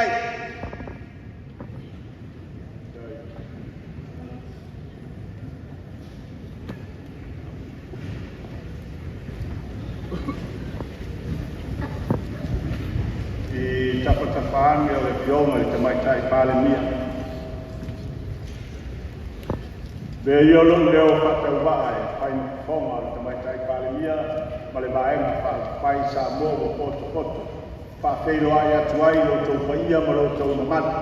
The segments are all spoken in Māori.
ai. I tapa-tapaan o le pionga le tamaitai pale mia. Be yo lo leo patau wae pai fonga le tamaitai pale mia ma le vaenga pai sa mo poto pa feilo ai atuai lo tau paia ma lo tau mamata.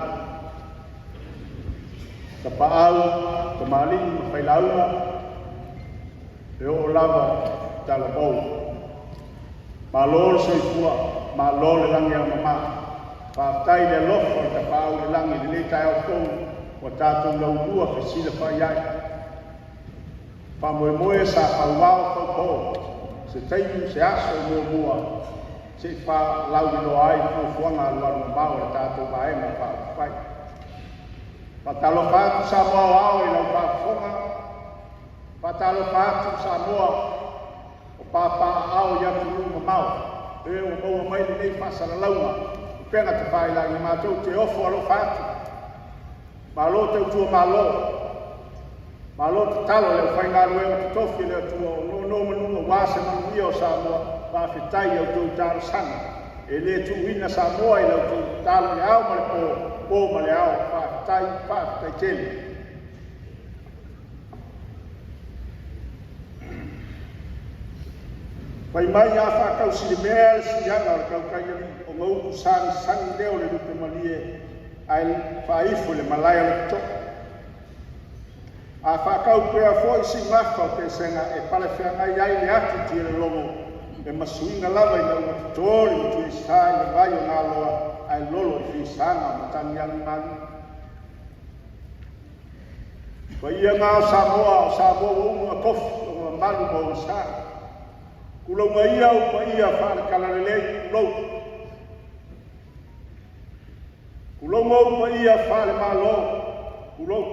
Tapaau, tamaling, mawhailauna, e o lava talabou. Malol soifua, malol e langi au mama. Whaatai le lofo le tapau le langi le leitai au kou, wa tātou laulua whesila whaiai. Whamoemoe sa whauwao whaukou, se teimu se aso mua, se wha laulilo ai fuanga aluaru mbao le tātou vaenga whaapai. Patalo patu sa moa ao i lau pafonga. Patalo patu sa moa o papa ao i atu lunga mau. E o maua mai le nei pasara launga. O penga te whai la i mātou te ofo alo patu. Malo te utua malo. Malo te talo le whai ngā ruenga te tofi le atua o no manunga wāse manuia o sa moa. Whawhetai au tau tāra sanga. E le tu ina sa moa i lau tau tāra le au ma le po ma le au. Tai tele. Pai mai a whakau si le mea le si hanga o kau kai ali o ngau sangi leo le rupe malie ai whaifu le malaya le to. A whakau prea foi si ngaka o te senga e pale whiangai ai le atu ti le lomo e masuinga lava i lau matu tori matu i sai le vai o ngā loa ai lolo i whisanga matani ali mani. Wa ia ngā Samoa unga kofi o ngā malu mo o sa. Kulonga ia o pa ia whare kalalelei kulau. Kulonga o pa ia whare malo kulau.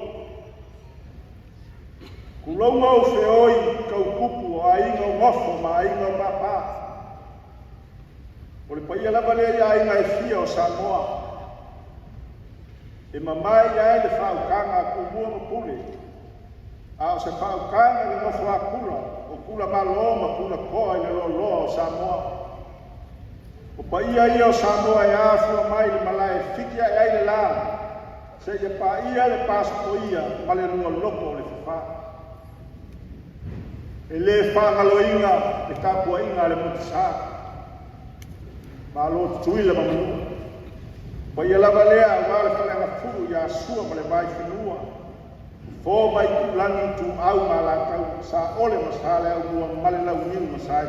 Kulonga o whioi kau kupu o ainga o ngofo ma ainga o mapa. O le pa ia lava lea ia ainga e fia o Samoa. E mamai ai le whaukanga kumua mapule. A o se whaukanga le ngofo a kula. O kula malo ma kula koa i le loa o Samoa. O pa ia o Samoa e awhua mai le malai whikia e ai le la. Se ia pa ia le pasapo ia ma le rua loko o le whiwha. E le whangaloinga le kapua inga le mutisa. Ma lo tuila mamanu. Pa ia lava lea wale whalenga furu ia sua ma le vai whinua. Fō mai kulangi tu au ma la tau sa ole masale au mua male lau niu masai.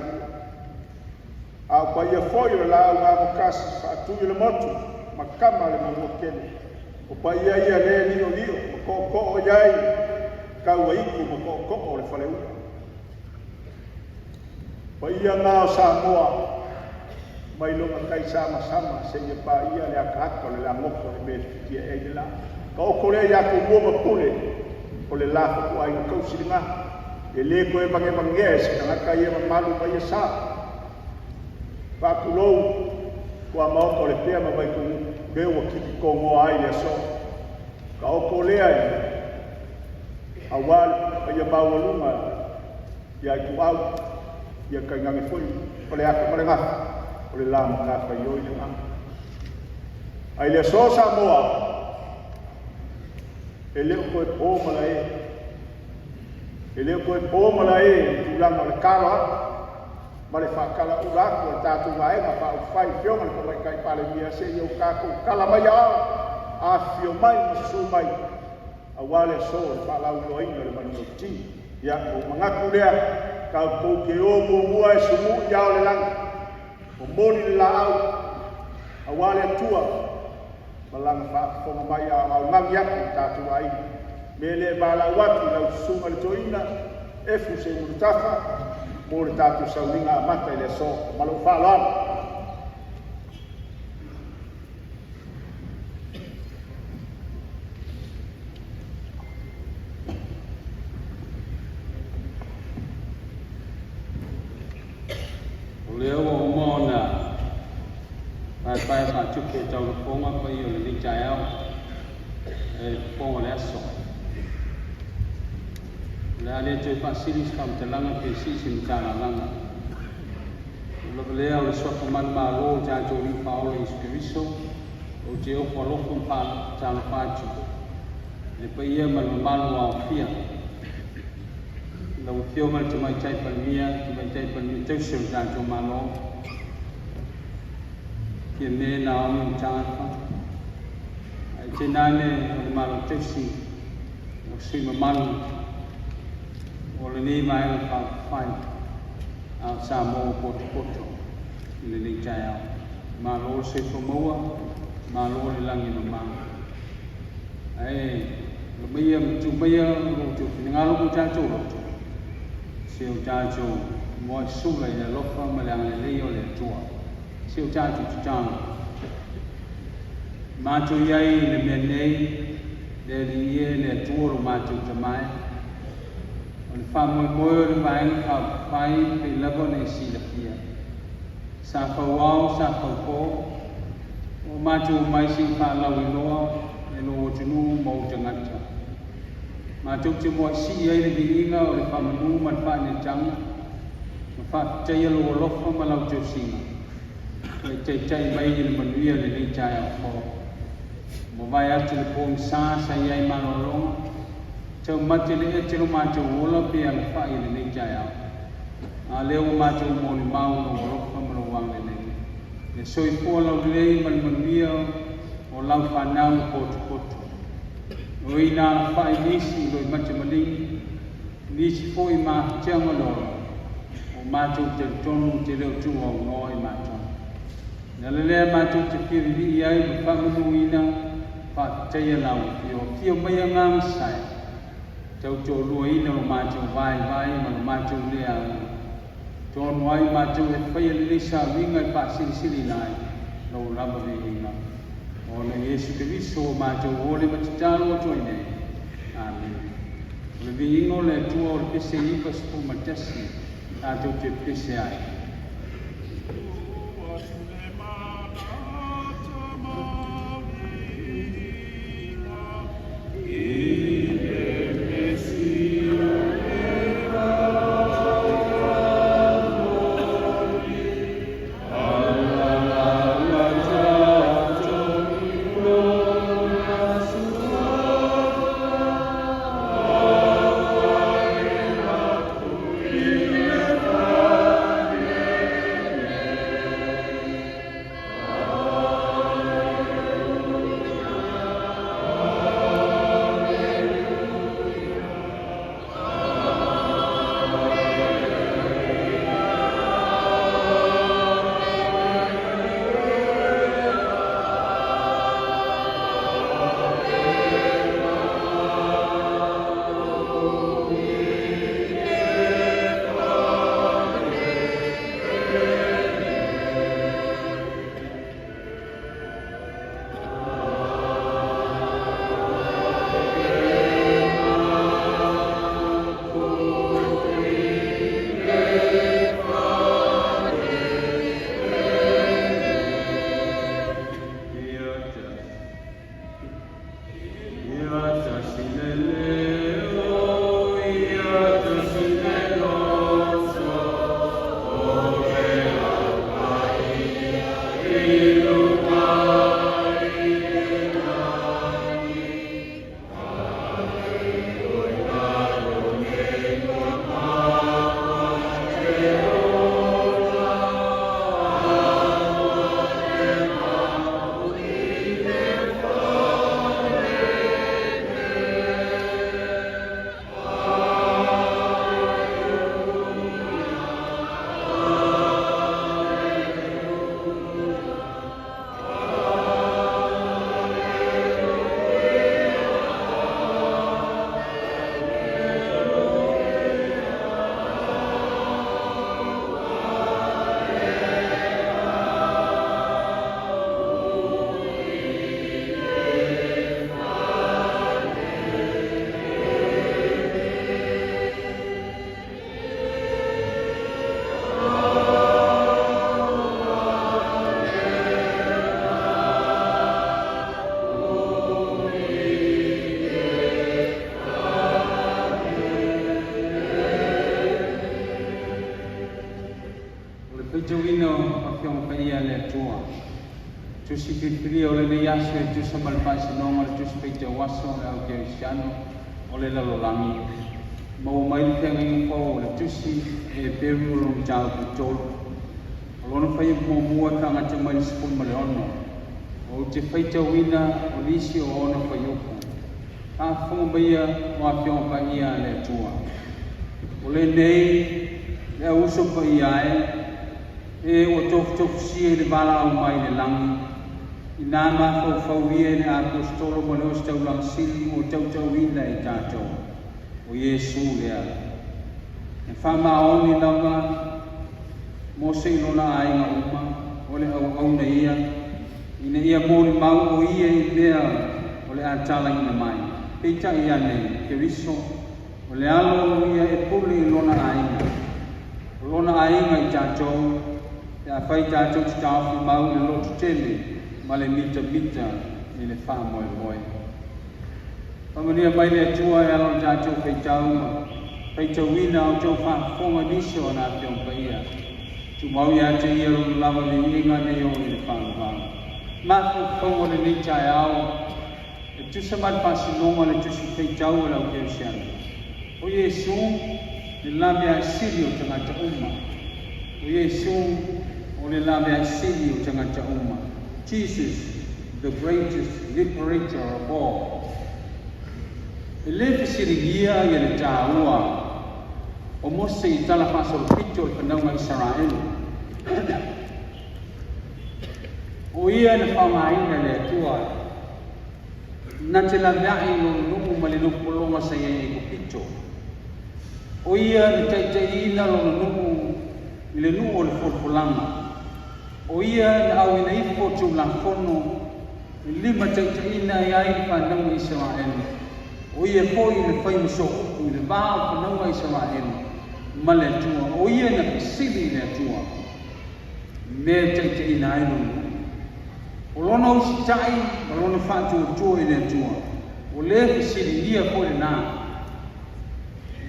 Au pa ia foi o la au ngā makasi sa tui le motu ma kama le mamua kene. O pa ia le lio ma ko o iai kau iku ma ko o le whale ua. Pa ia ngā Samoa mai longa kai sama se ia pa ia le akaka le la moko le me kia e le la. Ka o kore ia ko mua mapule o le lafa ku ai kau silinga. E le koe bange se ka ngaka ia malu mai e sa. Whakulou kua maoko le pea ma vai ku beo a kiki ko ngoa ai le so. Ka o kore ai awal pa ia baualunga ia i ku au ia kai ngangi foi o le aka marenga. O le lama ka ioi le ngā. Ai le so Samoa, e leo koe pōmala e. E leo koe pōmala e, tūlanga le karo hapa. Ma le whakala urako, le tātou maenga, wha uwhai whionga le kawai kai pale mia se i au kākou kala mai ao. A whio mai, masu mai. A wale so, le whalau lo inga le manu ti. Ia, o mangaku lea, kau kou ke o mua e sumu i ao le langa. O moni le lao, a wale atua, malanga whaafonga mai au ngangi aku tātua ai. Me le bala watu lau sunga le toina, efu se murutafa, mo le tātua sauringa a mata i le so, malo whaalana. Leo o mona pai pa chuk ke tau ponga pa yo le chai ao ponga le so la le te pa silis kam te langa pe si sim kana langa lo le au so ko man ma lo ja jo ri pa o ispiriso o je o ko lo ko pa ja lo pa chu le pa ia ma lo ma lo au pia lo fio ma te mai chai pa mia te mai chai pa mi te so ja jo ma lo que me na um chapa ai te nane o malo tesi o si malu o le ni mai o pa fai a sa mo poto le ni chai malo se fomoa malo le langi no ma ai lo bia tu bia lo tu ngalo ku cha chu se o cha chu mo su le lo fa ma le le yo le chu siêu cha chủ trang mà chú dây là miền này để đi để chua rồi mà chú cho mai còn phạm môi môi rồi mà anh học phải bị lấp vào này xì lập kia sa khẩu ao sa khẩu phố mà chú mai xì phạm lâu để lo chú nu màu chẳng ngặt cho mà chú mọi xì ấy là bị ngao để phạm nu mặt phạm này trắng phạm chơi lo lốc không mà lâu chú xì chạy bay như mình bây giờ đi chạy ở phố một vài anh chụp phim xa say ai mà nó lông cho mắt chỉ để cho mà cho vô bia là phải đi chạy à leo mà cho mồn bao nó lốc không nó vang lên để soi phố lâu đây mình bây giờ ở lâu phàn nào cột người nào phải đi xí rồi mà cho mình đi phôi mà chẳng có đồ mà cho chân chỉ được chú hồng ngồi mà nalele ma tu te piri di ai fa muina fa chaya lau fio mai ngang sai chau cho luai no ma chu vai ma chu lia chon wai ma chu fa ye sa wi ngai pa sili lai lo la ba vi na o le yesu Cristo ma chu o le ma cha lo cho ne amen le vi no le tu o pe se i pa spu ma tesi a tu te pe se ai Fitowino pakiong kaya le tua. Tusi pipili ole ne yasu e tusa malpasi nonga le tusi peita waso le au kia isiano ole la lolangi. Mau maili tenga ingo le tusi e peru lo mtau kutolu. Olona fai mua kanga te maili sipun male ono. O te fitowina o lisi o ona fai uku. Ka funga baia wakiong kaya le tua. Ole nei le uso kaya e o tofu sia le bala au mai le langi. Ina ma fau ia le apostolo mo le o stau lang sili o tau ina e tātou o Yesu lea. E whamaoni lava mo se ilona ainga uma o le au na ia. Ina ia mōri mau o ia i lea o le atala ina mai. Peita ia nei, ke riso o le alo ia e puli ilona ainga. Ilona ainga i tātou e a whai tātou te tāwhi mau le lotu tele ma le mita i le wha moe. Pamania mai le tua e alo tātou whaitau ina o tau wha whonga niso na piong pa ia. Tu mau ia te ia ro lava le inga ne o i le wha ngā. Mako whonga le nita e ao e tu sa mat pasi nonga le tu si whaitau e lau keo siana. O Yesu le lamia siri o tangata uma. O Yesu o le lamia siri o tangata uma. Jesus, the greatest liberator of all. E le fisirigia ia le tāua o Mose i tala pasol pito i whanaunga Israel. O ia na whamaina le atua. Na te la mea no nuku ma le nuku polonga sa ia i ko pito. O ia na taitaina lo nuku i le nuku o le folfolanga. O ia na au ina ifo tu langfono i lima taitaina i ai whanau Israel. O ia po i le whaimuso i le vāo whanau Israel ma le atua. O ia na pisili le atua me taitaina ai lunu. O lona usi tai, o lona whātua tua i le atua. O le pisili ia po le nā.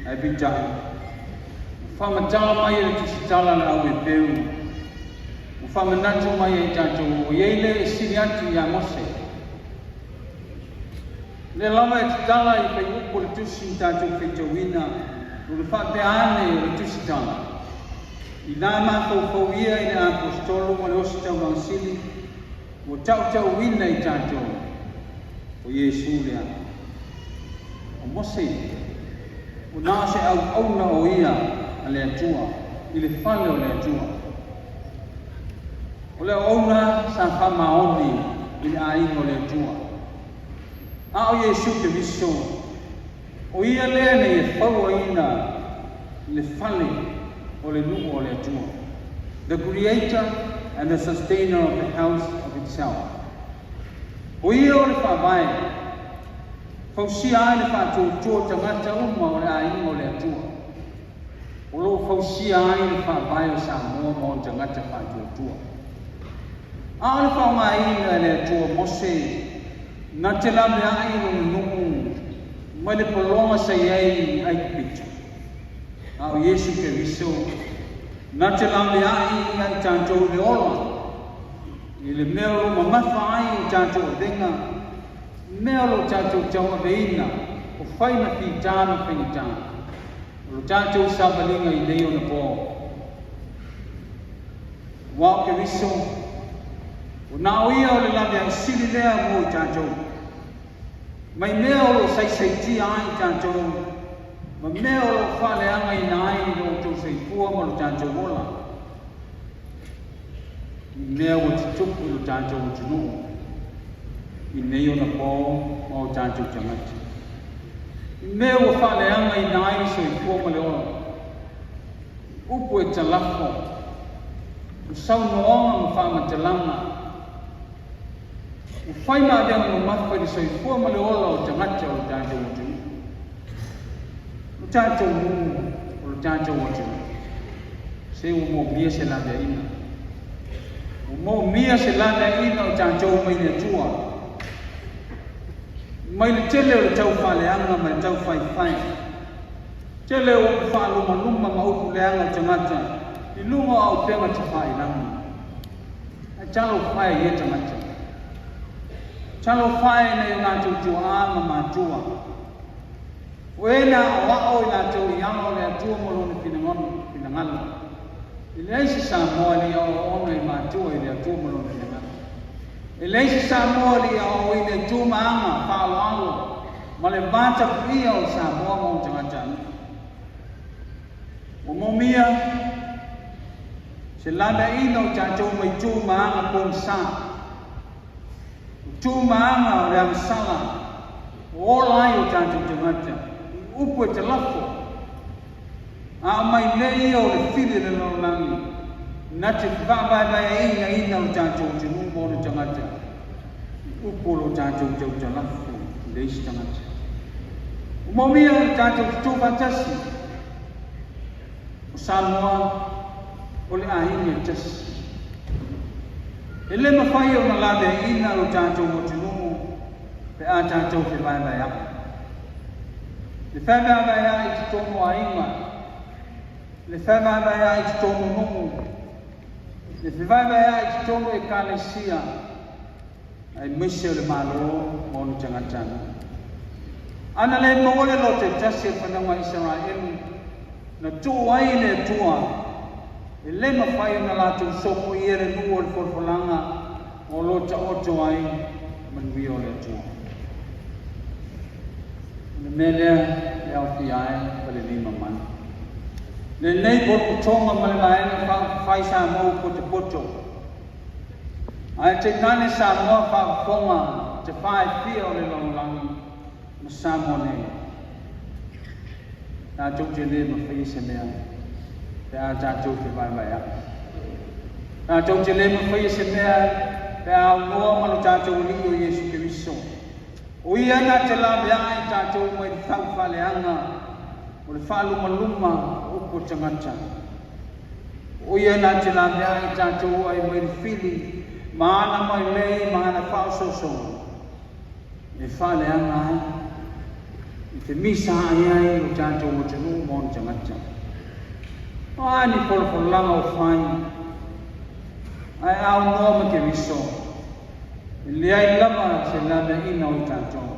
Ai bitai. Whamatala mai e tusitala na au e peru. Whamanatu mai e tātou o iei siri atu i a Mose. Le lama e tala i pei upo le tusi tātou whaitawina o le whapeane o le tusi tala. I nā mātou ia i le apostolo mo le osi tau langsili o tau wina i tātou o Yesu lea. O Mose, o nā se au auna o ia a le atua, i le whale o le atua. O le auna sa whamaoni i le aingo le atua. A o Yesu ke viso, o ia lea ne e whaua ina le whale o le nuku o le atua. The creator and the sustainer of the house of itself. O ia o le whawai, whausia ai le whātua tangata uma o le aingo le atua. O lo whausia ai le whawai o sa mua mo tangata whātua. A le whaunga le atua Mose, na te lame ai no nuku, mai le polonga sa iei ai pita. A o Yesu ke viso, na te lame ai tātou le ola, i le mea lo mamawha ai i tātou denga, mea lo tātou taua veina, o whaina pi tāna whainitana, o lo tātou sabalinga i leo na pō. Wao ke viso, o nā o ia o le lame ai siri lea mo i tātou. Mai mea o lo saisaitia ai i tātou, ma mea o lo whaleanga i nai no tau seifua mo lo tātou ola. I mea o te tupu i lo tātou o tunu, i nei o na pō o tātou tangata. I mea o whaleanga i nai seifua mo le ola. Upu e talako, o sau noonga ma whamatalanga, o whaina adea mo mawha i seifua mo le ola o tangata o tātou o tunu. O tātou mungu, o tātou o tunu. Se o mo mia se landa ina. O mo mia se landa ina o tātou mai le tua. Mai le tele o le tau whaleanga, mai le tau whaiwhai. Tele o whaluma luma ma upu leanga o tangata. lungo au penga te whai langi. A chalo whai e tamata. Chalo whai na i ngā tūtua āma mātua. Wena o wao i ngā tau i anga le atua moroni pinangalo. I leisi sa moa li o ona i mātua i le atua moroni pinangalo. I leisi sa moa li o i le tū maanga whaoalo. Ma le vata pia o sa moa mo tangatani. O momia, se lana ino tātou mai tū maanga pōng sā. Tū maanga o ream sala. O lai o tātou tangata. Upo te lafo. A mai nei o le whiri le lorangi. Na te whabai ina o tātou te numbo o tangata. Upo lo tātou te lafo. Leisi tangata. O momia o tātou te tū patasi. O Samoa, o le ahini e tasi. E le mawhai o na lade ina o tātou o te numu, pe a tātou te whaebai a. Le whaebai a i te tono a inga, le whaebai a i te tono numu, le whaebai a i te tono e kālesia, ai mese o le malo mo ni tangatana. Ana le mawale lo te tasi e whananga Israel, na tū ai le tua, e le mawhai na lātou soko i ere nua o le porpolanga o lota oto ai manui o le tua. Le melea e au ki ai pa le 5 mana. Le nei porpo tonga ma le laenga whai sa mau po te poto. Ai te nane sa mua whakafonga te whae pia o le longangi ma sa mua nei. Tātou te le ma whai se mea, pe a tātou te vai a. Tātou te le ma whai se mea, pe a ungoa manu tātou li o Yesu Kiriso. O i ana te la mea i tātou mai tau whaleanga, o le whaluma upo tangata. O i ana te la mea i tātou ai mai whili, maana mai lei, maana whaososo. E whaleanga ai. Te misa ai o tātou o te nuu mo ni tangata. Ai ni polanga o whai. Ai au noa ma ke riso. E le ai lama se lana ina o tātou.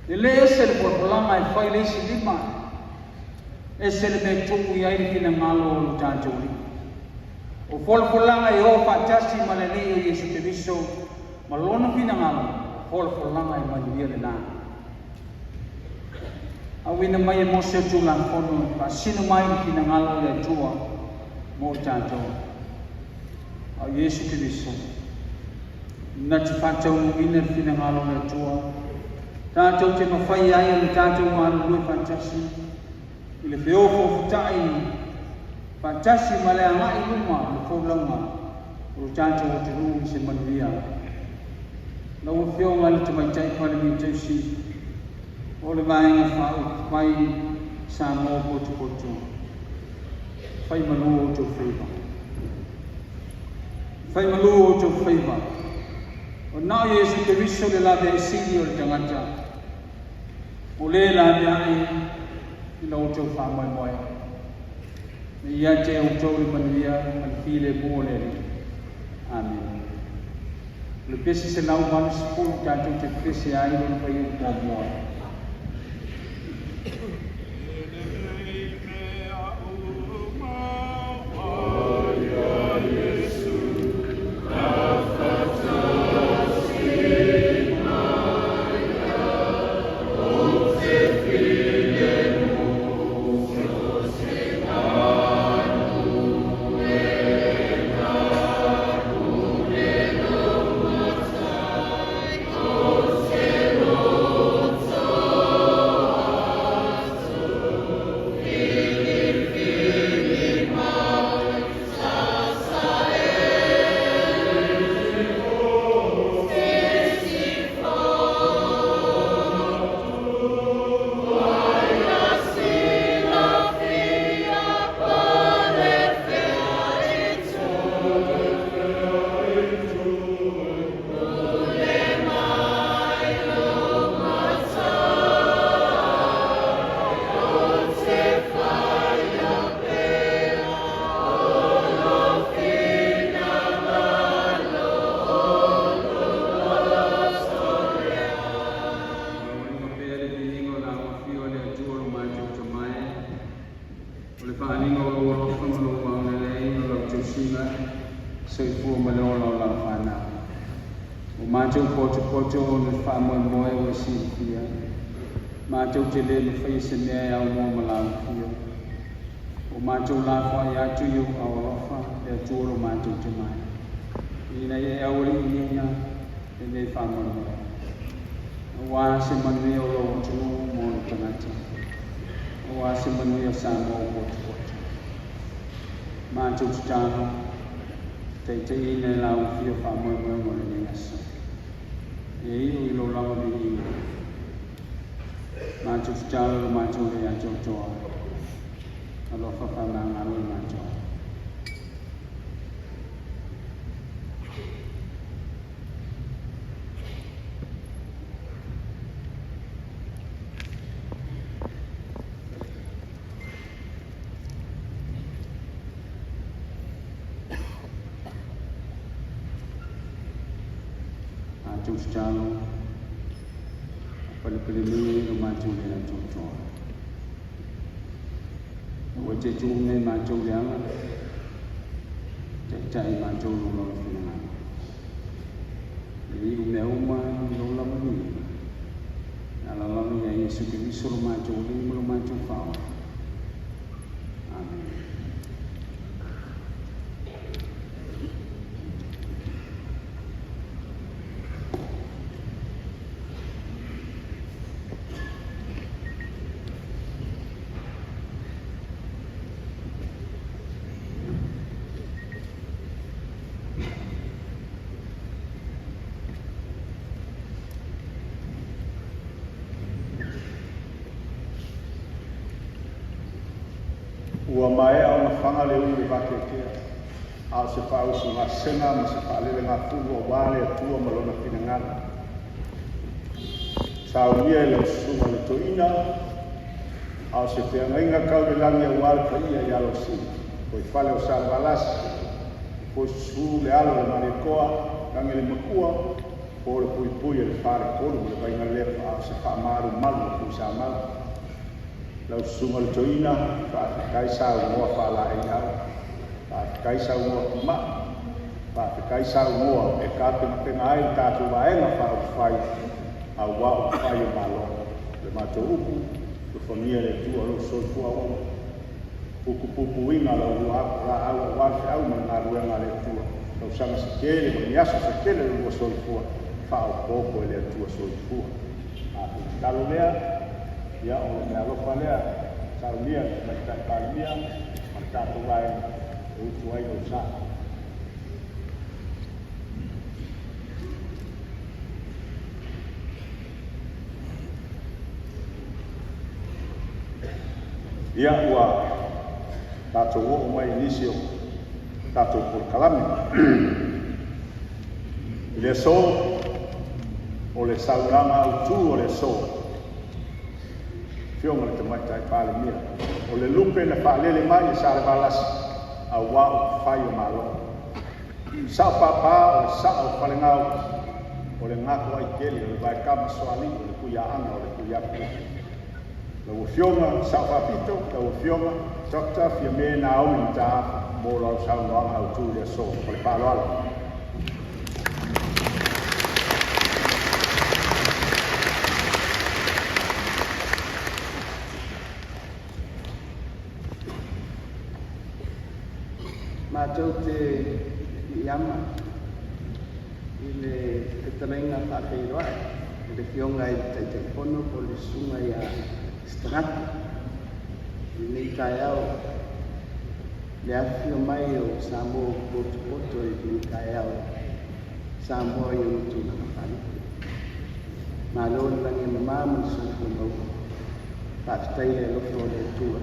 E le ese le polanga e whai le si lima. Ese le me tuku i airi kina ngalo o tātou li. O polanga e o patasi ma le nei o Yesu te riso. Ma lona kina ngalo. Polanga e manuia le nana. Awina mai e mose tula kono pa sino mai ki na ngalo le tua mo tātou. A Yesu Kiriso. Na te whātau ina ki na ngalo le tua. Tātou te mawhai ai o le tātou maru lui whantasi. I le whiofo futai whantasi ma le angai luma le whaulanga o tātou o te rūmi se manuia. Na o whionga le te maitai whanami tausi. O le vaenga whai sa mō potu. Whai manu o tō whaiva. Whai manu o tō whaiva. O nā Yesu Kiriso le lawe e siri o le tangata. O le lawe ai i la o tō whamai moe. Me ia te o tō i manuia man while mō le. Amen. Le pesi se lau manu sepulu tātou te pesi ai o le whai o moe. Oh me fa moe o si fia. Mātou te le me whai se mea au mō malau fia. O mātou la wha i atu i o awalofa e tuoro mātou te mai. Ina e auri i inga e nei wha moe. Wā se manui o lo tunu mō o tangata. Wā se manui o sa mō o kotu. Mātou te tāno. Te ina e lau fia wha moe ni asa. E iu i lo lawa ni iu. Mātou te tāno o mātou le ato toa. Alofa whananga alo i mātou. Tustalo pale ni no macho le ato. O te tunge macho le ala. Te tai macho lo fina. Ni me uma no la mani. Ala la ni ai Yesu Kristo lo macho le macho fa. Amen. Ua mai au na whanga le ui wake kia. Au se whau su ngā senga ma se whaelele ngā pulu o wāle atua ma lona whina ngana. Sao nia le sunga le toina. Au se whea ngainga kau le langi a wāle pa ia i alo si. Koi whale o sa walasi. Koi su le alo le mare koa. Kange le makua. Ko le pui pui le whare kolu le vainga lepa au se wha maru malu le pui sa malu. Lau sunga le toina, kai sa ngoa whala e au. Kai sa ngoa kuma. Kai sa ngoa e kāpe penga ai tātu waenga whao whai. Au wao whai o malo. Le mato upu, le whamia le tua lo sol fua o. Uku pupu inga lau la au wafi au ma ngā ruenga le tua. Lau sanga se kele, ma niaso se kele le sol fua. Whao koko e le tua sol fua. Talo lea, ya o me alo palea saulia me ta palia marca to vai o tuai o sa ya ua tato o mai inicio tato por calame le so o le saurama o tu o le so Fionga le te mai tai pāle mia. O le lupe na pālele mai e sāre balasi. A wao whai o malo. Sao pāpā o le sao o pale ngau. O le ngako ai kele, o le vai kama soali, o le kuia anga, o le kuia pia. Lau fionga, sao pāpito, lau fionga, tokta fia me na au ni ta mo lau sao noanga au tū le so, o le pālo ala. Mātou te iama i le tarenga whakeiroa i le whionga i te pono po le sunga i a strata i nei tai au le awhio mai o Samoa poto i nei tai au Samoa i o tūna whani mā lō le langi ma māma i sōko mau whaktai e lofo le tua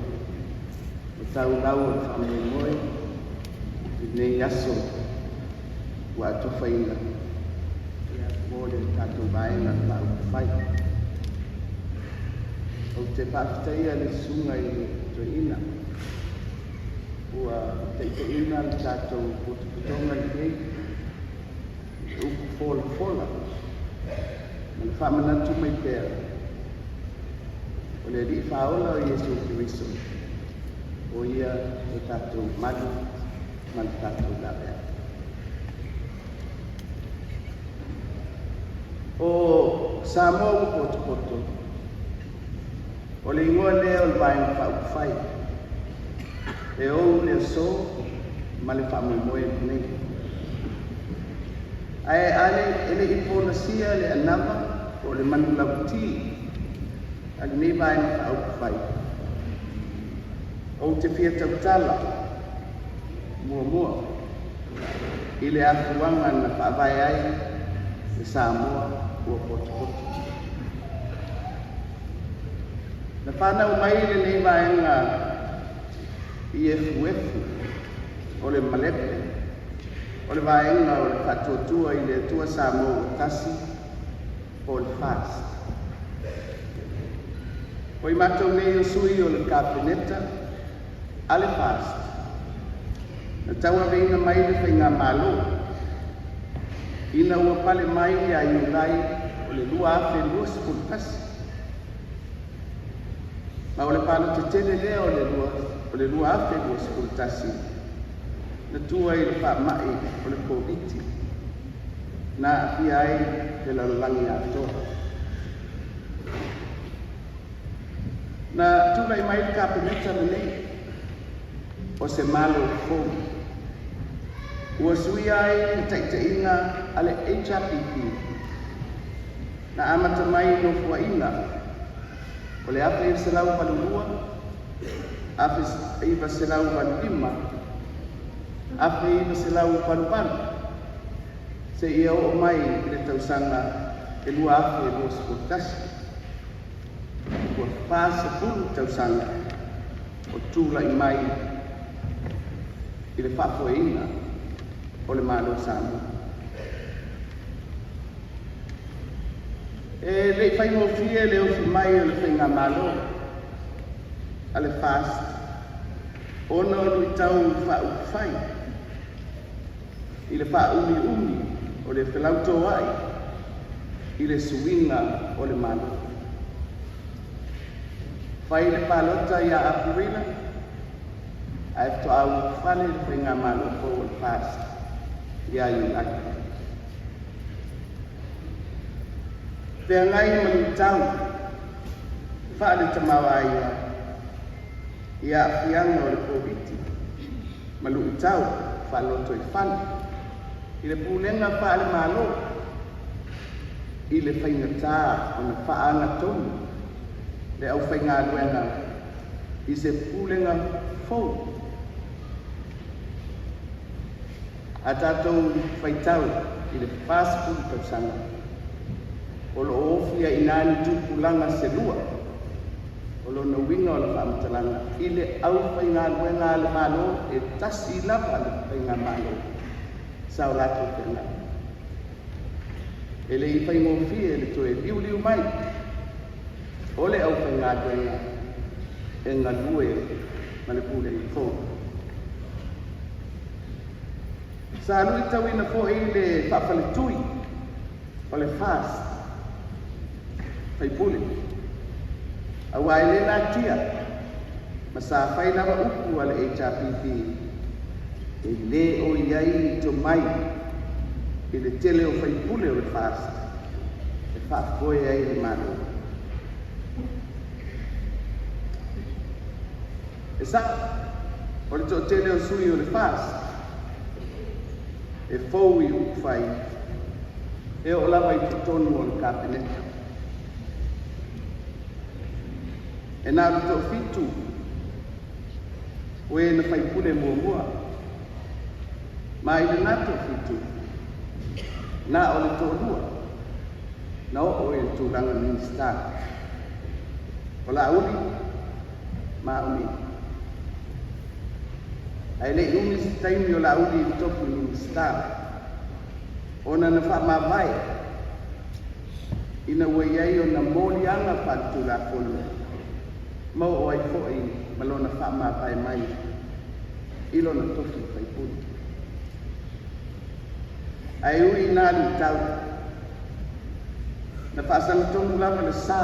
o tau lau o whamei moi nei aso wa to faina ya mole tato vaina la fai o te paftai ale sunga i to ina wa te ina tato putonga i u fola man famana tu mai per o le di faola o Yesu Cristo o ia tato madu manfaat juga ya. o Samoa poto o le ingoa lea o le vaenga whaukawhai e ou le so ma le whamoemoe nei ai ale ele i polasia le anama o le manulauti ali nei vaenga whaukawhai o te fia tautala mua i le akuanga na whaavai ai le Samoa ua poto na whanau mai le nei vaenga i efu o le malepe o le vaenga o le whatuatua i le atua Samoa tasi o le fast o i matou nei o sui o le kapeneta a le fast na taua veina mai le whainga malo ina ua pale mai a iulai o le lua afe lua sepulu tasi ma o le palo te tele lea o le lua afe lua sepulu tasi na tua i le whaamai o le COVID na apia ai le lalolangi atoa na tula i mai le kapeneta le nei o se malo fou ua sui ai le taʻitaʻiga a le HRPP na amata mai no fuaʻiga o le afe i selau valulua afe iva selau valulima afe iva selau valuvalu se ia oo mai i le tausaga e lua afe e lua sepulu tasi ua pasepulu tausaga o tulaʻi mai i le whaafoeina o le malo Samoa. E le whaimofia le ofi mai o le whainga malo a le fast ona o lui tau whaukwhai i le whaumi o le whelauto ai i le suinga o le malo. Whai le palota i a apurina ai to au fale whainga malo po le fast ia i laki. Pea ngai mani tau, whaale tamawa ia whianga o le COVID. Malu i tau, whaaloto i whana. I le pūlenga whaale malo, i le whainga tā o na whaanga tonu, le au whainga aluenga, i se pūlenga fau. A tātou whaitau i le passport tausanga. O lo ofia i nani tūpulanga se lua. O lo na winga o le whaamatalanga. I le au whainga luenga le malo e tasi lava le whainga malo. Sao lato whainga. E le i whainga ofia le toe liu mai. O le au whainga luenga e ngā lue ma le pule i fōna. Sa lui tawina fo i le whaafaletui o le fast whaipule. Awa e le nā tia ma sa whainawa upu a le HRPP e le o iai to mai i le tele o whaipule o le fast e whaafoe ai le malo. E sa o le to tele o sui o le fast e fou i ukwhai, e o lawa i tutonu o le kapeneta. E nā ruto fitu, o e na whaipule mua, ma i le nato fitu, nā o le tōrua, na o e tūranga minista. O la uli, ma uli. Ai le umi si taimi o la uli i toku minista. Ona na whaamawai, ina ua iai o na mōli anga whantu la konu. Mau o ai fōi, malona whaamawai mai, ilo na tofu whaipuni. Ai ui nā li tau, na whaasanga tonu lava le sā,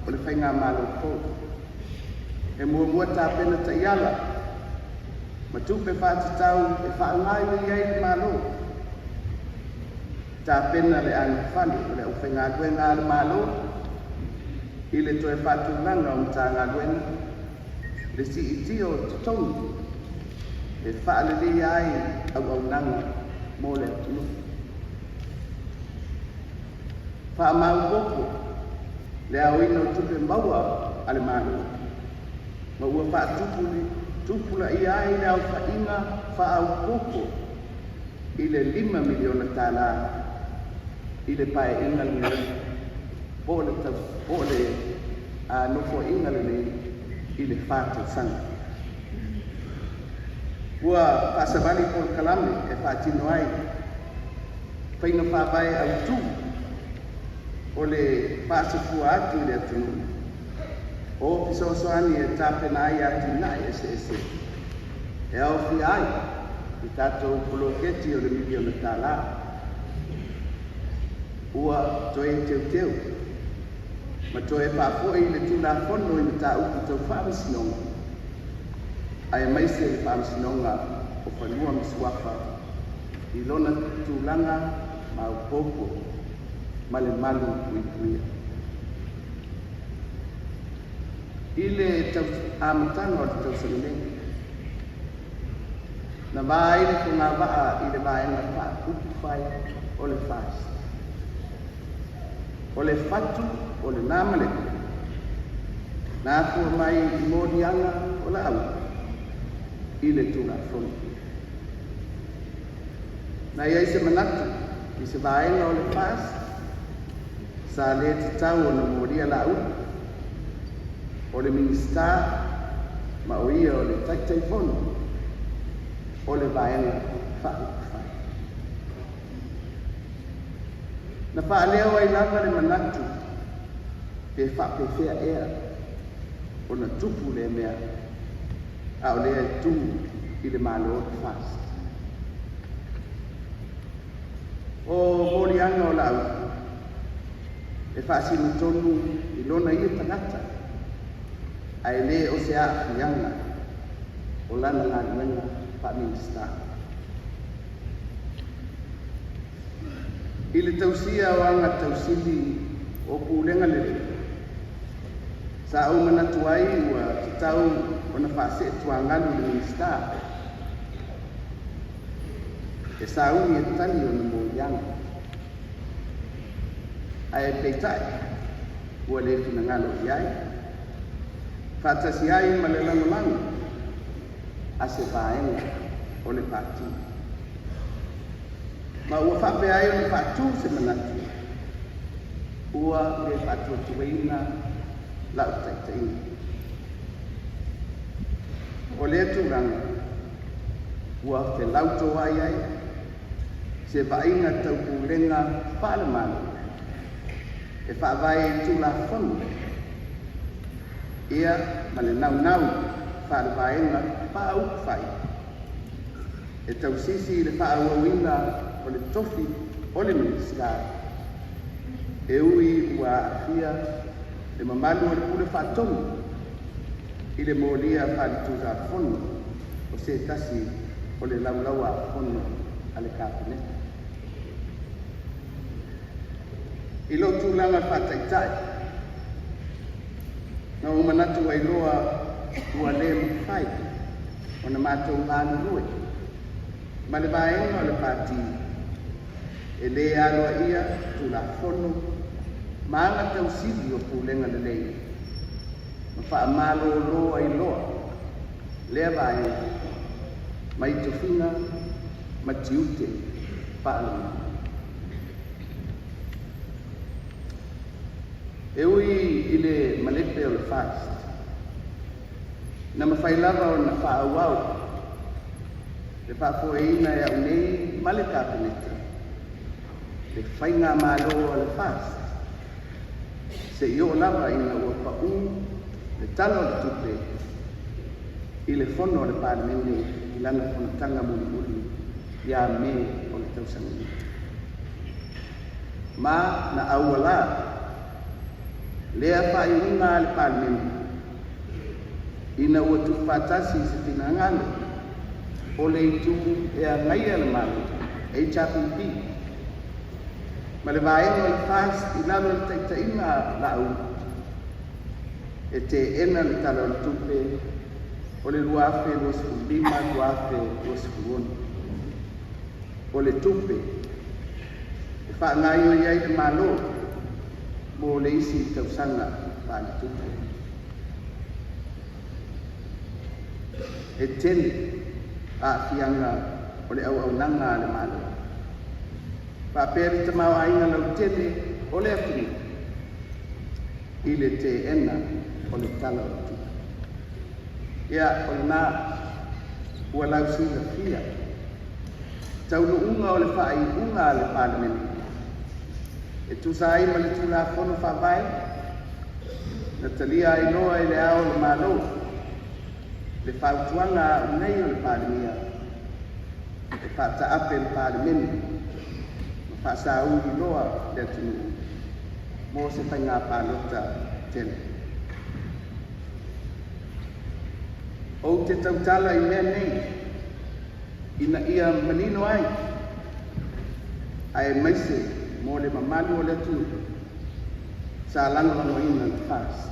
o le whainga malo kō. E mua tāpena ta iala, ma tupe whātatau e whaangai i ai le malo. ta pena le ana fali le o fenga duenga le malo ile to e fatu langa o tanga duenga le si itio tonu e fa le li ai au nanga mo le tu fa ma boko le au ino tupe maua ale malo ma ua fa tupula i ai le au fa inga fa au boko ile 5 miliona tala ile pae inga le pole a nofo inga le ile fatu sanga ua pasabali por kalame e fatino ai faina fa bai au tu ole pasafu atu le tunu o pisosoani e tapena ai atu na ese e au fi ai i tato poloketi o le miliona tala ua toe teu ma toe pafo i le tula fono i ta upu tau whaamisinonga ai maise le whaamisinonga o whanua misuafa i lona tūlanga ma upoko ma le malu kuikuia i le amatanga o le tausanenga na vai le kuna vaa i le vaenga wha kupu whai o le fast o le fatu o le namale na kua mai i morianga o la au i le tūra fonu na iai se manatu i se vaenga o le fast sa le te tau o na moria la au o le minista ma o ia o le taitai fonu o le vaenga whaukawhai. Na whaaleo ai langa le manatu pe whapewhea ea o na tupu le mea a o lea tu i le malo o te fast. O morianga o lau e whaasinu tonu i lona i tangata ai le o se a fianga o lana ngā nuenga Minista. I le tausia o anga tausili o pulenga lele. Sa au manatu ai ua tau o na whase tuangalu le minista. E sa au i e tali o na mōianga. Ai e peitai ua le fina ngalo i ai. Whatasi ai ma le langamangu. A se vaenga o le patu. Ma ua whape ai o le patu se manatu. Ua le patu tuweina lau taitaina. O le turanga, ua te lauto ai ai, se vaenga tau pulenga whalemanu. E whaavai tu la fonu. Ia ma le nau whaavaenga pau fai. E tau sisi le whaauawina o le tofi o le minista. E ui ua afia le mamalu o le pule whaatomu. I le molia whaatuza fono o se tasi o le laulaua fono a le kāpeneta. I lo tūlanga whaataitai. Na o manatu ai loa ua le mwhai. O na mātou ngānu rue. Ma le vaenga o le pāti. E le aloa ia tu la fono. Ma anga tau sili o pūlenga le lei. Ma wha amalo loa i loa. Lea vaenga. Ma i tofina. Ma tiute. Wha alama. E ui i le malepe o le fast. Na mawhai lava o na whaauau. Le whaafoeina e au nei male kāpeneta. Le whainga mālo o le fast. Se i o lava ina ua whau, le talo le tupe. I le fono o le pārmene i lana whanatanga muli muli. Ia me o le tausangini. Ma na auala. Lea whainga le pārmene. Ina ua tu whatasi se tinangalo. O le itu e a ngai ala malu. HRPP. Ma le vaenga o le fast i lalo le taitaina lau. E te ena le tala o le tupe o le luafe luasifulima luafe luasifuoni. O le tupe e whaangai o iai te malo mo le isi tausanga whaani tupe. E tene a fianga o le au nanga le malo. Whapere te mau ainga lau tene o le apuni i le te ena o le tala o le tupe. Ia o le nā ua lau sila fia. Taunu unga o le whaai unga le parlamenti. E tu sa ai ma le tu la fono whawai. Na talia ai noa i le ao le malo. Le whautuanga unei o le parlamentia. E whata ape le parlamenti. Ma whasa uri noa le atunu. Mo se whainga pālota tele. O te tautala i mea nei. Ina ia manino ai. Ai maise mo le mamalu o le atu. Sa lango ina le fast.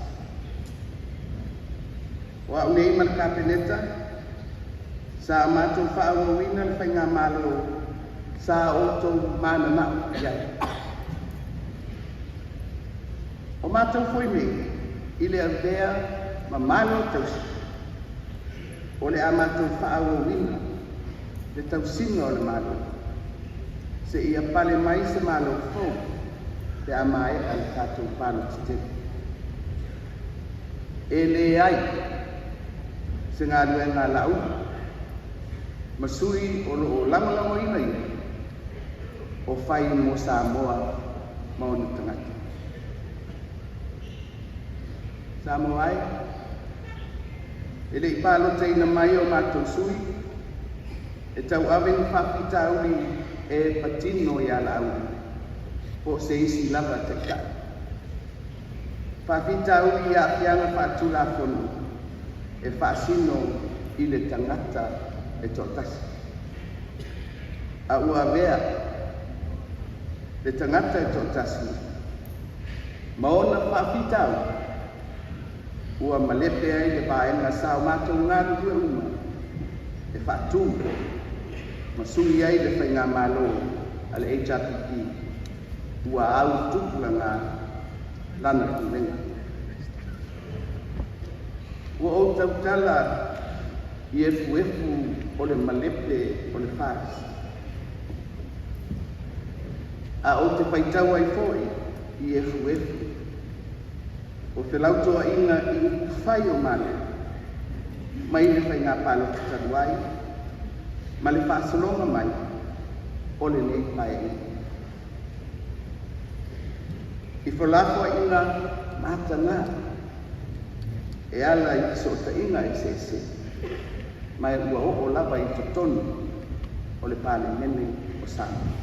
Wa unei man kapeneta. Sa matou whaawawina le whainga malo. Sa oto mana na iai. O matou foi nei. Ile avea mamalo tausi. O le a matou whaawawina. Le tausinga o le malo. Se ia pale mai se malo fau. Te amae al katou palo tite. E le ai. Se ngā lue ngā lau. Masui o lo lango ina ia. O whai mo Samoa mauni tangata. Samoa ai. E le i palo teina mai o matou sui. E tau awen whapita uri e patino i ala uri. Po se isi lava te ka. Whapita uri i a pianga whatula fono. E whaasino i le tangata e tōtasi. A ua vea. Le tangata e tōtasi. Maona whapita uri. Ua malepe ai le vaenga sao mātou ngāru hua uma. E whātū. Masui ai le whainga malo ale HRPP. Ua au tupu ngā lana kulenga. Ua o tautala i efu o le malepe o le whās. A o te paitau ai foi i efu. O te lautoa inga i whai o male. Mai le whai ngā pālo tataruai. Ma le whaasalonga mai. O le nei pai. I whalafua inga mata ngā. E ala i sota inga i se. Mai ua o lava i totonu. O le pāle mene o sana.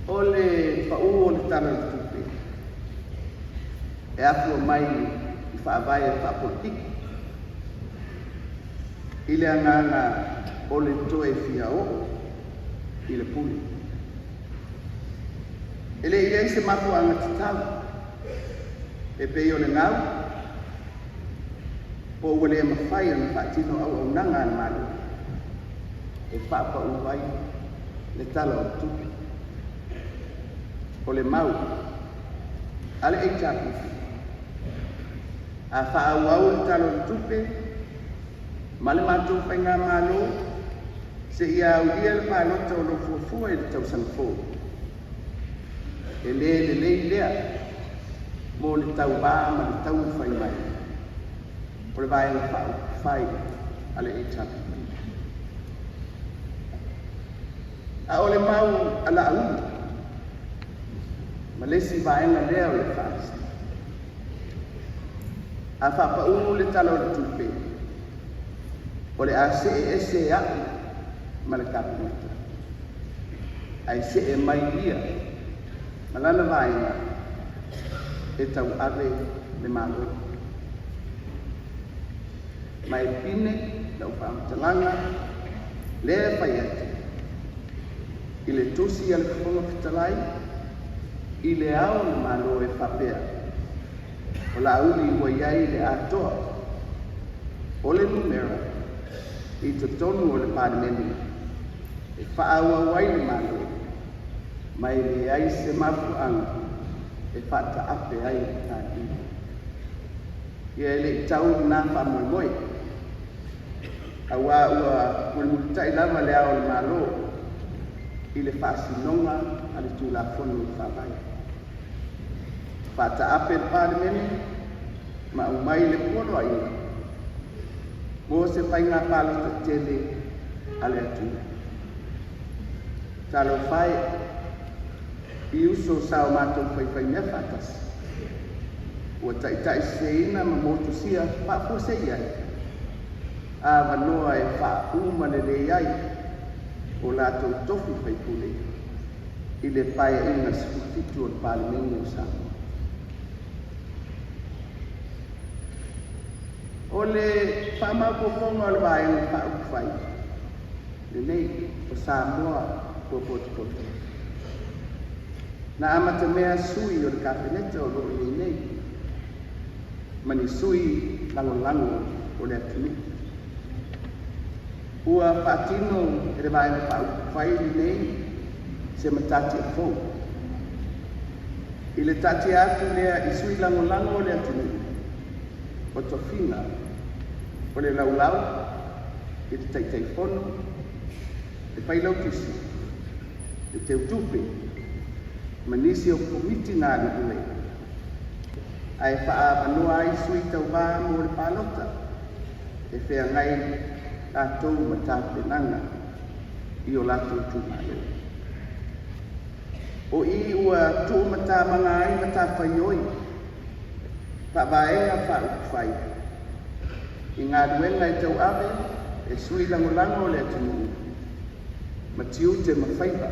O le whau o le tala le tupe. E apua mai i whaavai e whaapolitiki. I le anganga o le toe fia o i le puli. E le iei se mapu anga titau. E pei o le ngau. Po ua le mawhai ana whaatino au nanga ana malu. E whaapa uwai le tala o le tupe. O le mau, ale e tapu. A whaawau le talo le tupe, ma le mātou whainga malo, se ia uria le pālota o lo fuafua i le tausangfo. E le lea, mo le tau bā ma le tau whai mai. O le vaenga whai, ale e tapu. A o le mau ala aunu. Ma lesi vaenga lea o le fast. A whapaunu le tala o le tupe. O le a se e se a ma le kapunata. Ai se e mai ia. Ma lana vaenga e tau ave le malo. Ma e pine lau whaamtalanga lea whaiate. i le tusi a le kaponga pitalai, i le ao na malo e whapea. O la uli ua iai le atoa, o le numera, i to tonu o le parimeni, e whaaua wai le malo, mai le ai se mafu anga, e whata ape ai le tāti. Ia le tau nā whamoimoi, a wā ua mulimutai lama le ao le malo, i le whaasinonga a le tūlafonu i whawai. Whata ape le parimeni, ma umai le polo aina. Mo se whainga pālata tele a le atu. Talo whai, i uso sao mātou whaiwhai mea whatas. Ua taitai se ina ma motu sia whaapo se iai. A wanoa e whauma le le iai, o lātou tofu whaipule. I le pai inga sifufitu o le parimeni o Samoa. O le whamaupoponga o le waenga whaukwhai. Le nei o Samoa ko potopoto. Na amata mea sui o le kapeneta o loo i nei. Mani sui lango o le atunu. Ua whaatino e le waenga whaukwhai le nei se matati a fōu. I le tati atu lea i sui lango o le atunu. O tofina, o le laulau, i te taitaifono, e pailautisi, e te utupe, manisi o komiti ngā ule. Ai whaapanoa ai sui tau wā mo le pālota, e whea ngai tātou matāpenanga i o lātou tūmalo. O i ua tū matāmanga ai matāwhaioi, Whawaenga whaukwhai. I ngā ruenga I tau awe, e sui lango le atunu. Ma tiu te mawhaiva,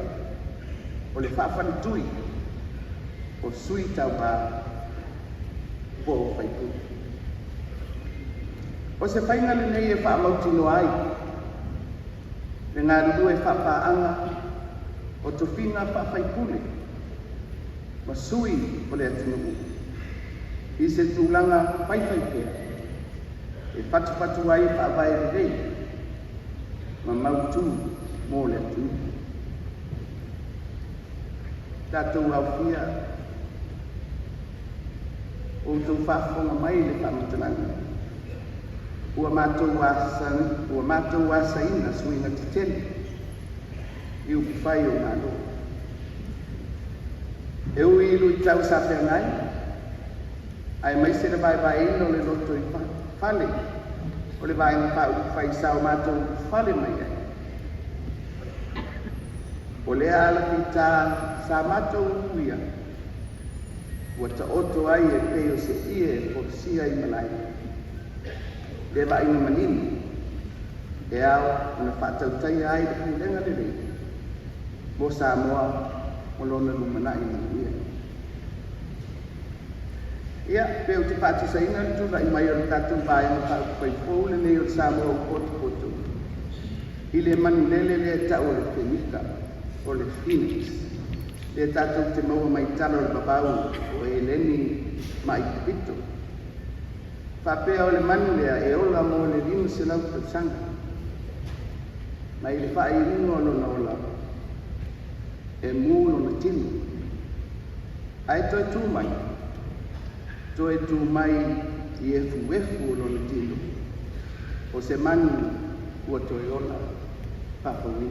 o le whawhanutui, o sui tau wā, po o whaipu. O se whainga le nei e whaamautino ai, le ngā ruru e whapaanga, o tofina whawhaipule, ma sui o le atunu. I se tūlanga whaiwhaipea, e whatu ai whaawai rei, ma mautu mō le atu. Tātou au whia, o tau whaafonga mai le whaamatananga. Ua mātou wāsaina suinga te tele, I upu whai o ngā lo. E ui ilu I tau sa whea ngai, ai mai se le vai ino le loto I whale, o le vai ngā whai sao mātou whale mai ai. O le ala ki tā sa mātou uia, ua ta oto ai e peo se ie e posia I malai. Le vai inga manini, e ao na whātautai ai le kurenga le rei, mo Samoa o lona lumana I manuia. Ia, peo te pāti sa ina tūna I mai o le tātou vāenga whaukwhai pou le nei o Samoa o poto. I le manu lele le tau o le Penika, o le Phoenix. Le tātou te maua mai talo le babau o e leni mai pito. Whapea o le manu lea e ola mo le rinu se lau tau sanga. Mai le whae rinu o lona ola. E mūlo na tinu. Ai toi tū mai. Toi tū mai I e fuefu o lona tinu. O se manu ua toi ola. Papawi.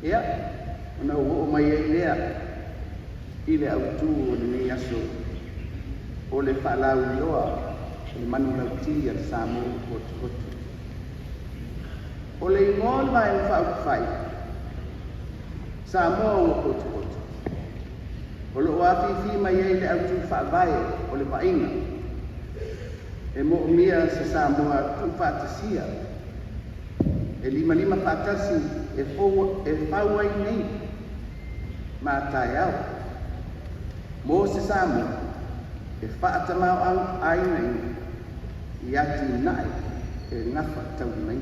Ia, ona o mai e lea. I le autu o le nei aso. O le whalau loa. O le manu lauti al Samoa kotu. O le ingol vai o whaukwhai. Samoa o kotu. O lo afifi mai e le autu whaavai o le painga. E mo mia se Samoa tu whaatasia. E lima whaatasi e whauai nei. Mātai au. Mo se Samoa e whaatamau ai nei. I ati nai e ngafa tau nei.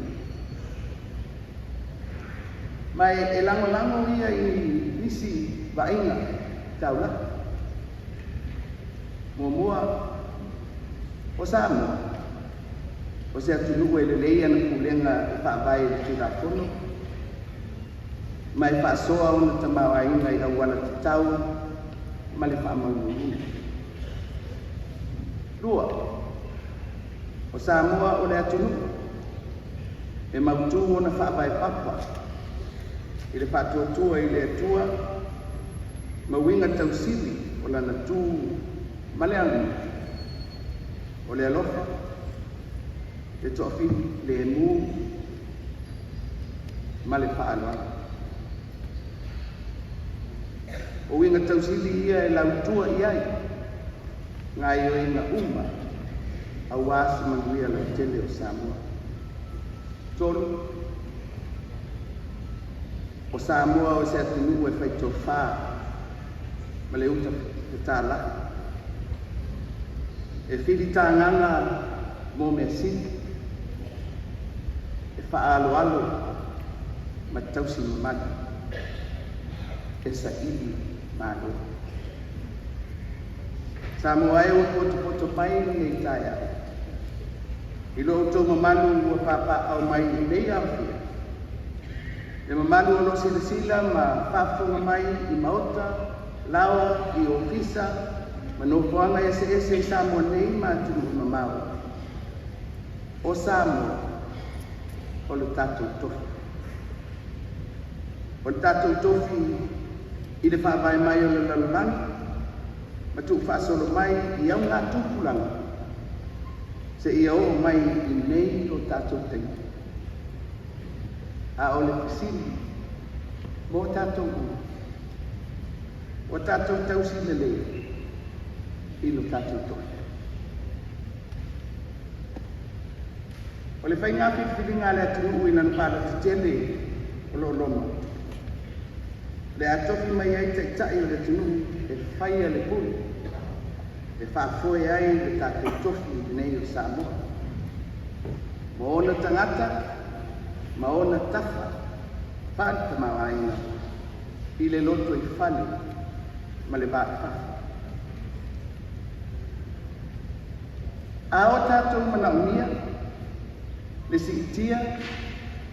Mai e lango ia I isi vainga taula. Mua o Samoa. O se atunu e lelei ana kulenga whaavai le tira kono. Mai whaasoa ona tamawainga I awala te tau, ma le whaamaungu. Lua, o Samoa o le atunu, e mautu ona whaavai papa, I le whaatuatua I le atua, mawinga tausili o lana tū maleangu, o le alofa, le tofi, le emu, ma le whaaloa. O winga tausili ia e lautua iai, ngai o inga uma, a wasu manguia la tele o Samoa. Tolu, o Samoa o se atunu e whaitofa, ma le uta te tāla. E whiri tānganga mō mea sini, e whaalo alo, ma tausi mamani, e sa ili malo. Samoa e o poto pai nei taia. I lo tō mamalu ua papa au mai nei awhia. E mamalu o lo sila ma whafonga mai I maota, lawa, I ofisa, ma no poanga ese I Samoa nei ma tunu mamau. O Samoa, o le tātou tofi. O le tātou tofi I le whaavai mai o le lalolani, ma tu whaasolo mai I au ngā tūpulanga, se I o mai I nei o tātou tengi. A o le pisili, mō tātou u, o tātou tausi le le, I lo tātou tofi. O le whainga whiwhiringa le atunu ina nupala te tele o lo loma. Le atofi mai ai tai o le tunu e whaia le puli. E whaafoe ai le tātou tofi nei o Samoa. Ma ona tangata, ma ona tafa, whaata mawaina. I le loto I whale, ma le bāta. A o tātou mana unia, le siitia,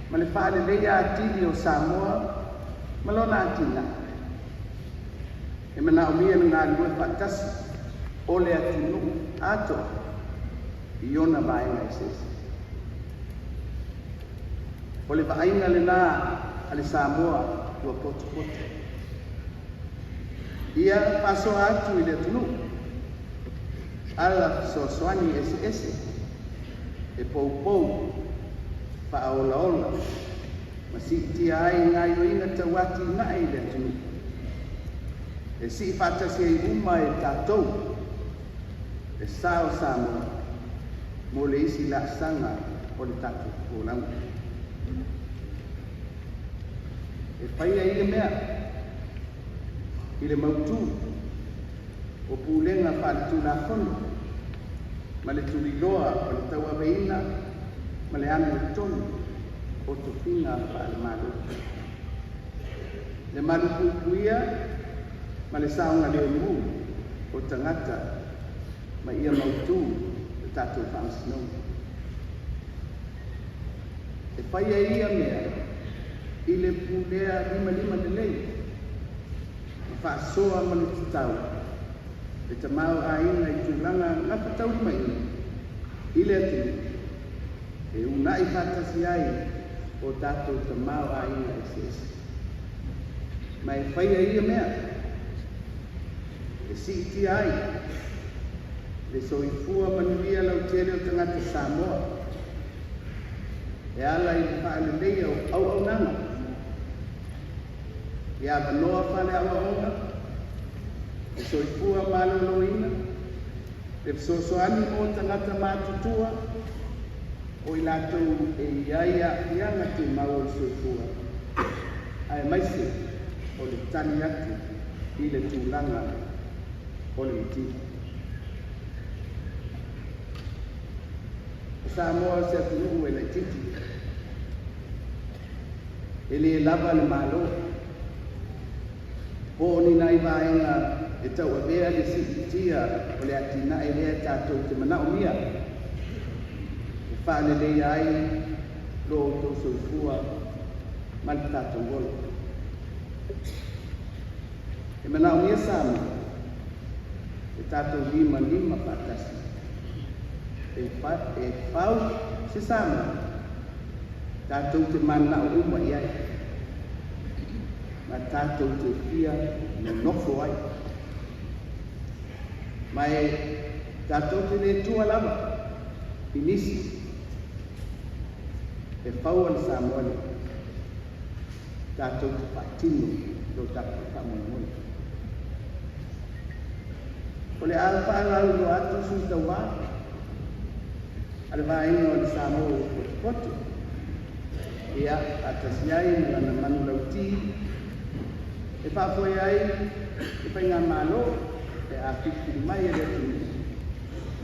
ma le whaale leia atili o Samoa, malona atina. E mana umia ngā lue whakasi, o le atinu ato, I ona vaenga I sese. O le vaenga le nā, a le Samoa, ua poto. Ia pasoa atu I le atinu, ala soasoani ese, e pou, whaola, ma si tia ai ngā ioina tawati nai le tunu. E si whatasi ai uma e tātou, e sao Samoa, mo le isi la sanga o le tātou kōlangu. E whaia I le mea, I le mautu, o pūlenga whātu la kono, ma le turiloa o le taua veina, ma le anu le tonu, o topinga pa le malu. Le malu pupuia, ma le saunga le mu, o tangata, ma ia mautu, le tātou whamasino. E whaia ia mea, I le pulea lima le lei, ma whaasoa ma le titau, e tamau a ina I tūlanga ngapa tau mai, I le atini, e unai whatasi ai, o tātou tamau a ina I sese. Ma e whaia ia mea, e si iti ai, le soifua manuia lau tere o tangata Samoa, e ala I whaale leia o au nanga, e a manoa whale awa onga, e soifua maloloina, e sosoani o tangata mātutua, o I lātou e iaia ianga te mau o soifua. Ai maise o le tani atu I le tūlanga o le iti. O Samoa se atunu e le titi. ele lava le malo po ni nai vaenga e tau e bea le sitia o le atina e lea tātou te manao mia e whaanelei ai lo tō soifua mali tātou gole e manao mia sama e tātou lima whakasi e whau se sama tātou te manao uma i ai ma tātou te pia no nofo ai ma e tātou te ne tua lama i nisi e whau ana Samoani tātou te patino lo tātou whamoimoi o le ala whaangau no atu sui tau wā ale vaenga o le Samoa o te poto ia atasiai na na manu lauti e whapoe ai e whainga malo e a whiwhiri mai e le tū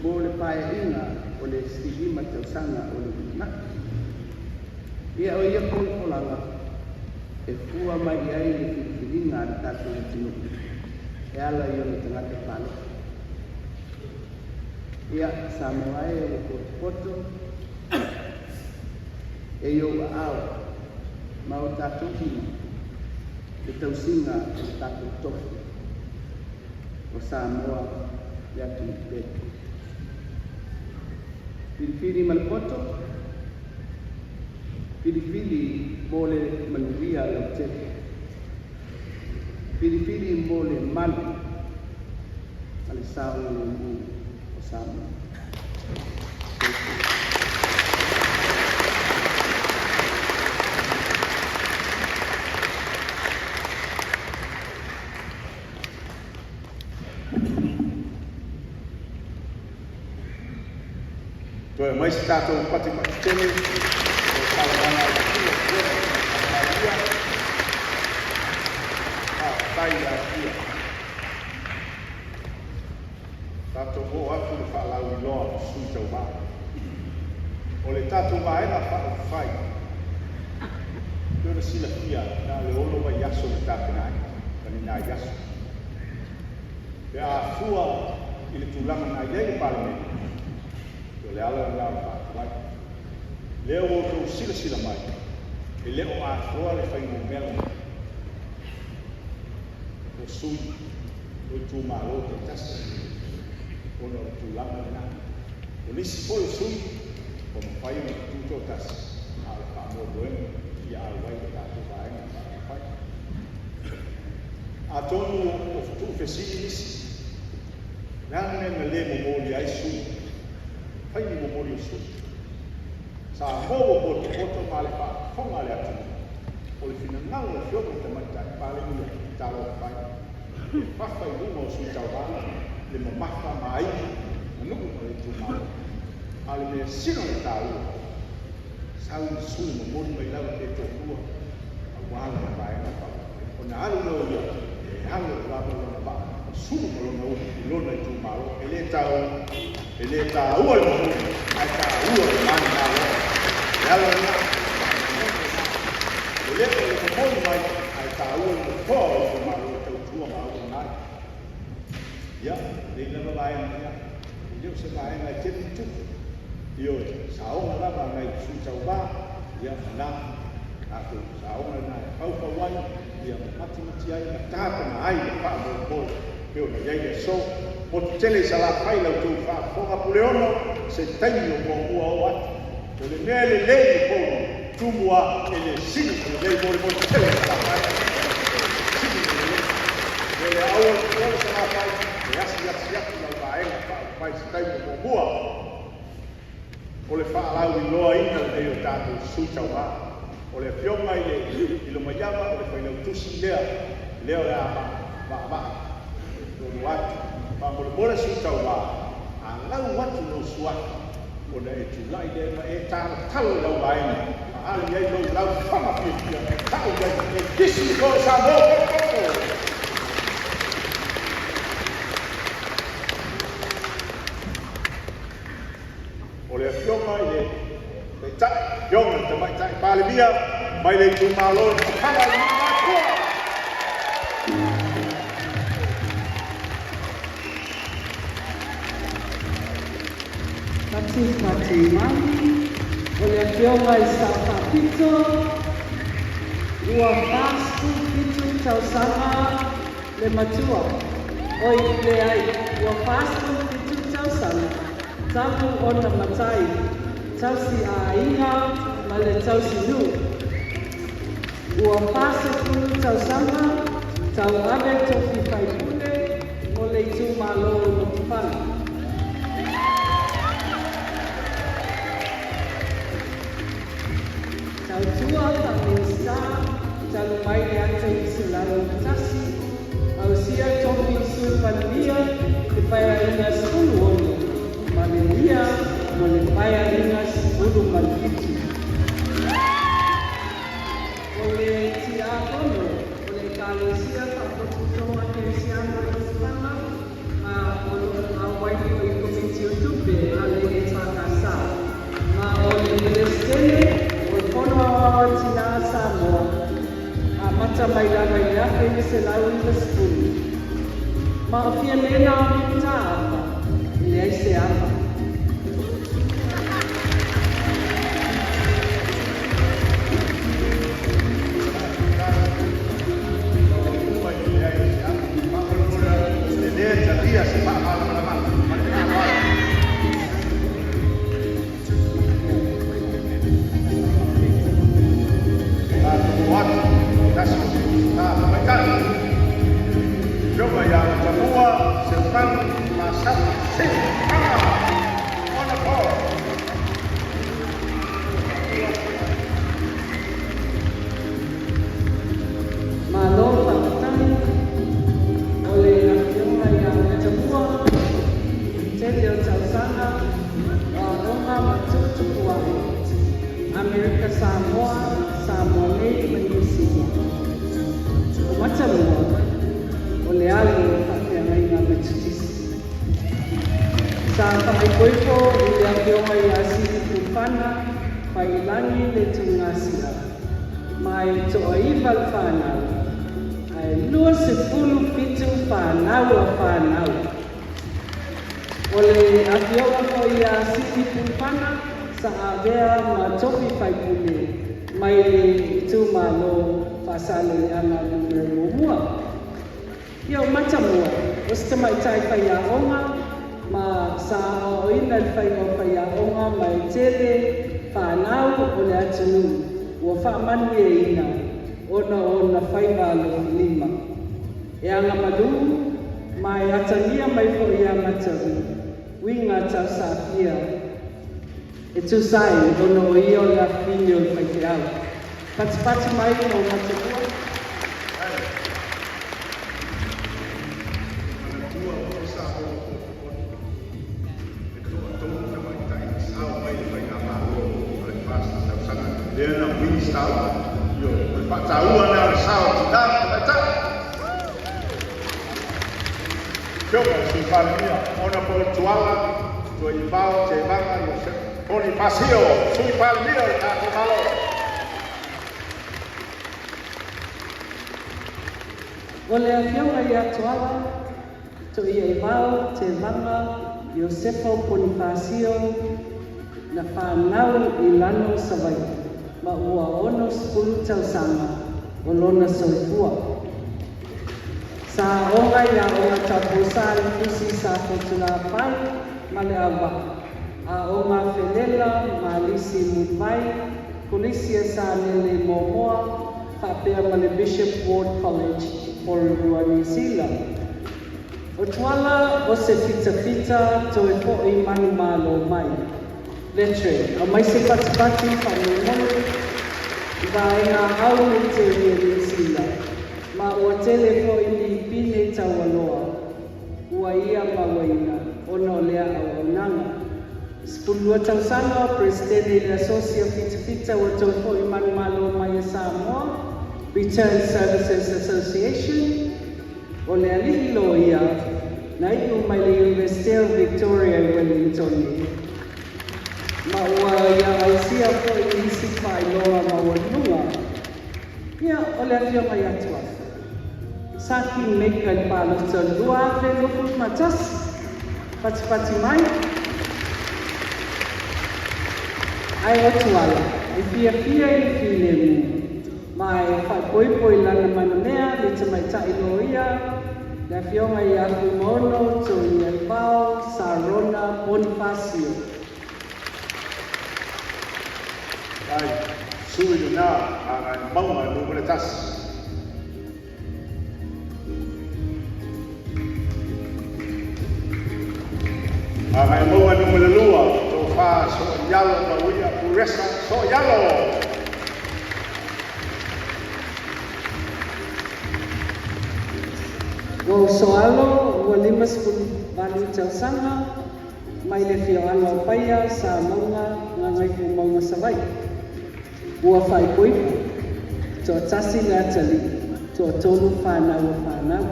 mō le pae inga o le stigima tausanga o le wina ia o ia polanga e fua mai ai le whiwhiringa le tātou le tino e ala i o le tangata palo ia Samoa e o le poto e yo ao ma o tātou hina e tausinga o tātou tofu o Samoa le atu i petu. Pilipili malpoto, pilipili mo le manuia lau tepe, pilipili mo le mali ale sao le mu o Samoa. Toi mai se tātou pati tene, o tāwana o tia tia, a tia, a tai a tia. Tātou o atu le whaalau I loa sui tau wā. O le tātou waenga whao whai. Tōna sila pia, nā le olo wa yaso le tāpenai, kani nā yaso. Pe a fua I le tūlanga nā iei le parlemeni. Le ala la vai leo o to sila mai e leo a froa le fai no mel o sui o tu malo te tas o no tu la na o nisi po sui o mo fai no tu to tas al pa mo bueno e al vai da tu vai na fai a tonu o tu fesilis na me le mo mo ai sui Pai ni momori o sui. Sa mogo po te poto male pa, whonga le atu. O le whina ngau le whioko te maitai, pāle mula ki tālo pai. E whawhai lunga o sui tau rana, le mamawha mai, na nuku ma le tu mau. Ale mea sino le tāua. Sau ni sui momori mai lawa te tō kua, a wāla na vaenga pau. O na alu no ia, e alu e wāla na pā. Sulu ko lona o lona I tu mau, ele tau ua le mo, ai tau ua le mani nā loa. E ala na, ele ko mo mai, ai tau ua le toa o le mau, tau tua mau o nai. Ia, le lava vai ana, leo se vai ana te tu. Io, saonga lava nai su tau ba, ia na, aku saonga nai pau wai, ia mati ai na tata na ai le pa mo. Peo na iai e so, mo tele sa la pai lau tau wha, whonga puleono, se taimi o ua o atu. O le mea le lei pono, tumua e le sini o le lei mo tele sa la pai. Sini o le lei. E le aua le sa la pai, e asi lau vaenga, pai se taimi o ua. O le wha alau I loa ina le o tātou sui tau wha. O le fionga I lo mayama, o le whainau tusi lea, leo le a ma. Watu, pamole mole si tau wā, a lau watu no suatu, o na e tulai de ma e tāna talo lau waina, a ali ai lau whama pia, tau iai e kisi ko sa mō koko. O le fionga I le tai, fionga te mai tai pāle mia, mai le tu malo kala ni matua Mati mami, oleh kioma istapa pito, ua pastu pito tau sama le matua. Oi le ai, ua pastu pito tau sama, tapu ona matai, tau si a inga, ma le tau si nu. Ua pastu pito tau sama, tau ave toki pai pune, mo le tu malo no tupana. Tua Kamista, Jalu Mai Ante Selalu Tasi, Ausia Topi Sulpania, Kepaya Ina 10 Wono, Malia, Molempaya Ina 10 Malkitu. Oleh Tia Kono, oleh Kalusia Kapotuto Makensiana Ispana, Awai Komisi Utupe, Ale Etakasa, oleh Belestene, Kono awal Cina Samoa, macam mai ke selalu bersepuluh. Maafia lena minta apa? Ini siapa? Amerika Samoa Lei Indonesia. Macam oleh algo yang lain berjutis. Sampai koipo yang diomai asli kupana, pailangi letungasia. Mai toival fanau. Ai luar 10 pitu fanau. Oleh afioma koi asli kupana. Saabea matopi paipule mai tu malo pasale ana numero mua. Yo macam mua. Usta mai tai paya onga ma sa ina paya onga mai tele panau ole atu wa fa manie ina ona faibalo lima. Yang amadu mai atania mai fo ya macam winga ta safia. Itu saya dono iyo la finyo pakiao. Pats mai no matua. Dia nak win style. Yo, pak tahu ana sao tidak baca. Coba si Palmia, ona por tuala, tu ibao cebanga yo. Bonifacio, sui Palmia tak malo. Oleh afiona ya tuala, tu ibao cebanga Yosefo Bonifacio na panau ilano sabai. Maua ono 10 tau sama, olona soifua. Sa onga ya onga tapusan kusi sa kutulapan male awa. A onga felela malisi mubai, kulisia sa nele momoa, papea male Bishop Ward College, Porua New Zealand. O tuala o se fita to e po i manu malo mai. Letre, o mai se pati whanemone, vai ngā au me te New Zealand. Ma ua tele po i ni pine tawaloa, ua ia mawaina, ono lea au nanga. Sepulua tausanga, Presidente de Asocia Fita wa tau po i manu malo mai Samoa, Return Services Association, o le alihi lo ia, na iu mai le University of Victoria i Wellington. Ma ua ia ausia po i isi pai loa ma wanua, Ia, ole a fia mai atu atu. Saki meka I palo tau lua ave lupu matas. Pati mai. Ai otu ala. E fia I fine mu. Mai whai poi lana manamea, le te mai tai no ia. Le fionga I aku mono, to I pao, Sarona, Bonifacio. Ai, sui na, a maunga no le tas. A mai maunga no le lua, to fa so yalo ma uia puresa so yalo. O soalo, o limas pun bani tau sanga, mai le fio ano paia sa maunga ngai fu maunga savai. Ua fai koipu, to tasi le atali, to tonu whanau.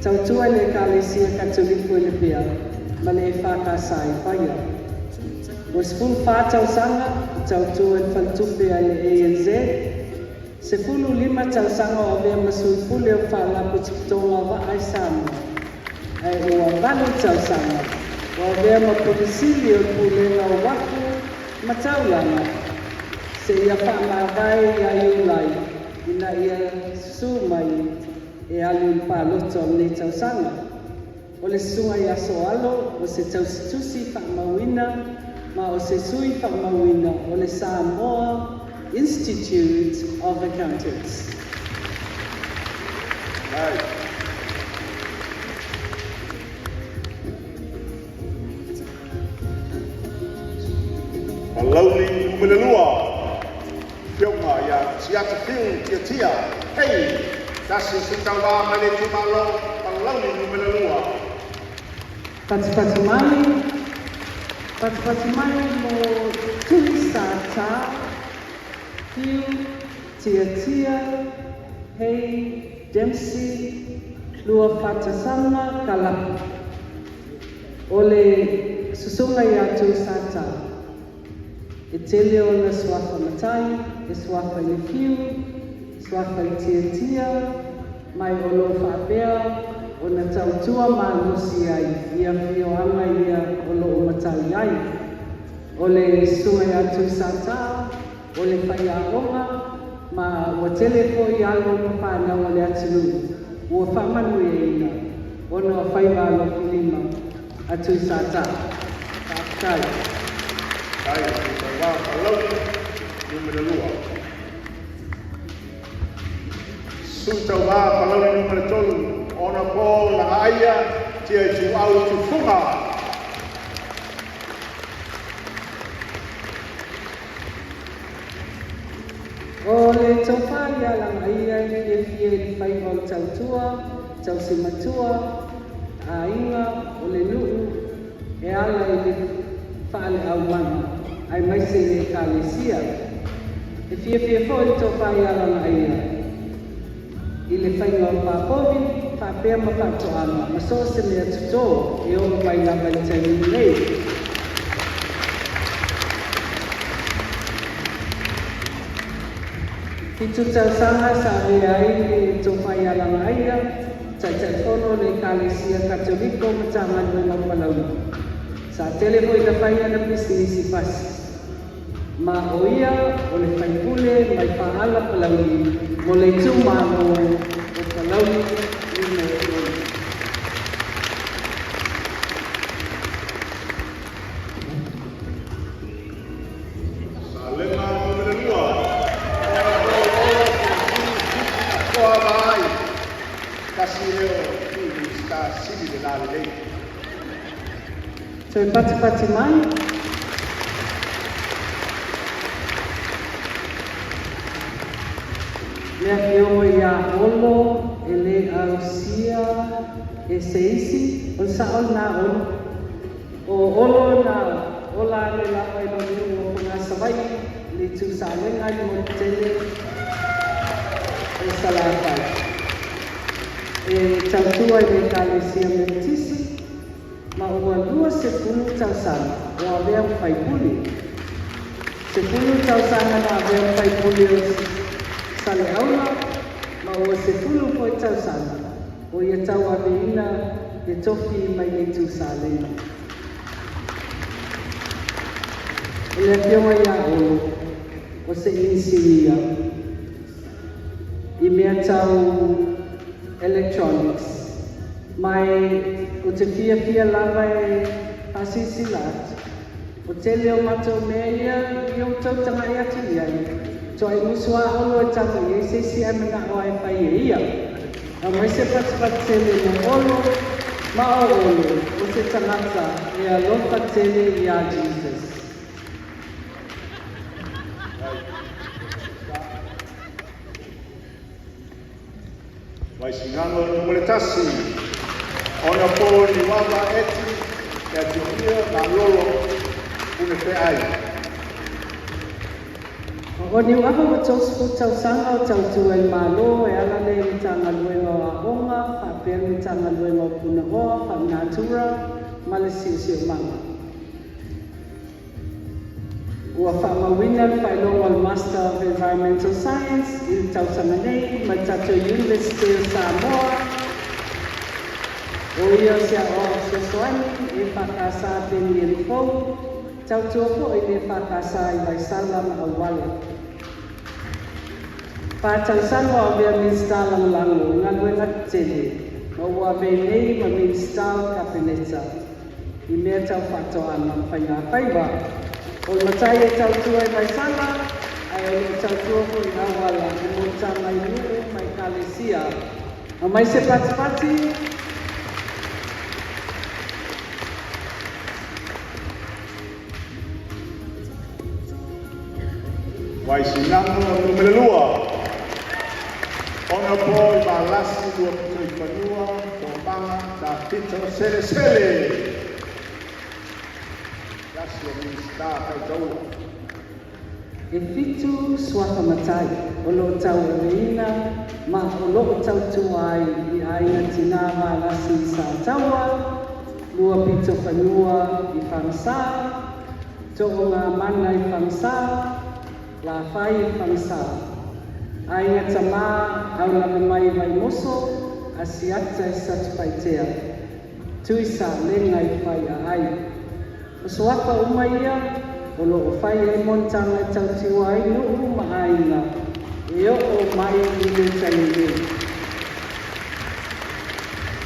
Tau tua le kalesia katoliko le pia, ma le whaka sai paia. O spun whātau sanga, tau tua e whantupe ai le ANZ, se fulu 5 tau sanga o vea masui fule o whalapu tikitonga wa ai Samoa. Ai ua vanu tau sanga, o vea ma polisili o pulenga o waku, mataulanga. Se ia whamawai a iulai, ina ia sumai e alu I paloto ne tau sanga. O le sunga ia soalo, o se tau situsi whamawina, ma o se sui whamawina o le Samoa Institute of Accountants. Ai. Malauli umelelua. Fionga ia siata fiu tia. Hei, dasi sitawa male tumalo. Malauli umelelua. Pati mai mo tui sata, fiu, tia, hei, Dempsey, lua whatasanga, kalapu. Ole susunga ia tui sata. E tele o na swafa matai, e swafa I fiu, swafa I tia, mai o lo whapea, o na tautua manusi ai, ia fio anga ia o lo o matai ai. O le sunga ia tui sata, o le whai aonga, ma o telefo I alo ma whanau o le atinu. Ua whamanu e ina, o na whai walo kulima, a tui sata. Kai. Ai, wa malauli umelelua. Suta wa malauli umeletolu. Ona po la aia tia tu au tu funga. O le tofali ala aia e fie I whai o tau tua, tau simatua, a inga o le nuu, e ala I le whaale au wana, ai maise le kalesia. E fie fo I tofali ala aia. I le whainga o papovi, whapea ma whatoana, ma so se mea tuto, e o mai lava I taimi nei. Ki tu tau sanga sa rea ai tō whai alanga aia, tai telefono le kalesia katoliko ma tāmanu ma palauna. Sa telefo I ka whai ana pisinisi pasi. Ma o ia o le whai pule mai whaala palauni, mo le tūmano o palauni I me o. Sa lema umelelua. Kasi leo sta sili de la lei. So pati mai. Le afio ia olo, ele ausia, e seisi, o sao na olo. O olo na ola le la pai no o kuna savai, le tu sa lenga I mo tele. E salata. E tautua I kalesia metisi, ma ua lua se pulu tausanga, o avea whai puli. Se pulu tausanga na avea whai puli o sale aula, ma o se fulu po e tau sana, o ia tau aveina e toki mai e tu salena. O le pionga ia o se insinia, i mea tau electronics, mai o te fia lava e pasisi lat. O te leo matou mea ia i o tau tanga i atu iai. So ai musua olo e tama i se si amena o ai pai e ia. A mai se patipati tele no olo, ma o olo, o te tangata e a lopa tele i a Jesus. Vai sinano numele tasi, ona po ni wawa eti, e ati ia na lolo une pe ai. O ni waha wa tausipu tau sanga o tau tua i malo e ala le mi tanga luenga o ahonga, pa pia mi tanga luenga o puna hoa, pa natura, ma le sisi o manga. Ua whamawina whailonga o Master of Environmental Science i tau sanganei, mai tato University of Samoa. O ia sia o Sesoani e whakasa peni e rifou, tau tuapo i le whakasa i Waisala ma awale. Pātau sanwa o mea Minstala Malango, ngā luenga tele, o ua me nei ma Minstala Kapineta. I mea tau whatoa na whainga whaiwa. O matai e tau tua i Waisala, ai o tau tuapo i awala, i mo tā mai nuu mai Kalesia. O mai se pati, Vai sinano numele lua, ona po i malasi lua puto i panua, o panga da pito sele sele. Yasi o minsta kai tau. e fitu suaka matai, o lo tau reina, ma o lo tau tuai i aina tina malasi sa taua, lua pito panua i whamsa, to o ngā mana i whamsa, la fai whamsa. Ainga tamā au lawe mai vai moso, a siata i satu paitea. Tui sa lenga i whai a ai. O soaka uma ia, o lo o whai e montanga i tau tiwa ai no uma ainga. E o mai i le taile.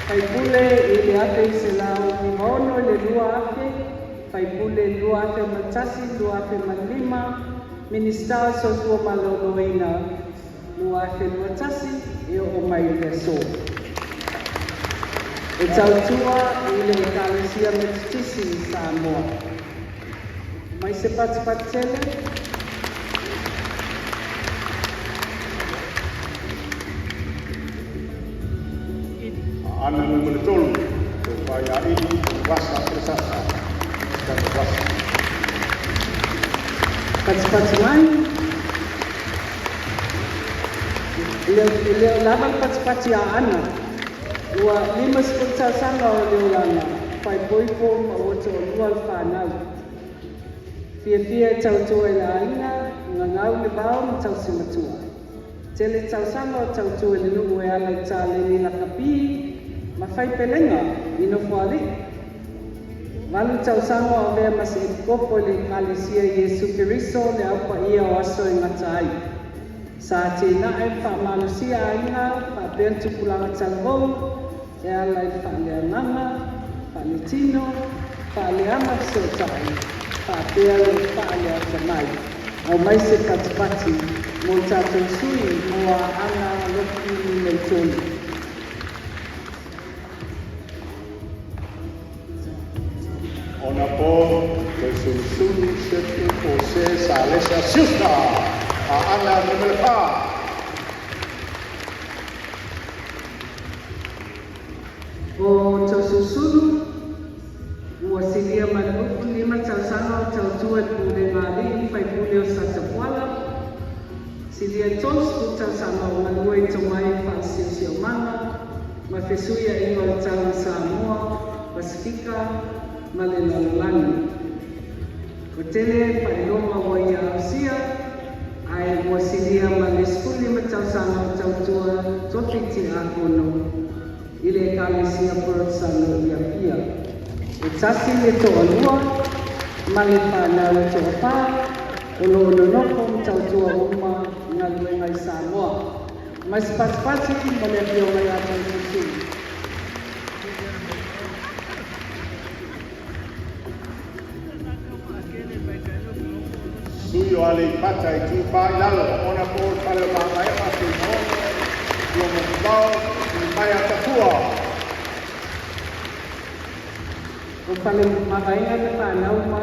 Pai pule i le ate i se lao i maono i le lua ake, pai pule lua ake matasi, lua ake malima, Minister so tua maloloina lua whenua tasi e o mai le so. E tau tua i le Kalesia Metutisi Samoa. Mai se pati tele. Ana numele tolu, o vai a ili, wasa presasa, kata wasa. Pati mai. Leo lava pati a ana. Ua lima sepuluh sanga o leo lana. Pai poipo ma oto o lua whanau. Fia tau tua i la aina, ngangau le bao ma tau simatua. Tele tau sanga o tau tua le nungu e ala i tā le ni la kapi, ma fai pelenga, ino fuari. Malu tau sanga o mea masi i kopo le Kalesia Iesu Keriso le aupa ia o aso i ngatai. Sa te nae wha malusia aina, wha bentu kulanga talvou, e ala i wha lea nanga, wha le tino, wha le ama sotai, wha pea le wha lea tamai. Au mai se patipati, mo tātou sui, mo a ana loki nei tonu. Ona po, ke sunsuni setu o se sa lesa siusta, a ana numele pa. O tau susuru, ua silia manuku lima tau sanga o tau tua pule ngāli, whai pule o Satapuala. Silia tolu tau sanga o manua i tomai whaasisi o manga, ma whesuia ingo o tau Samoa, Pasifika, ma le lalani. O tele whaeloma o ia ausia, ai wasilia ma le skuli ma tausanga tautua tofiti a kono i le kalesia porosano ia pia. E tasi le toa lua ma le whanau toa pā o lo nonoko tautua uma ngā luenga i Samoa. Mai spatspati ma le pio mai ata i kusuri. Sui o ale pata i tu pa i lalo, ona po pale o mai ma se no, yo mo bao i mai atakua. O pale makainga le whanau ma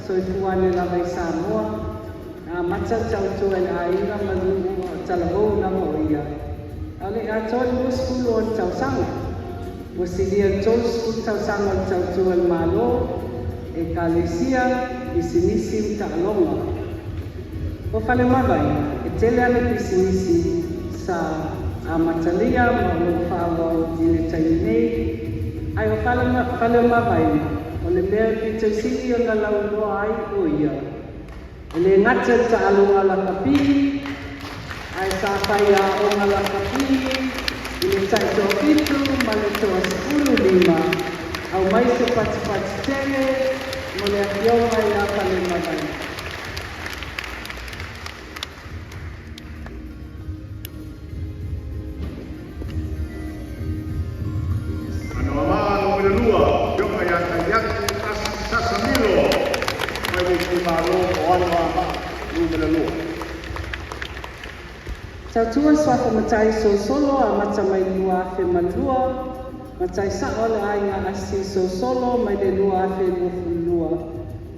soifuane la mai Samoa, a matsa tautu e a inga malungu o talahou na mo ia. Ale a toi mo skulu o tausanga. Mo silia toi skulu tausanga o tautu e malo, e kalesia i sinisi mtaalonga. O whale mawai, e tele ane pisinisi sa a matalia ma o whawa o dine tainei. Ai o whale mawai, o le mea ki te sili o na launoa ai o ia. E le ngata ta alunga la kapiri, ai sa whaia o nga la kapiri, i le taito pitu ma le toa sepulu lima, au mai se pati tele, mo le akionga i a whale mawai. Tautua swako matai solo a mata mai lua afe malua, matai sao le ainga asi solo mai le lua afe lua.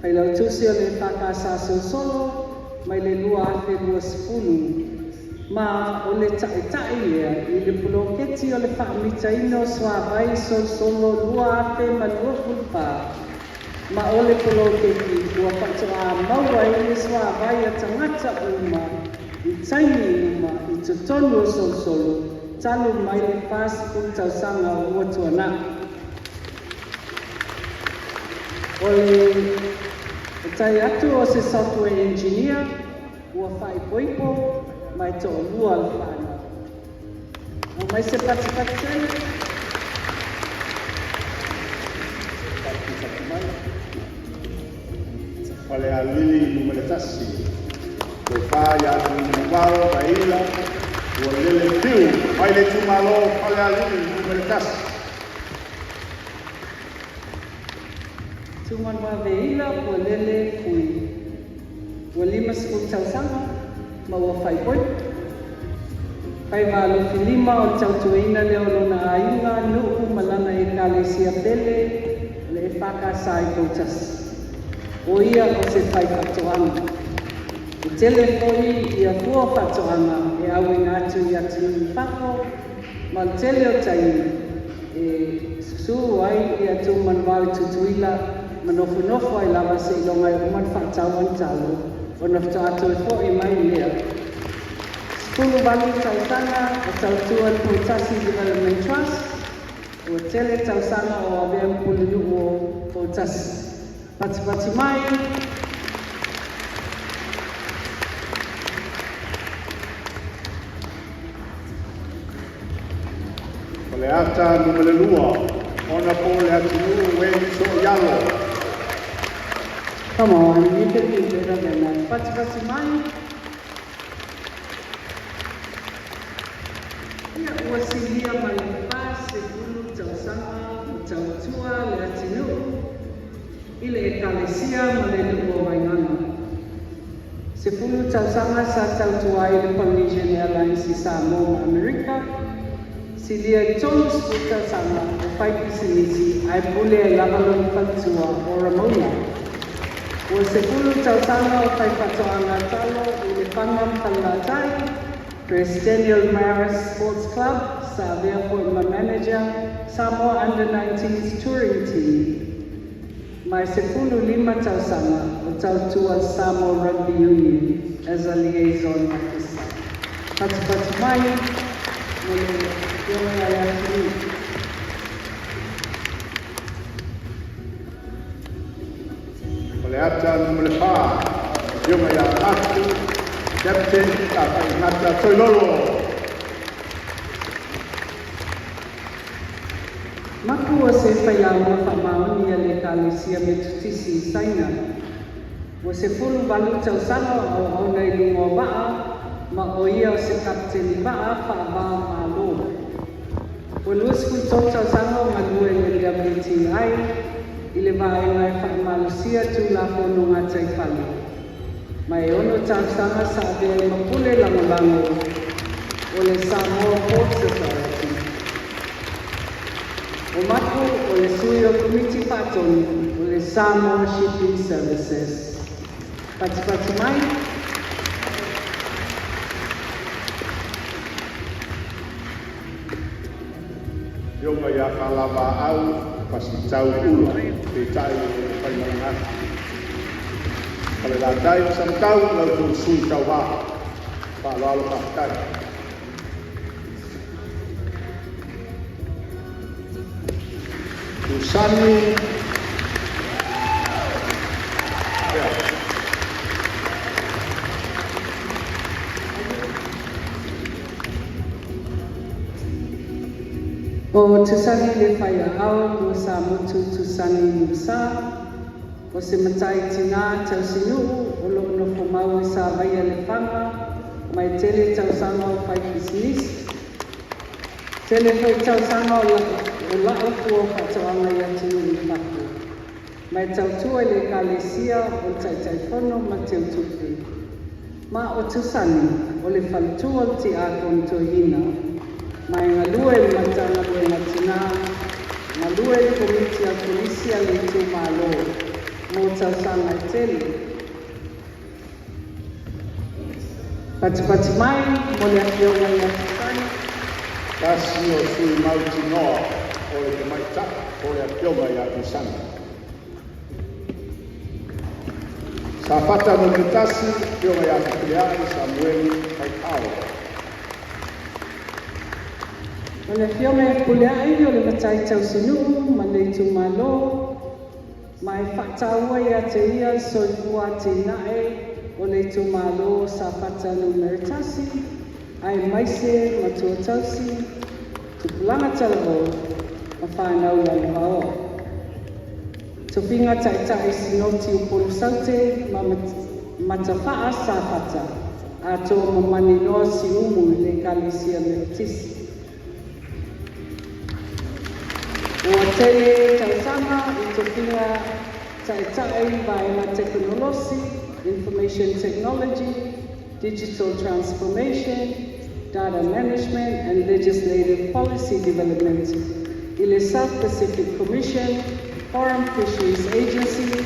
Pai lau tusi o le whakasa solo mai le lua afe lua sepulu. Ma o le tai lea i le puloketi o le whaamita ino swavai solo lua afe malua fulpa. Ma o le puloketi ua patoa maua i le swavai a tangata uma. I taini uma i totonu o solo, talu mai le pāsipu tausanga o tuana. O le tai atu o se software engineer, ua whai poipo, mai to o lua le whana. O mai se pati tele. Wale a lili numere tasi. Ko whaia ni waro baila, o lele tiu, mai le tumalo, whale a lili numere tasi. Tumanwa veila, o lele fui. O lima skul tausanga, ma ua whai poi. Pai walo filima o tautuina leo lona ainga, nuku malana e kalesia pele, le e whakasai koutas. O ia o se whai katoanga. I tele koi i a kua whatoanga e awe ngātu i atu i whako, ma tele o tai e su ai i atu manwau tutuila, manofu ai lava se ilonga i uman whatau an talo, o nafta atu e fo i mai lea. Skulu wali tausanga o tautua Potasi Development Trust, o tele tausanga o avea mpulinu o Potasi. Pati mai, Le ata numele lua, ona po le atinu weni so yalo. Come on, you can do better than that. Pati mai. Ia ua silia mai pa se kulu tausanga, tautua le atinu. Ile e kalesia ma le luo waingana. Se kulu tausanga sa tautua i le Polynesian Airlines i Samoa, Amerika. Silia Jones puta sama o pai pisinisi ai pule e lavalon fatua o Ramona. O se pulu tausanga o pai patoanga talo i le whangam palatai, Presenial Maris Sports Club, sa avea po ma manager, Samoa Under-19's touring team. Mai se pulu 5 tausanga o tautua Samoa Rugby Union as a liaison officer. Pati mai, Le ata numele pa, yoma ya atu, Captain Ngata Toilolo. Maku o se whaiaua whamaoni a le kālesia me tutisi I saina. O se fulu walu tausanga o ona I lungo waa, ma o ia o se kapteni waa whaabao mālo. O luas kuto tausanga ma lue le WTI, I le vaenga e whaamalusia tu la whono ngā taifale. Mai ono tausanga sa avea I mapule langolango o le Samoa Port Society. O maku o le sui o komiti patoni o le Samoa Shipping Services. Pati mai. Yonga ya kalava au pasitau ula te tai pai mai. Kalau dah dai sam tau lau sui tau wa. Pa lalu tak. Usani O tusani le whaiahau o sa mutu tusani musa, o se matai tina tau sinu o lo no fomau I sa vaia le whanga, mai tele tau sanga o whai business, tele whai tau sanga o lao kua whatoanga I atu I whaku. Mai tau tua le kālesia o tai whono ma tau tupu. Ma o tusani o le whaltua o te ākon tohina, mai ngā lue matana lue matina, ngā lue komiti a polisia le tu malo, mō tausanga I tele. Pati mai, mo le akionga I atusani. kasi o sui mauti noa o le mai tak o le akionga I atusani. Sa fata mo kitasi, akionga I atukiliani Samueli Kaitao. O le whiome puleai o le matai tau sinu, ma le tu malo, mai whataua I te ia soifua te nae, o le tu malo sa whata numeritasi, ai maise ma tua tausi, tupulanga talabo, ma whanau lai hao. Tupinga taitai sinoti o polu saute, ma matawhaa sa whata, a tō mamani noa si umu le kālesia meritisi. O tele tausanga I tupinga taitai vaena teknolosi, information technology, digital transformation, data management and legislative policy development. I le South Pacific Commission, Foreign Fisheries Agency,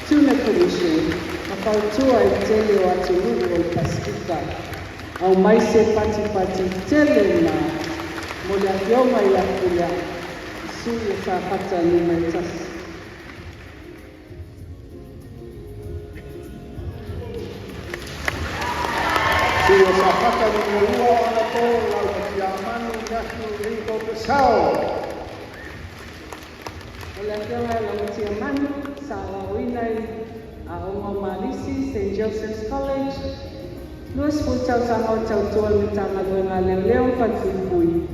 Tuna Commission, a kautua I tele o atulu o Pasifika. Au maise pati tele na mo le akionga I akulia. Sui sa fata numeritas. Sui sa fata numerua ana ko lau ki amanu nasu ringo pesao. Ola kionga lau ki amanu sa wawinai a Ongo Malisi, St. Joseph's College. Luas futau sa hau tau tua mitanga luenga leo patupui.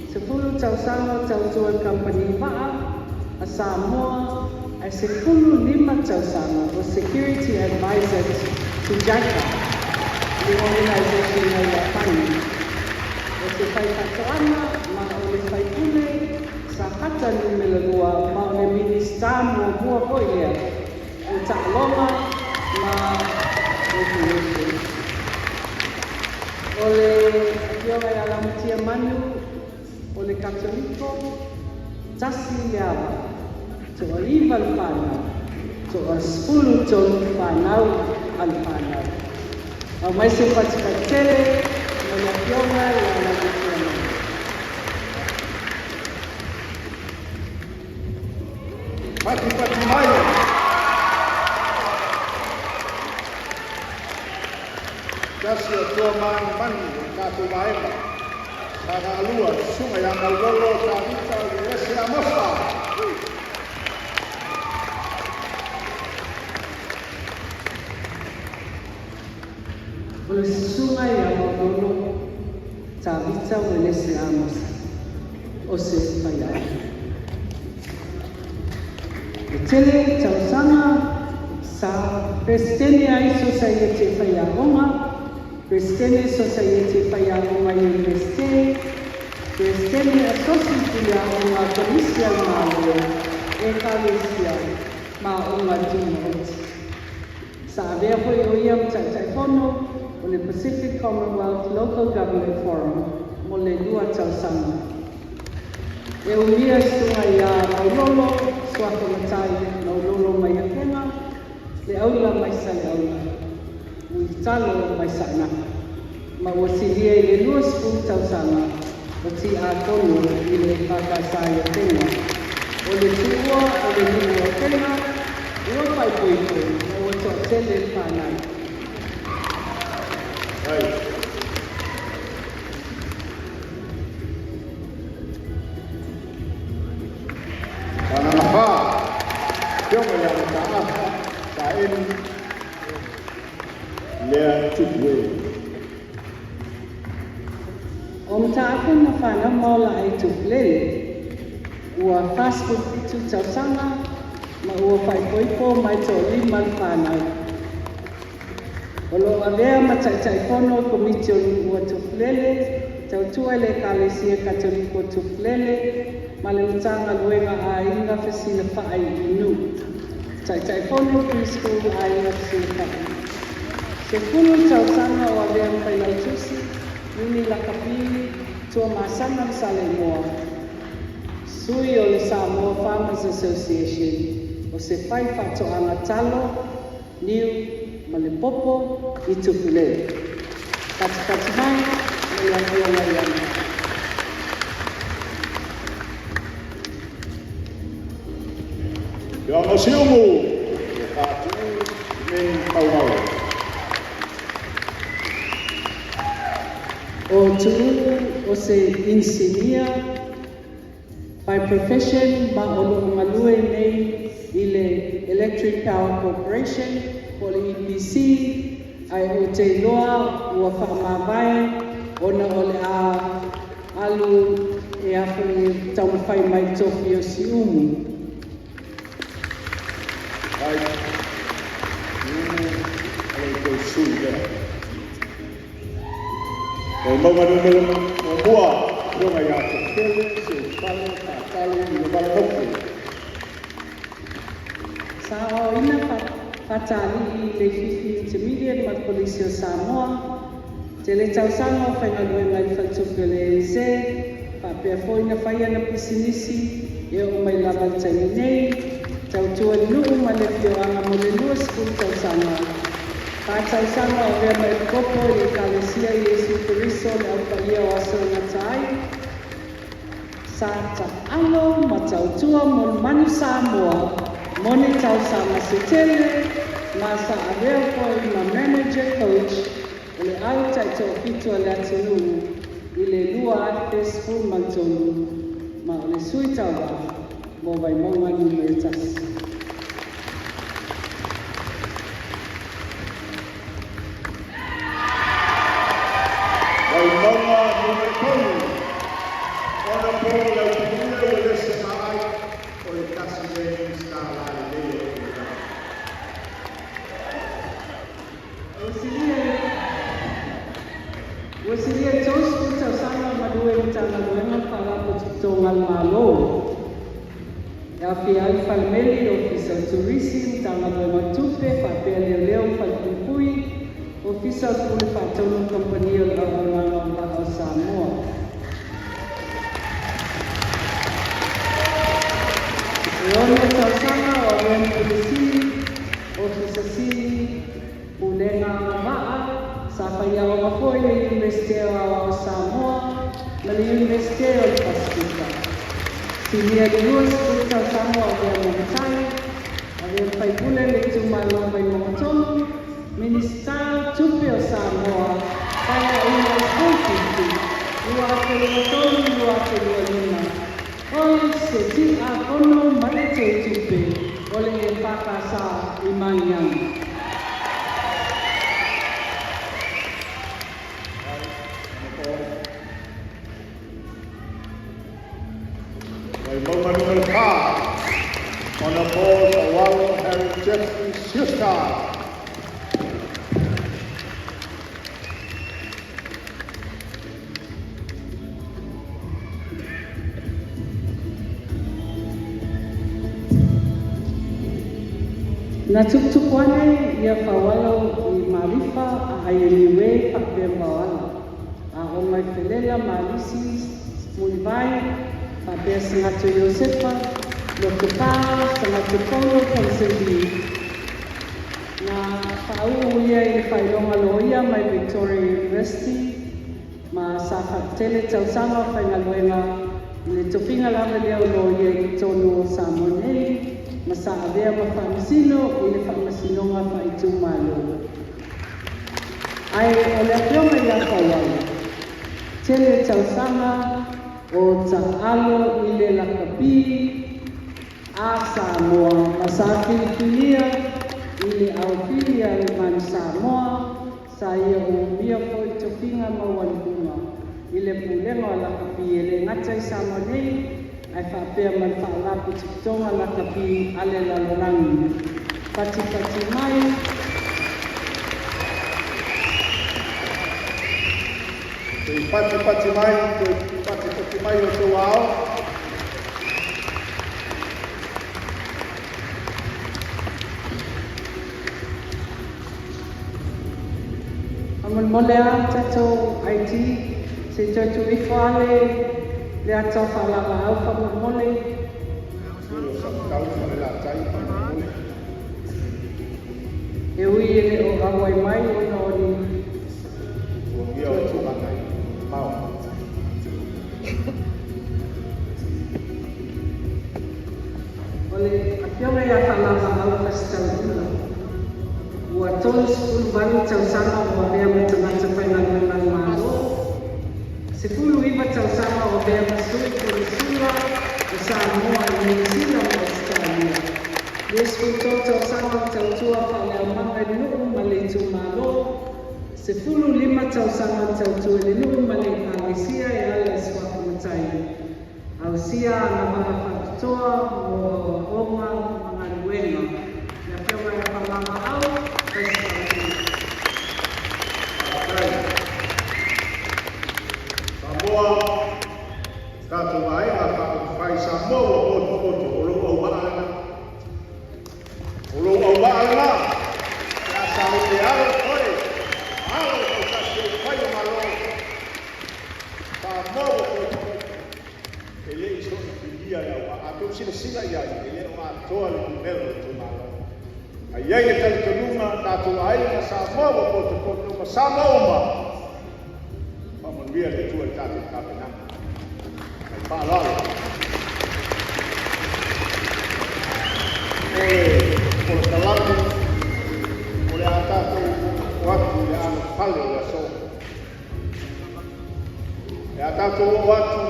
Sepuluh tausanga tautua company waa, a Samoa, a sepuluh lima tausanga o security advisor to JICA, the organization na Japani. O se whai katoana, ma o le whai pune, sa hata numelagua, ma o le minista mo mua koia, o Ta'alonga, ma o Kuwese. O le Kionga ya Lamutia Manu, o le katoliko, tasi leawa, to o iwa whanau, to o spulu tonu whanau al whanau. Au mai se patika tele, mo na kionga la na kionga. Pati mai. Kasi o tua mani, kato maema. Para alua, sunga ya malolo, tawita, uwese ya mosa. O le whaiau. E tele tausanga sa Presidente ai Society whaiaonga, Presidente Society whaiaonga University, Presidente Associate whaiaonga Comisia Mālo, e Kalesia Māonga Tumot. Sa avea hoi o ia mtaiwhono o le Pacific Commonwealth Local Government Forum mo le lua tausanga. E umia sunga ia Naulolo, suako matai Naulolo mai a kenga, le aula mai sai aula, ui talo mai sana. Ma ua silia i le lua spu tausanga, o ti a tono i le whakasai a kenga. O le tua o le lua a kenga, ua pai poiko, na ua toa tele whanai. Ana maha, kio mai ana ta'a, ta'en lea tukwe. O mtaako na whana mola ai tuplele, ua fast food itu tausanga, ma ua pai poipo mai to lima whanau. O lo avea ma taitaifono komitio ua tuplele, tautua le Kalesia Katoliko tuplele, ma le utanga luenga a inga whesina whaai inu. Taitaifono preschool a inga whesina whaai. Se kunu tausanga o avea mwhailau tusi, Nini Lakapili, tua masanga sale moa. Sui o le Samoa Farmers Association, o se whai whatoanga talo, niu, ma le popo, i tupule. Kati mai, me ia mai ana. Ia no siumu, e kātu, men paumau. O tulu o se insinia by profession ma o lo ngalue nei i le Electric Power Corporation o le EPC ai o te loa ua whaamawai ona o le a alu e afu e taumawhai mai tofi o si umu. Ai, ai ko sui ia. O maunga numero o mua, runga ia te kele, se pale, ka talo, i le wala hoku. Sa o ina whatali i le Fifi Intermediate ma Polisi o Samoa, te le tausanga o whaingaluenga i whaltupu le ENZ, whapea fōina whaia na pisinisi, e o mai lava taimi nei, tautua nuu ma le whioanga mo le lua skulu tausanga. Tausanga o rea mai kopo i Kalesia i Yesu Kiriso le aupaia o aso ngatai. Sa ta alo ma tautua mo manu Samoa, mone tausanga se tele, ma sa area koi ma manager coach, o le au taito o fitua le atinu, i le lua ate school mantonu, ma o le sui taua, mo vai maunga numero tasi. Wasilia tos puta sana madue mtana luenga para kututonga malo. Ya fi alfa meli ofisa tourism tana luenga tupe papel leo falkupui ofisa kule fatono kompania la wana Samoa. Leone tausanga o wen polisi ofisa si ulenga maa Sapa ia o mafoi le University o Samoa, ma le University o Pasifika. Sinia le lua skuta Samoa o vea mongatai, a vea paipule le tumalo mai mongatonu, Minister tupe o Samoa, kaya ina ufuki, lua ake mongatonu, lua ake lua luna. Oi se ti a kono malete tupe, ole e pakasa imanyang. Wai mauma numero 5. On the ball, Awalo Harry Jeffrey Siusta. Na tuktukwane ia whawalo I marifa a aianiwe pakpea mawala. A o mai whelela malisi mulivai pakpea Sangato Iosefa, Loko Pā, Sangato Kono, Ponsebi. Na whau ia I whailonga loia mai Victoria University, ma sa whakatele tausanga whaingaluenga I le topinga lawe leo loia I tono Samonei, masa avea ma whamasino I le whamasinonga whaitu malo. Ai o le apioma I a whawala. Tele tausanga o Ta'alo I le lakapi a Samoa. Masa Filipinia I le Aufilia I man Samoa. Sa ia o mia po I topinga ma walunga. I le pulenga o lakapi I le ngata I Samoa nei. Ai whapea man whaalapu tikitonga lakapi ale lalorangi. Pati mai. Pati mai o tō ao. Amun molea tato IT, se tato ifale, le atau whalama au whamamole. E ui ele o awai mai o na ori. Ole, a piona ia whalama au kasitauna. Ua tolu sepulu bani tausanga o mea matangata whaingaluenga maro. Sepulu iwa tausanga o mea masui kore sula o Samoa I New Zealand o Australia. Yesu tausanga tautua whalea manga nuu ma le tumalo. Sepulu lima tausanga tautua le nuu ma le Alesia e ala Swakamatai. Ausia na mga whakatoa mo oma mga luenga. Na pioma ya whalama au, Samoa, tātou mai, whai Samoa o lo au waalanga. O lo au waalanga. Ia sao te alo koe. Alo o tātou whai o malo. Samoa o e le iso na whiria ia wa. A tau sila ia i e le o atoa le numero o tō malo. A iei e tali tanunga tātou ai na Samoa o tō koto ma Samoa ma. Via le tua tātou kāpenanga. Ai whālalo. O le talamu, o le a tātou o atu le ana pale o le so. E a tātou o atu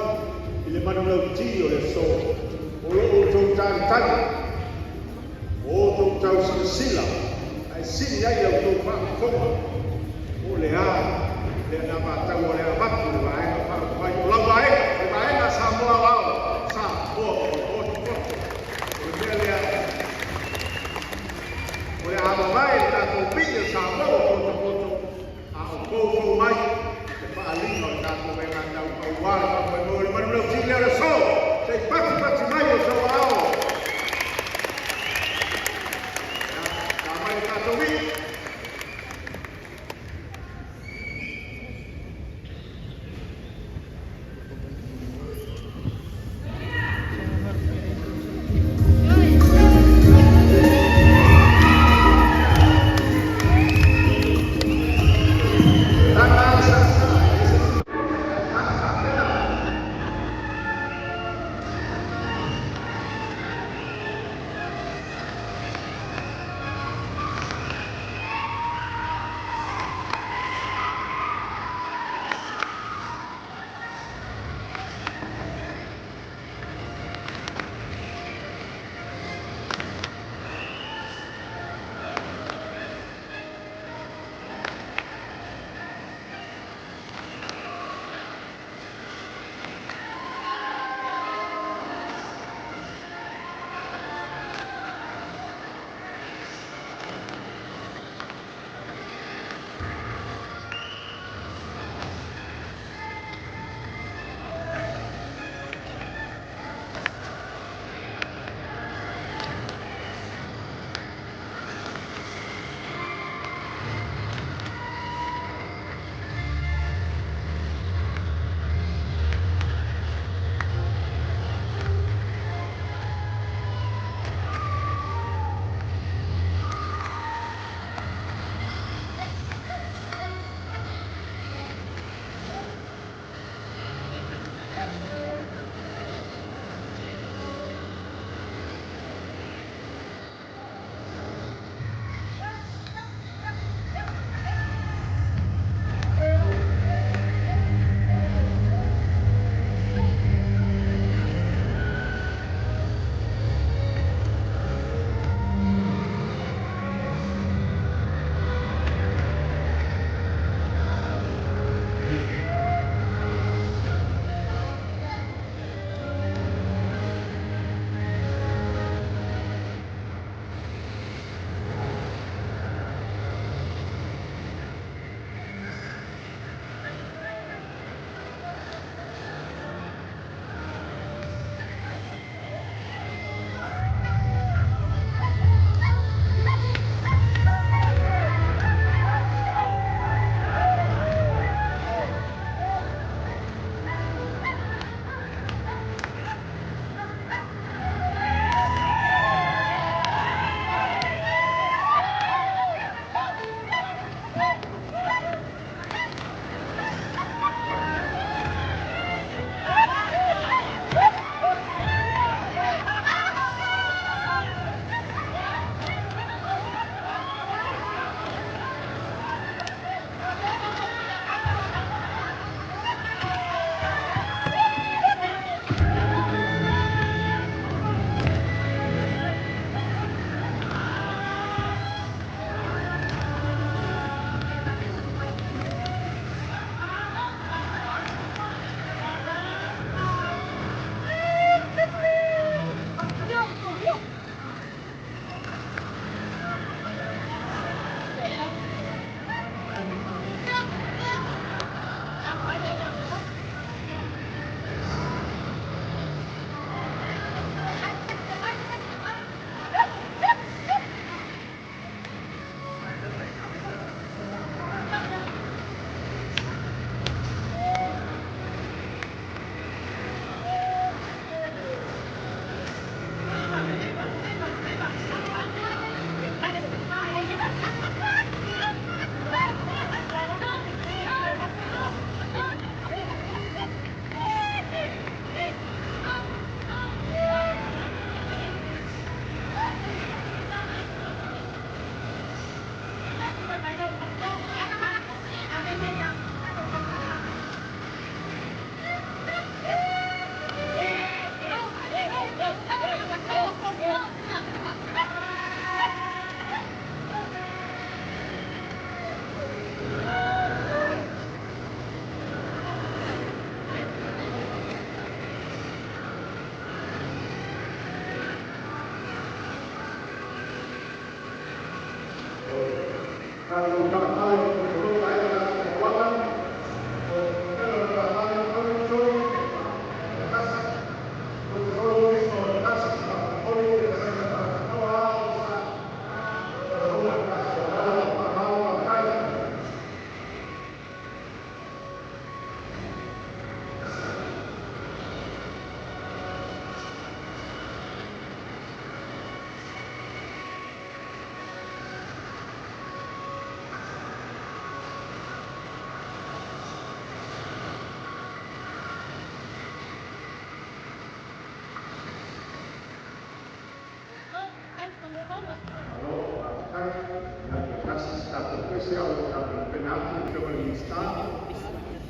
I le manulau ti o le so. O lo o tau tātani. O tau tau sila. Ai sili ai au tau whakakonga. O le a. Le na matau o le amatu le vaenga whakakonga. O lau vaenga. Le vaenga Samoa wao. Samoa o le lea. O le amamai le tātou pia Samoa o koto. A o kou mai. Le whaalino le tātou venga tau kauwara. O le manulau ti lea le so. Te pati mai o so ao. Ka mai le tātou wiki.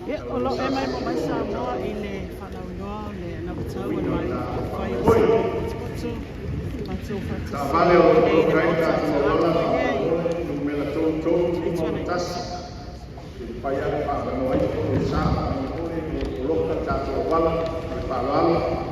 Ia, o lo e mai mo mai sa moa I le whanaunoa le anapatau e mai whai o sa potu matu whatu Ta vale o kai ka tō wala no me la tō tō mo tasi. Pai a pa no ai ko sa o loka ta tō wala pa wala.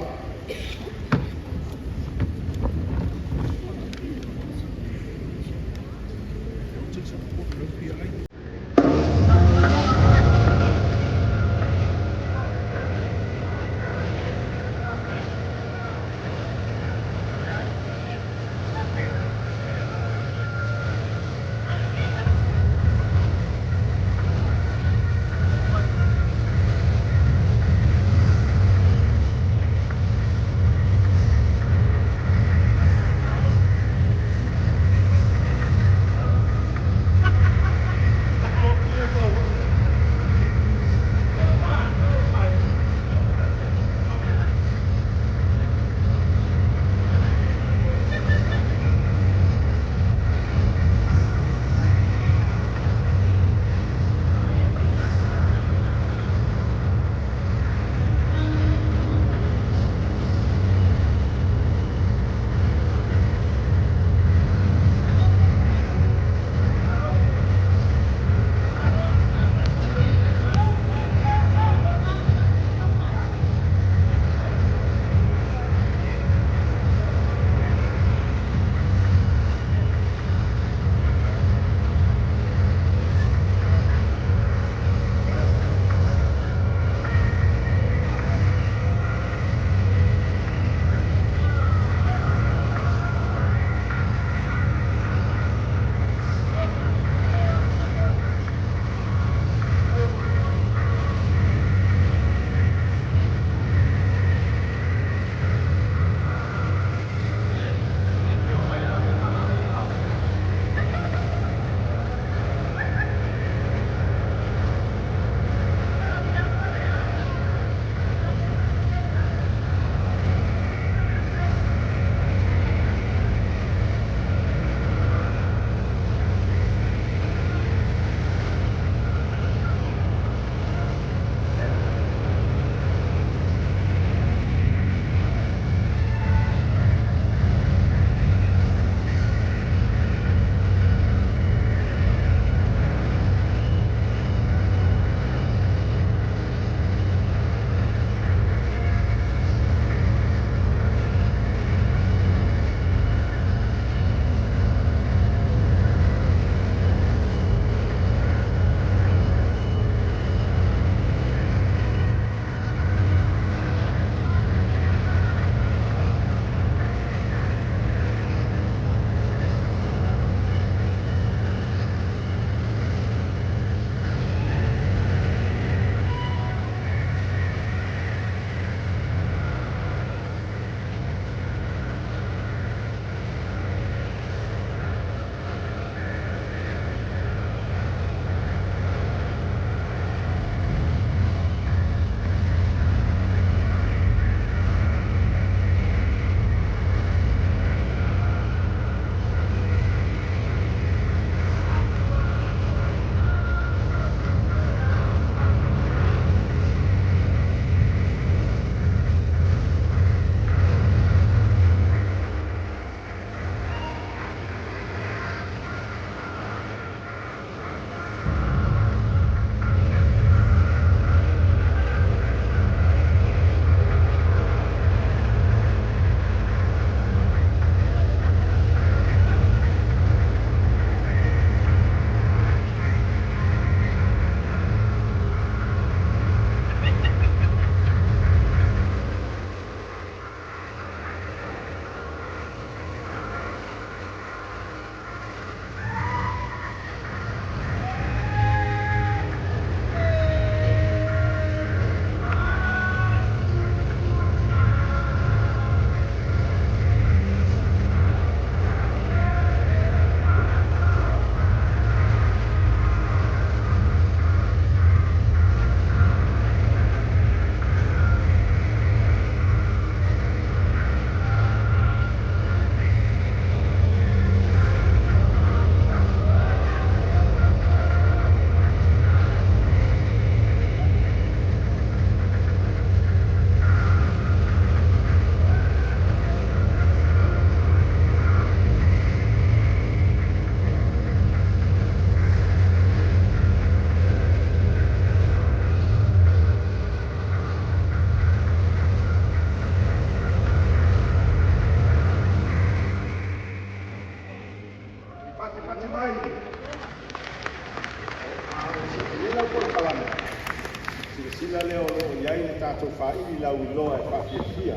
lau iloa e whakiakia,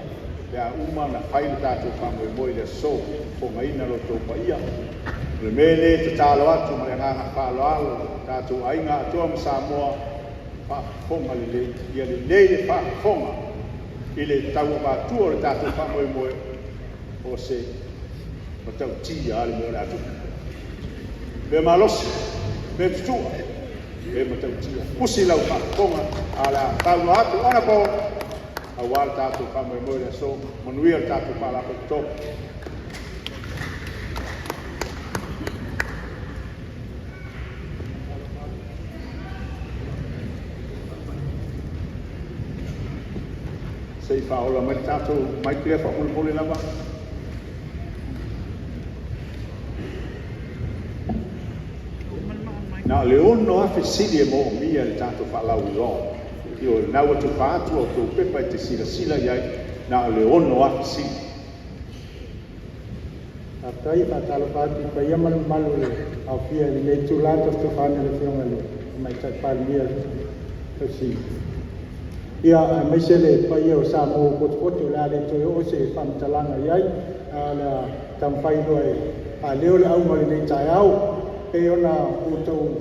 lea uma na whaile tātou whamoe le so, ko ngaina lo tō paia. Le mele te tālo atu, ma le nganga whalo alo, tātou ainga atua ma Samoa, whafonga le ia le le whafonga, i le tau whatua le tātou whamoe o se, o tau tia ale mo le atu. Me malosi, me tutua, me matau tia. Usi lau whafonga, ala tau no atu, ana ko, awal tātou whamoe le so, manuia tātou whalako tōku. Sei faola mai tātou mai krea whakule lava. Nā le ono awhi siri e mo mia le tātou whalau i o. I o nau atu whaatu o tō pepa i te sila iai, nā le ono awhi siri. A tai whatala whaatu pa ia malu le au fia li le tūlata sto whane le whionga le mai tai pālimia tau si. Ia mai se le pa ia o sa mo koto la le to o se whamtalanga iai, la tamwhaino e a leo le au mali nei tai au, e ona utou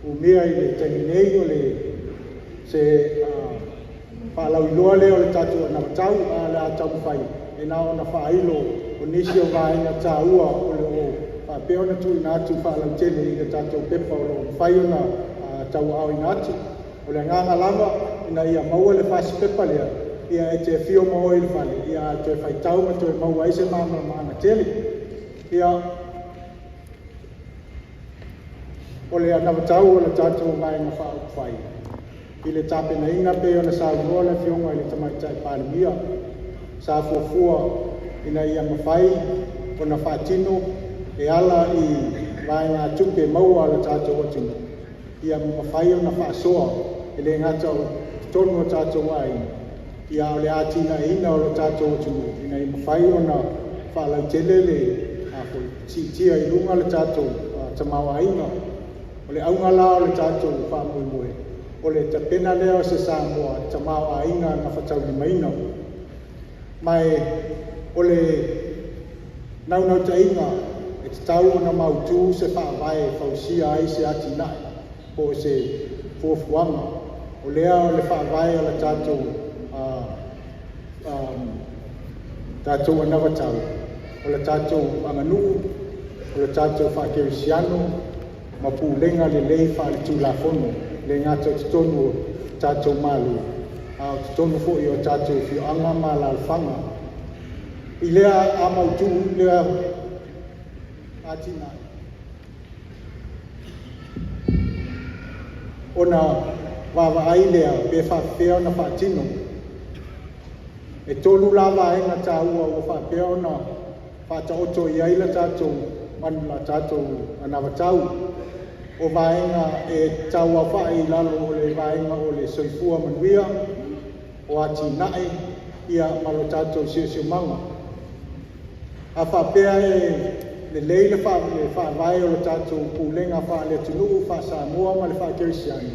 o mea i le tanginei o le se whalau iloa leo le tatu na tau a le atau whai, e na ona whailo o nisi o vaenga tā ua o le o whape ona tu ina atu whalau tene i le tatu pepa o le whai ona tau au ina atu, o le nganga lama ina ia maua le whasi pepa lea, ia e te whio maua i le whale, ia te whai tau ma te maua i se māma maana tele, ia o le anawatau o le tātou mai na whai. I le tāpe na inga pe o na sa uroa le whionga i le tamaitai pālimia, sa fuafua ina ia mawhai o na whātino e ala i vai ngā tupe maua le tātou atino. Ia mawhai o na whāsoa e le ngata o tonu o tātou ai. Ia o le ātina e ina o le tātou atino. Ina i mawhai o na whālau tele le tia i runga le tātou tamawa inga. O le aunga la o le tātou whamoe. O le tapena leo se Samoa, tamau a inga na whatau ni maina. Mai o le naunau ta inga, e te tau o na mautu se whaavae whausia ai se ati nai, po se fuafuanga. O lea o le whaavae o le tātou anawatau. O le tātou anganu, o le tātou whakerisiano, ma pūlenga le lei whaale tūlafono, le ngata o te tonu o tātou malu, a o te tonu fo i o tātou whio anga ma la alfanga. I lea a mautu, lea atina. Ona wawa ai lea, be whawhea na whaatino. E tolu lava e nga tā ua o whawhea na whata oto i aila tātou, manu la tātou anawatau. O vaenga e taua whae lalo o le vaenga o le soifua manuia, o ati nae ia malo tātou sio manga. A whapea e le leile whae o le tātou pūlenga wha le tunu, wha Samoa ma le wha Kerisiani.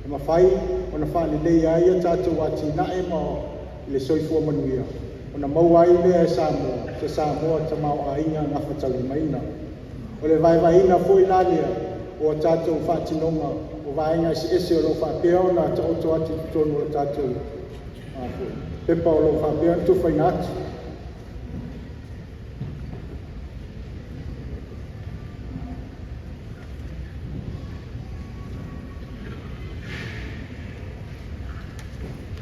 E mawhai o na wha le lei aia tātou ati nae ma le soifua manuia. O na mauai lea e Samoa, te Samoa ta mau a inga na whatau maina. O le vai fo i lalea, o tātou whātinonga o vaenga ese o lo whapea o nā ta oto ati tonu o tātou pepa o lo whapea tu whainati.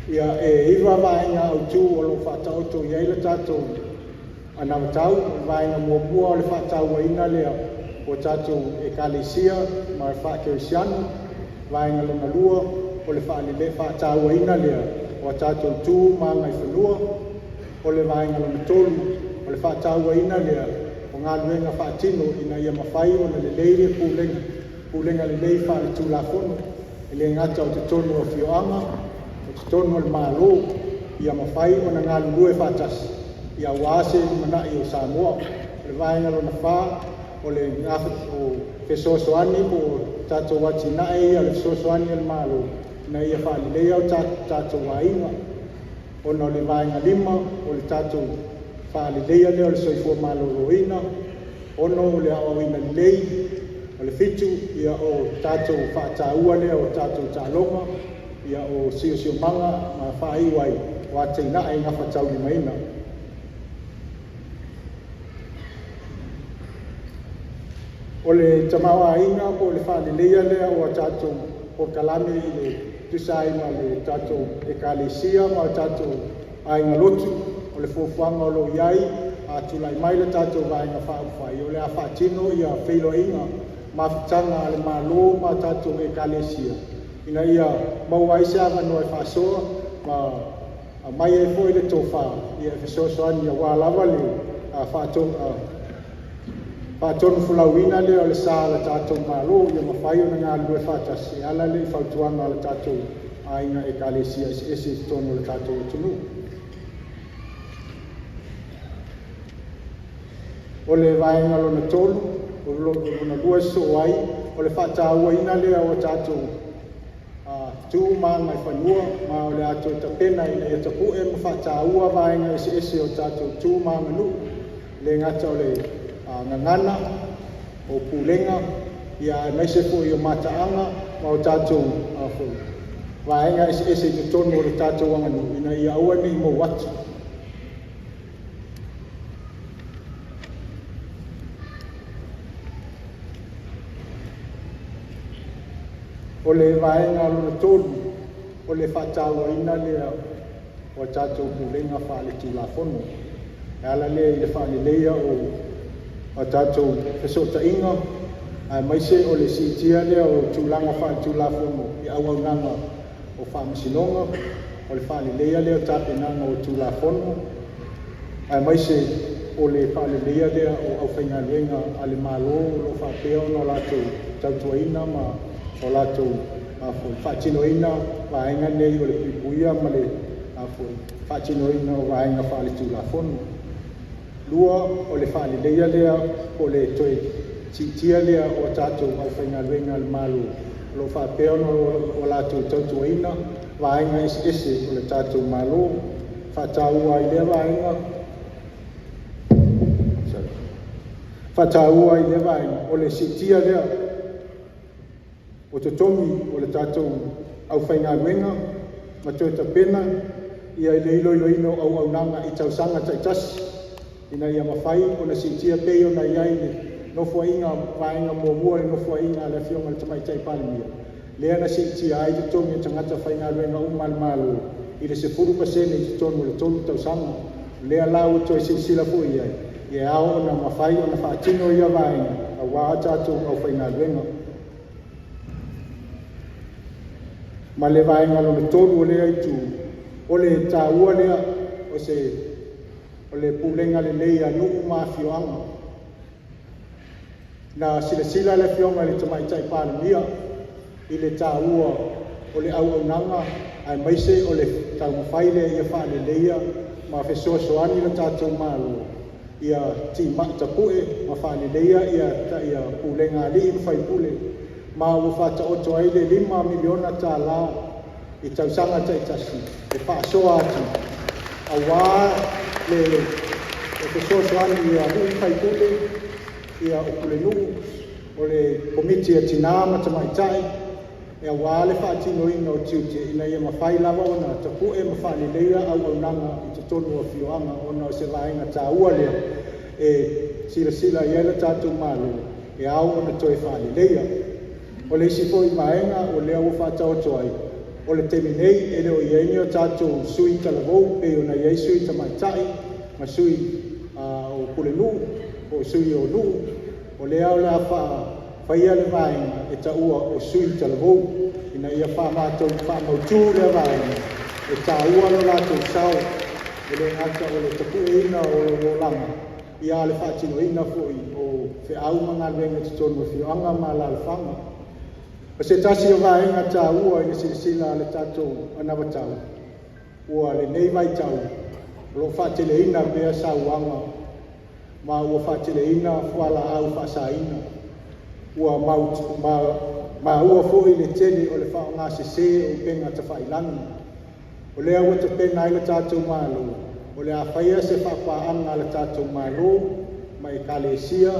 Ia e iwa vaenga au tū o lo whātauto i eila tātou anawatau, vaenga muapua o le whātau ina lea o tātou e kalesia ma wha kerisiano, vaenga longa lua, o le wha le whātau ina lea, o tātou tū ma ngai whanua, o le vaenga longa tolu, o le whātau ina lea, o ngā luenga whātino ina ia mawhai o na le leire pūlenga le lei wha le tūlafono, e le ngata o te tonu o whioanga, o te tonu o le mālo, ia mawhai o na ngā lue whātasi, ia wāse manai o Samoa, le vaenga longa wha, o le ngafa o fesosoani po tātou wati nae ia le fesosoani al malo na ia whaali lea o tātou wainga ona o le vaega lima o le tatou fa'aleleia lea o le soifua malōlōina ono o le a'auina lelei o le fitu ia o tatou fa'atāua lea o tatou tāloga ia o siosiomaga ma fa'ai'o ai o ataina'a i gafa taulimaina o le tamauāina po o le fa'aleleia lea ua tatou o kalame i le tusa'i ma le tatou ekalesia ma o tatou aiga lotu o le fuafuaga o lo'i ai atula'i mai le tatou vaega fa'aufai o le a fa'atino ia feiloa'iga mafutaga a le mālō ma tatou ekalesia ina ia mau ai se avanoa e fa'asoa ma mai ai fo'i le tofā ia e fesoasoani ia ua lava le fa'atonu fulauina lea o le sā le tatou mālō ia mafai ona galulue fa'atasi ala le'i fautuaga o le tatou aiga ekalesia ese tonu o le tatou atunuu o le vaega lona tolu o lona lua so ai o le fa'atāuaina lea o tatou tu maga i fanua ma o le atou tapena ina ia tapu'e ma fa'atāua vaega ese o tatou tu maganu'u le gata o le gagana o pulega ia e maise fo'i o mata'aga ma o tatou vaega ese i totonu o le tatou aganu'u ina ia aua nei mou atu o le vaega lona tolu o le fa'atāuaina lea o tatou pulega fa'aletulafono e ala lea i le fa'aleleia o tatou feso'ota'iga ae maise o le si'itia lea o tulaga fa'aletulafono i auaunaga o fa'amasinoga o le fa'aleleia lea o tapenaga o tulafono ae maise o le fa'aleleia lea o ʻaufaigaluega a le mālō o loo fa'apea ona o latou tautuaina ma o latou fa'atinoina vaega nei o le puipuia ma le fa'atinoina o vaega fa'aletulafono lua o le fa'aleleia lea o le toe tiitia lea o tatou ʻaufaigaluega a le malo o loo fa'apea ona o latou tautuaina vaega ese o le tatou mālō fa'atāua ai lea vaega fa'atāua ai lea vaega o le si'itia lea o totomi o le tatou ʻaufaigaluega ma toe tapena ia i le iloiloina o auaunaga i tausaga taʻitasi ina ia mafai ona si'itia pei ona iai le nofoaʻiga vaega muamua le nofoaʻiga a le afioga le tamaʻitaʻi palemia lea na si'itia ai totomi o tagata faigaluega uma a le malo i le 10% i totonu o le tolu tausaga lea la ua toe silasila fo'i ai ia ao ona mafai ona fa'atino ia vaega auā a tatou ʻaufaigaluega ma le vaega lona tolu o lea itu o le tāua lea o le pulega lelei anu'u mafioaga na silasila le afioga i le tamaʻitaʻi palemia i le tāua o le auaunaga ae maise o le taumafai lea ia fa'aleleia ma fesoasoani le tatou malo ia timaʻi tapu'e ma fa'aleleia ia pulega ali'i ma faipule ma ua fa'ataʻoto ai le 5 miliona tālā i tausaga taʻitasi e fa'asoa atu auā le fesoasoani ia ali'i faipule ia o pulenu'u o le komiti atinā ma tamaʻitaʻi e auā le fa'atinoina o tiuti ina ia mafai lava ona tapu'e ma fa'aleleia auaunaga i totonu afioaga ona o se vaega tāua lea e silasila ia le tatou malo e ao ona toe fa'aleleia o le isi fo'i maega o lea ua fa'ataoto ai o le temi nei e le o iaiga o tatou sui talavou pei ona iai sui tamaʻitaʻi ma sui o pulenu'u o sui o nu'u o lea o le a faia le vaega e ta'ua o sui talavou ina ia fa'amautū le vaega e tāua lo latou sao e le gata o le tapu'eina o le olaga ia le fa'atinoina fo'i o fe'au ma galuega totonu afioaga ma lalafaga o se tasi o vaega tāua ina silasila a le tatou anavatau ua lenei vaitau o loo fa'ateleina pea sauaga ma ua fa'ateleina fuala'au fa'asāina ua ma ua fo'i le tele o le fa'aogāsesē o upega tafa'ilagi O lea ua te pena ai le tātou mālo. O lea whaia se whakpaanga le tātou mālo, mai kalesia,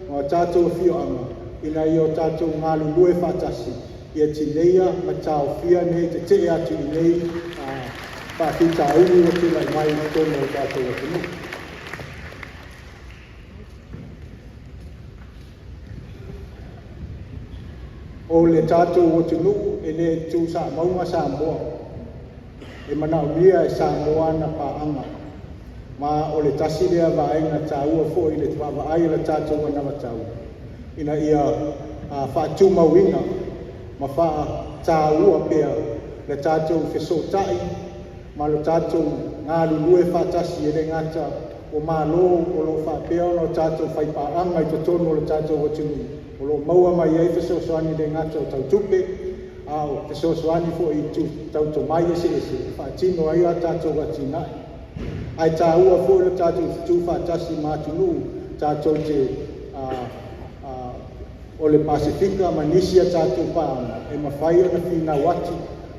o tātou whioanga, ina i o tātou ngālu lue whatasi, ia tineia, ma tāo whia nei, te te atu i nei, whakita unu o tula i mai tono o tātou o tunu. O le tātou o tunu, e ne tū sa maunga sa moa, e mana ulia e sa moa na paanga, ma o le tasi lea vaenga tāua fo i le tawava ai le tātou o nama tāu. Ina ia whaatuma winga, ma wha tāua pia le tātou whesotai, ma le tātou ngā lulue whaatasi e le ngata o mālo o lo whapea o lo tātou whaipaanga i te tono o le tātou o tunu. O lo maua mai ei whesosoani le ngata o tau tupe, au whesosoani fo i tau to mai ese ese, whaatino ai a tātou atinai. Ai tā ua fo le tātou tu whaatasi mātunu, tātou te o le Pasifika ma nisi a tātou pāna, e mawhai o na whina watu,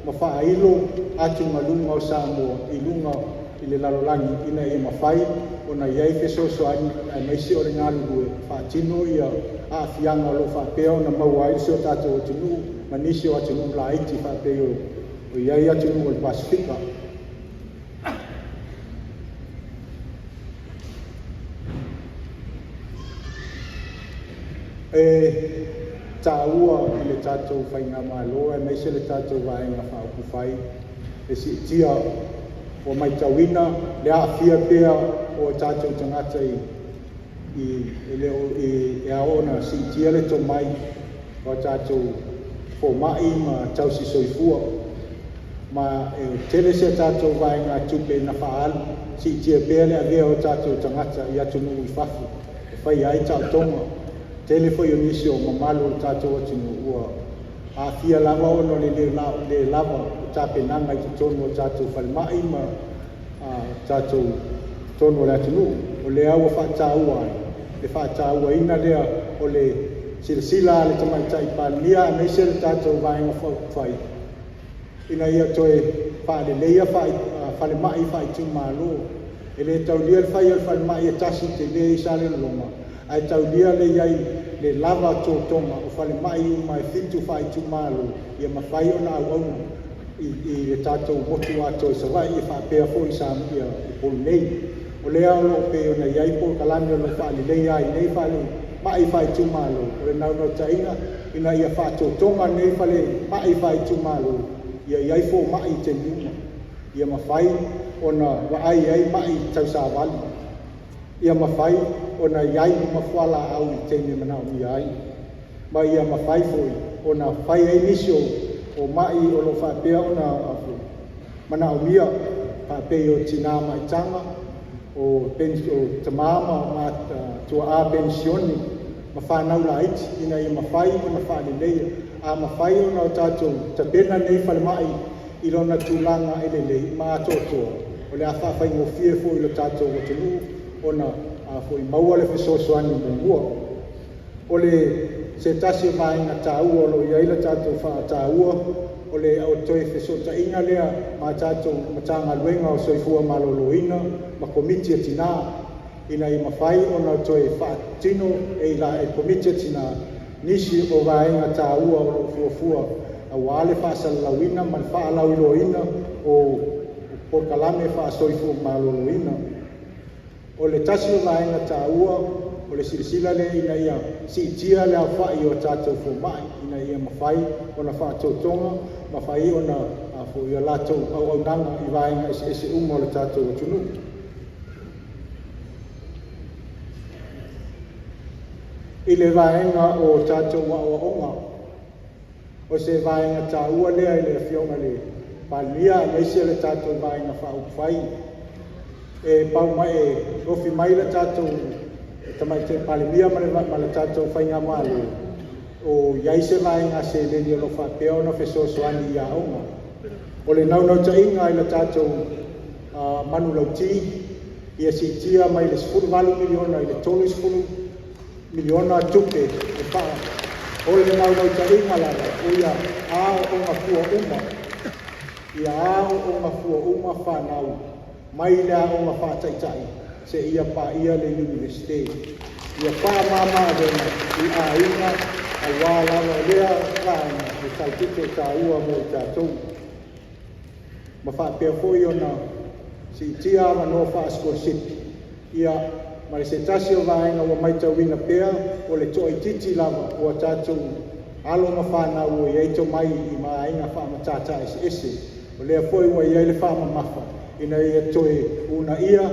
ma whailo atu malunga o Samoa, i lunga i le lalolangi, ina e mawhai o na iei whesosoani, ai meisi o le ngālurue, whaatino ia a whianga o lo whapea o na maua i se o tātou o tunu, ma nisi o atu nung la iti whapea o iei atu nung o le Pasifika. E tāua i le tātou whainga māloa, e meise le tātou waenga whauku whai, e si tia o mai tauina, le a whia pia o tātou tangata e aona si tia le to mai, o tātou fo mai ma tau si soifua, ma e tele se tātou waenga tupe na whaalu, si tia pia le a o tātou tangata i atu nungu i whafu, e whai ai tau tonga, tele foi inisio mamalo tātou atinu ua a fia lava ono le lava o tāpenanga i tonu o tātou whalimai ma tātou tonu o le atinu o le aua whātāua le whātāua ina lea o le silasila le tamaitai pālia a meise le tātou vaenga whai ina ia toe whaaleleia whalimai whaitu mālo e le taulia le whai al whalimai e tasi te le i sale longa ai taulia le iai le lava tōtonga o whale mai mai fitu whai tu mālo ia mawhai o nā auna i le tātou motu ato i sawai i whapea fo i Samia i polu nei o lea o lo pe o na iai po kalami o lo whale lei ai nei whale mai whai tu mālo o le nau nau tainga ina ia wha tōtonga nei whale mai whai tu mālo ia iai fo mai te numa ia mawhai o na waai ai mai tau sa wali ia mawhai o na iai mawhala au i tēne manao mi ai. Ma ia mawhai fui, o na whai ei nisio o mai o lo whapea o na manao mia, whapea o tina mai tanga, o tamama ma tua a pensioni, ma whanau la iti, ina ia mawhai o na whale leia, a mawhai o na tātou ta pena nei whale mai, i lona tūlanga ele lei, ma atotoa, o le a whawhai ngō fie fui lo tātou o tunu, o na foi maua le fesoasoani mumua. O le se tasi vaenga tāua lo iai le tātou whaatāua, o le au toi fesotainga lea ma tātou matanga luenga o soifua maloloina, ma komiti atina, ina i mawhai o na toi whaatino e la e komiti atina, nisi o vaenga tāua o lo fuafua, a wale whaasalalawina, man whaalauiloina o porkalame whaasoifua maloloina. O le tasi o vaenga tāua, o le silasila le ina ia si tia le au whai o tātou fo mai, ina ia mawhai o na whaatautonga, mawhai o na fo ia lātou au au nanga i vaenga ese uma o le tātou o tunu. I le vaenga o tātou wa o onga, o se vaenga tāua lea i le fionga le palia, leise le tātou vaenga wha upwhai, e pau mai e rofi mai la tātou tamai te palemia ma le tātou whainga mālo o iai se vaenga se leni o lo whapea o na whesoasoani i a onga o le naunau tainga i la tātou manu lauti ia si tia mai le 10 miliona i le 30 miliona tupe e paa o le naunau tainga lara o ia a o onga kua uma ia au o ngā fua uma whanau, mai lea o ngā whātaitai, se ia pā ia le universite. Ia pā mama rena i a inga, a wālawa lea kāna, e tautite tā ua mo i tātou. Ma whāpea fōi o nā, si tia ama no whāsko sipi. Ia, mare se tasi o vāenga ua maitau wina pēr, o le toi titi lava o tātou alo ma whānau o i eito mai i maa inga whāmatata ese. O lea fōi ua i eile whāma mafa, ina ia toi una ia,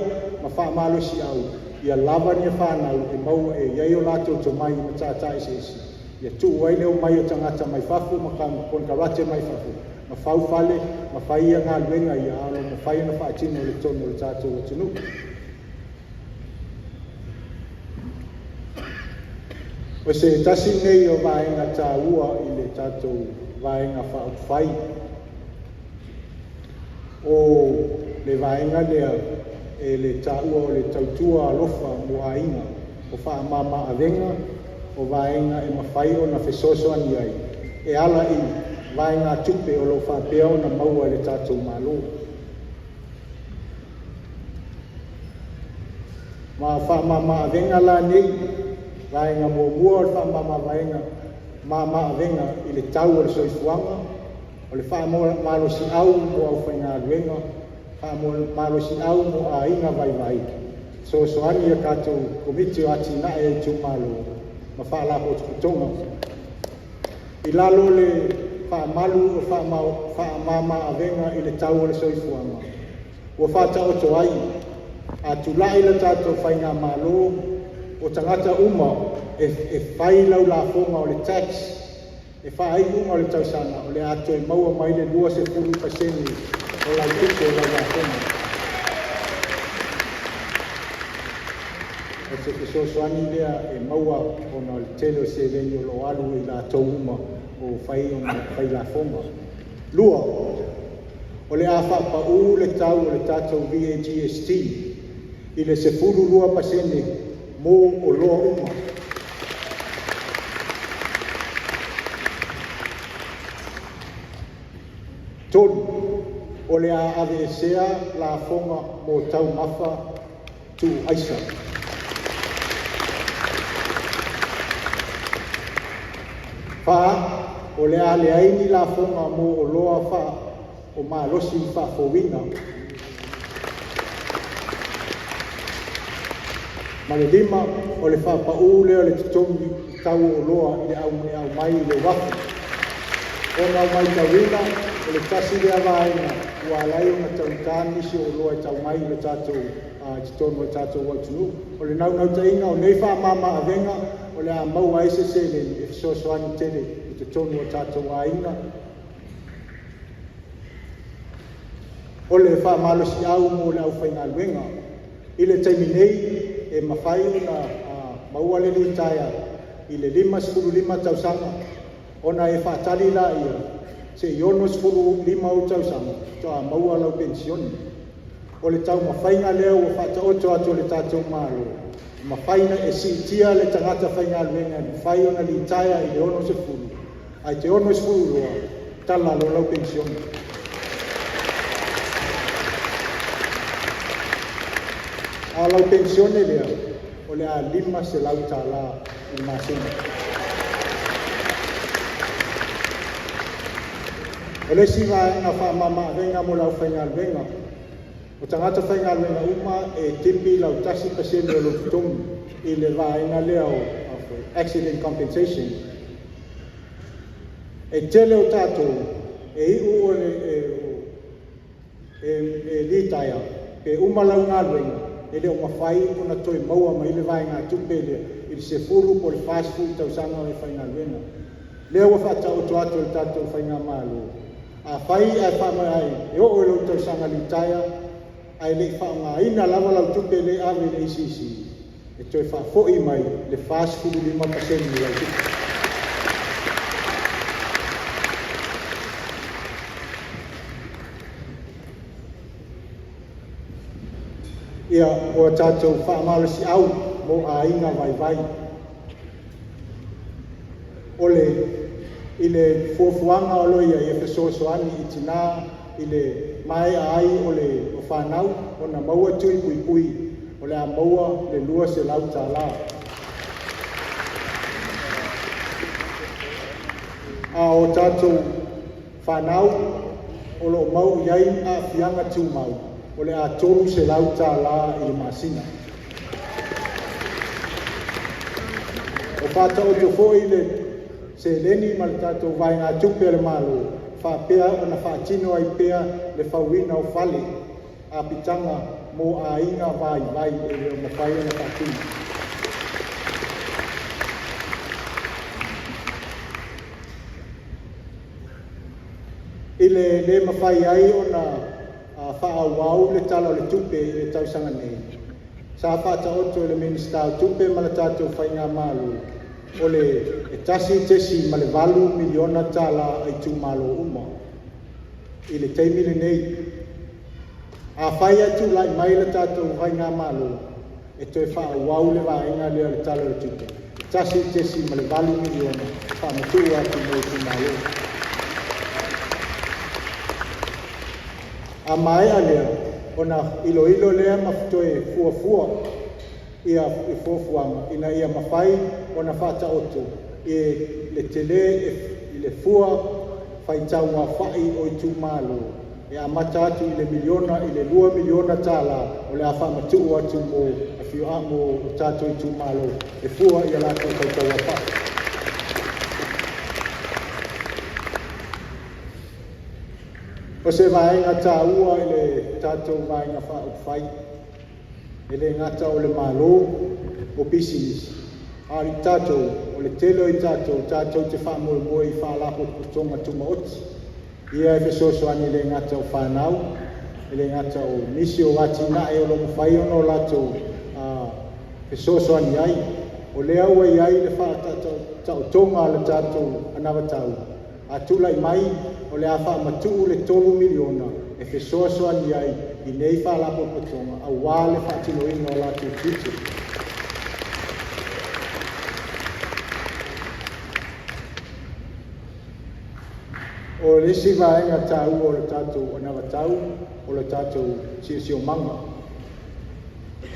ma whaamalo si au. Ia lava ni whānau e mau e iei o lātou to mai ma tātai ese. Ia tū waile o mai o tangata mai whafu, ma kon karate mai whafu. Ma whau whale, ma whaia ngā luenga i alo, ma whaia na whaatino le tono le tātou o tunu. O se tasi nei o vaenga tā ua i le tātou vaenga whai. O le vaenga lea e le tā ua o le tautua alofa mua inga o wha mama avenga o vaenga e mawhai o na whesoso ani ai. E ala i vaenga tupe o lo wha peo na maua le tātou malo. Ma wha mama avenga la nei, vaenga mo mua o le wha mama vaenga mama avenga i le tau o le soifuanga, o le wha malo si au mo au whainga luenga, malo si au mo a inga vai vai. So ani e katou komiti o ati na e tu malo, ma wha la ho tukutonga. I lalo le wha malu o wha mama avenga i le tau o le soifuanga. Ua wha ta oto ai, a tu lai le tatou whainga malo, o tangata uma e whai lau la fonga o le tax, e whai uma o le tausanga, o le ato e maua mai le 2% o lau tuko o lau la fonga. E se ke sosoani lea e maua o na le tele se venio lo alu i la tau uma o whai o na whai la fonga. Lua, o le a whapa u le tau o le tatou VAGST, i le se furu 2% mo o loa uma. Tonu, o le a avesea la fonga mo tau mafa tu aisa. Wha, o le a le aini la fonga mo o loa wha o maa losi wha fowina. Ma le lima o le whapau leo le tutongi tau o loa i le au mai le wafu. O na mai tawina o le tasi lea vaenga ua alai o na tautani si o loa i tau mai le tātou titono o tātou watunu. O le nau tainga o nei whamama avenga o le a mau aise se le e fisosoani tele i titono o tātou ainga. O le whamalo si au mo le au whainga luenga. I le taimi nei e mawhai na maua le li taia i le 5 tausanga ona e whaatari la ia se i ono 5 tausanga toa maua lau pensioni o le tau mawhainga leo o whaata oto atu le tātou malo mawhaina e si tia le tangata whainga luenga mawhai ona li taia i le ono 10 ai te ono 10 roa tala lo lau pensioni. A lau pensione lea, o le a 5 se lau tala i masina. O le si vaenga whamama venga mo lau whainga venga. O tangata whainga venga uma e tipi lau tasi pasene o lukutongi i le vaenga lea o accident compensation. E tele o tātou, e iu o e litaia, e uma lau ngā venga. E leo mawhai o na toi maua mai le vaenga tupele i se furu po le fast food tausanga o le whainga luenga. Leo wa whata o tuato le tato o whainga malo. A whai a whamai ai, e o ilo tausanga li taia, ai le whaanga ina lava lau tupele ave le isisi. E toi whafoi mai le fast food 5% lau tupele. Ia o tātou whaamalo si au mo a inga vai vai. O le, i le fuafuanga o loia i e whesosoani i tina i le mai ai o le o whanau o na maua tui pui pui o le a maua le lua se lau tā la. A o tātou whanau o lo mau iai a fianga tū mau o le a tolu se lau tā la i masina. O whātau te fōi le se leni ma le tātou vai ngā tupe le malo whāpea o na whātino ai pea le whauina o whale a pitanga mō a inga vai vai e leo mawhai o na whātino. I le mawhai ai o na whaawau le tala o le tupe i le tausanga nei. Sa whātau oto le minista o tupe ma le tātou whainga malu o le e tasi tesi ma le 8 miliona tala ai tū malo uma i le teimile nei a whai atu lai mai le tātou vai ngā malo e toi wha wau le waenga lea le tala le tupe tasi tesi ma le 8 miliona wha matu atu mo tū malo a mai a lea o na ilo lea maftoe fua fua ia e fofuanga ina ia mawhai o na whata oto e le tele i le fua whaitau ngā whai o i tū malo e a mata atu i le miliona i le 2 miliona tala o le a whamatu atu mo a whio a mo tātou i tū malo e fua i a lātou whaitau a whai. O se vaenga tā ua i le tātou vaenga whai e le ngata o le malo o business. Ari tātou, o le telo i tātou te whaamua moe i whaalapo tonga tuma oti. Ia e whesosoani le ngata o whanau, e le ngata o nisi o wati na e o lomu whai ono latou whesosoani ai. O le aua i ai le whaatatau tonga le tātou anawatau. A tulai mai o le a whaamatu le 3 miliona e whesosoani ai i nei whaalapo tonga a wale whaatino ino o latou titi. O le si vaenga tāu o le tātou anawatau, o le tātou sio manga.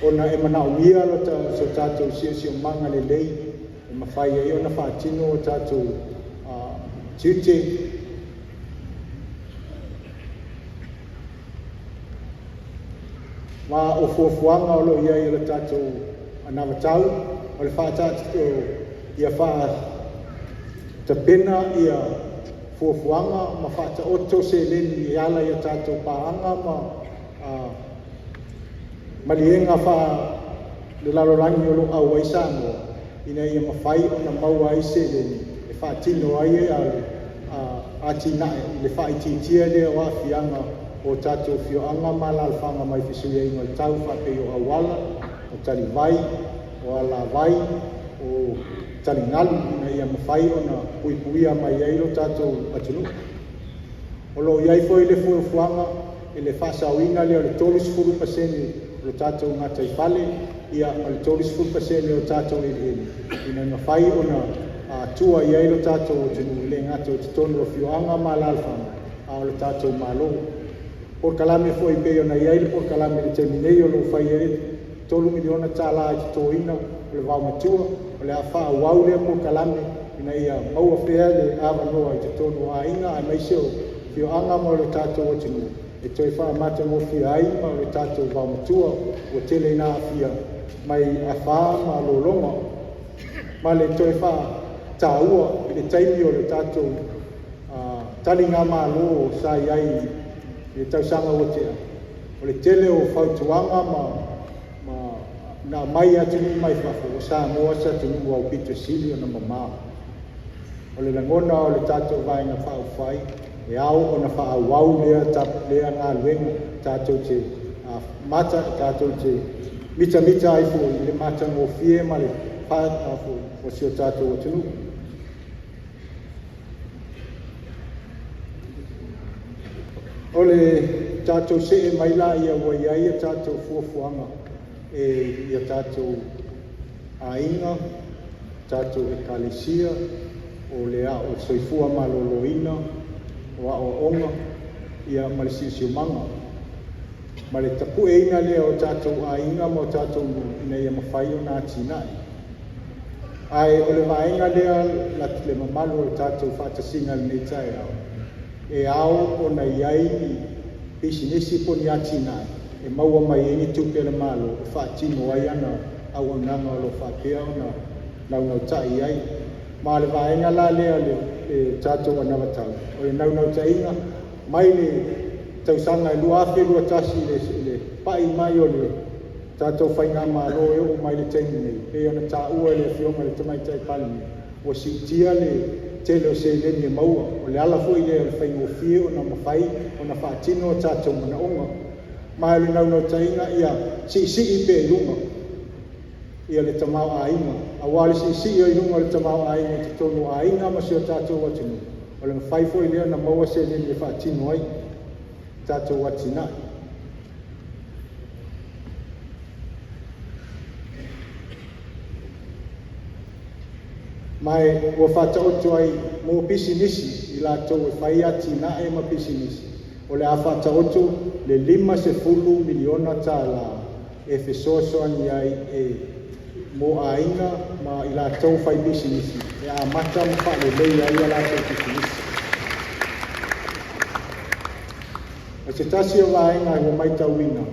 O na e manao mia lo so tātou sio manga le lei, e mawhai e o na whaatino o tātou tute. Wa o fuafuanga o lo ia i le tātou anawatau, o le whaatatu ia wha ta pena ia fuafuanga ma whata oto se leni i ala i a tātou pāanga ma lienga wha le lalorangi o lo au aisango ina ia mawhai o na maua ai se leni e whaatino ai e a tinae i le whaititia lea o a whianga o tātou whioanga ma lalwhanga mai whisuia ingo i tau whapei o awala o tali vai o ala vai o tali ngalu na ia mawhai o na puipuia mai eiro tātou atunu. O lo iai foi le fuafuanga e le whasauinga leo le 30% o tātou ngata i whale ia o le 30% o tātou ili. Ina mawhai o na tua i eiro tātou atunu le ngata o titono o whioanga ma lalwhanga a o le tātou malo. Por kalame foi pe ona ia por kalame le terminei o lo fai e 3 miliona tala i toina o le vau matua o le afa wau le por kalame ina ia mau afea le ava noa i tono a inga ai mai seo fio anga mo le tato o tinu e toi fa mata mo fia ai ma le tato vau matua o tele na fia mai afa ma lo longa ma le toi fa taua i le taimi o le tato talinga ma lo sa iai e tausanga o tea. O le tele o whautuanga na mai atunu mai whafo o sa moa sa tunu au pito sili o na mamao. O le langona o le tātou vaenga whao whai e au o na whao wau lea lea ngā luenga tātou te mata tātou te mita ai fo i le mata ngō fie ma le whaata o sio tātou o tunu. O le tātou se e maila ia wai ai a tātou fuafuanga e ia tātou ainga, tātou e kalesia, o le a o soifua maloloina, o a o onga, ia ma le siusiumaga ma le tapuʻeina lea o tatou aiga ma o tatou ina ia mafai ona atinaʻi ae o le vaega lea le mamalu o le tatou faatasiga lenei taeao e ao ona iai i pisinisi poni atinaʻi e maua mai ai ni tupe le malo e faatino ai ana auaunaga o lo faapea ona naunautaʻi ai ma le vaega la lea le tatou anavatau o le naunautaʻiga mai le tausaga e lua afe lua tasi le paʻi mai o le tatou faigā mālo e o'u mai le taimi nei pei ona tāʻua le afioga le tamaitaʻi palimi ua siutia le tele o seileni e maua o le ala foʻi lea o le faigofie ona mafai ona faatino o tatou manaʻoga ma le naunautaʻiga ia siʻisiʻi pe i luga ia le tamao aiga auā le siʻisiʻi o i luga o le tamao aiga i totonu aiga ma sio tatou atinu o le mafai foʻi lea na maua seileni e faatino ai tatou atinaʻi mai ua faataoto ai mo pisinisi i latou e fai atinaʻe ma pisinisi o le a faataoto le 50 miliona tālā e fesoasoani ai e mo aiga ma i latou fai pisinisi e amata ma faalelei ai a latou pisinisi o se tasi o vaega ua mai tauina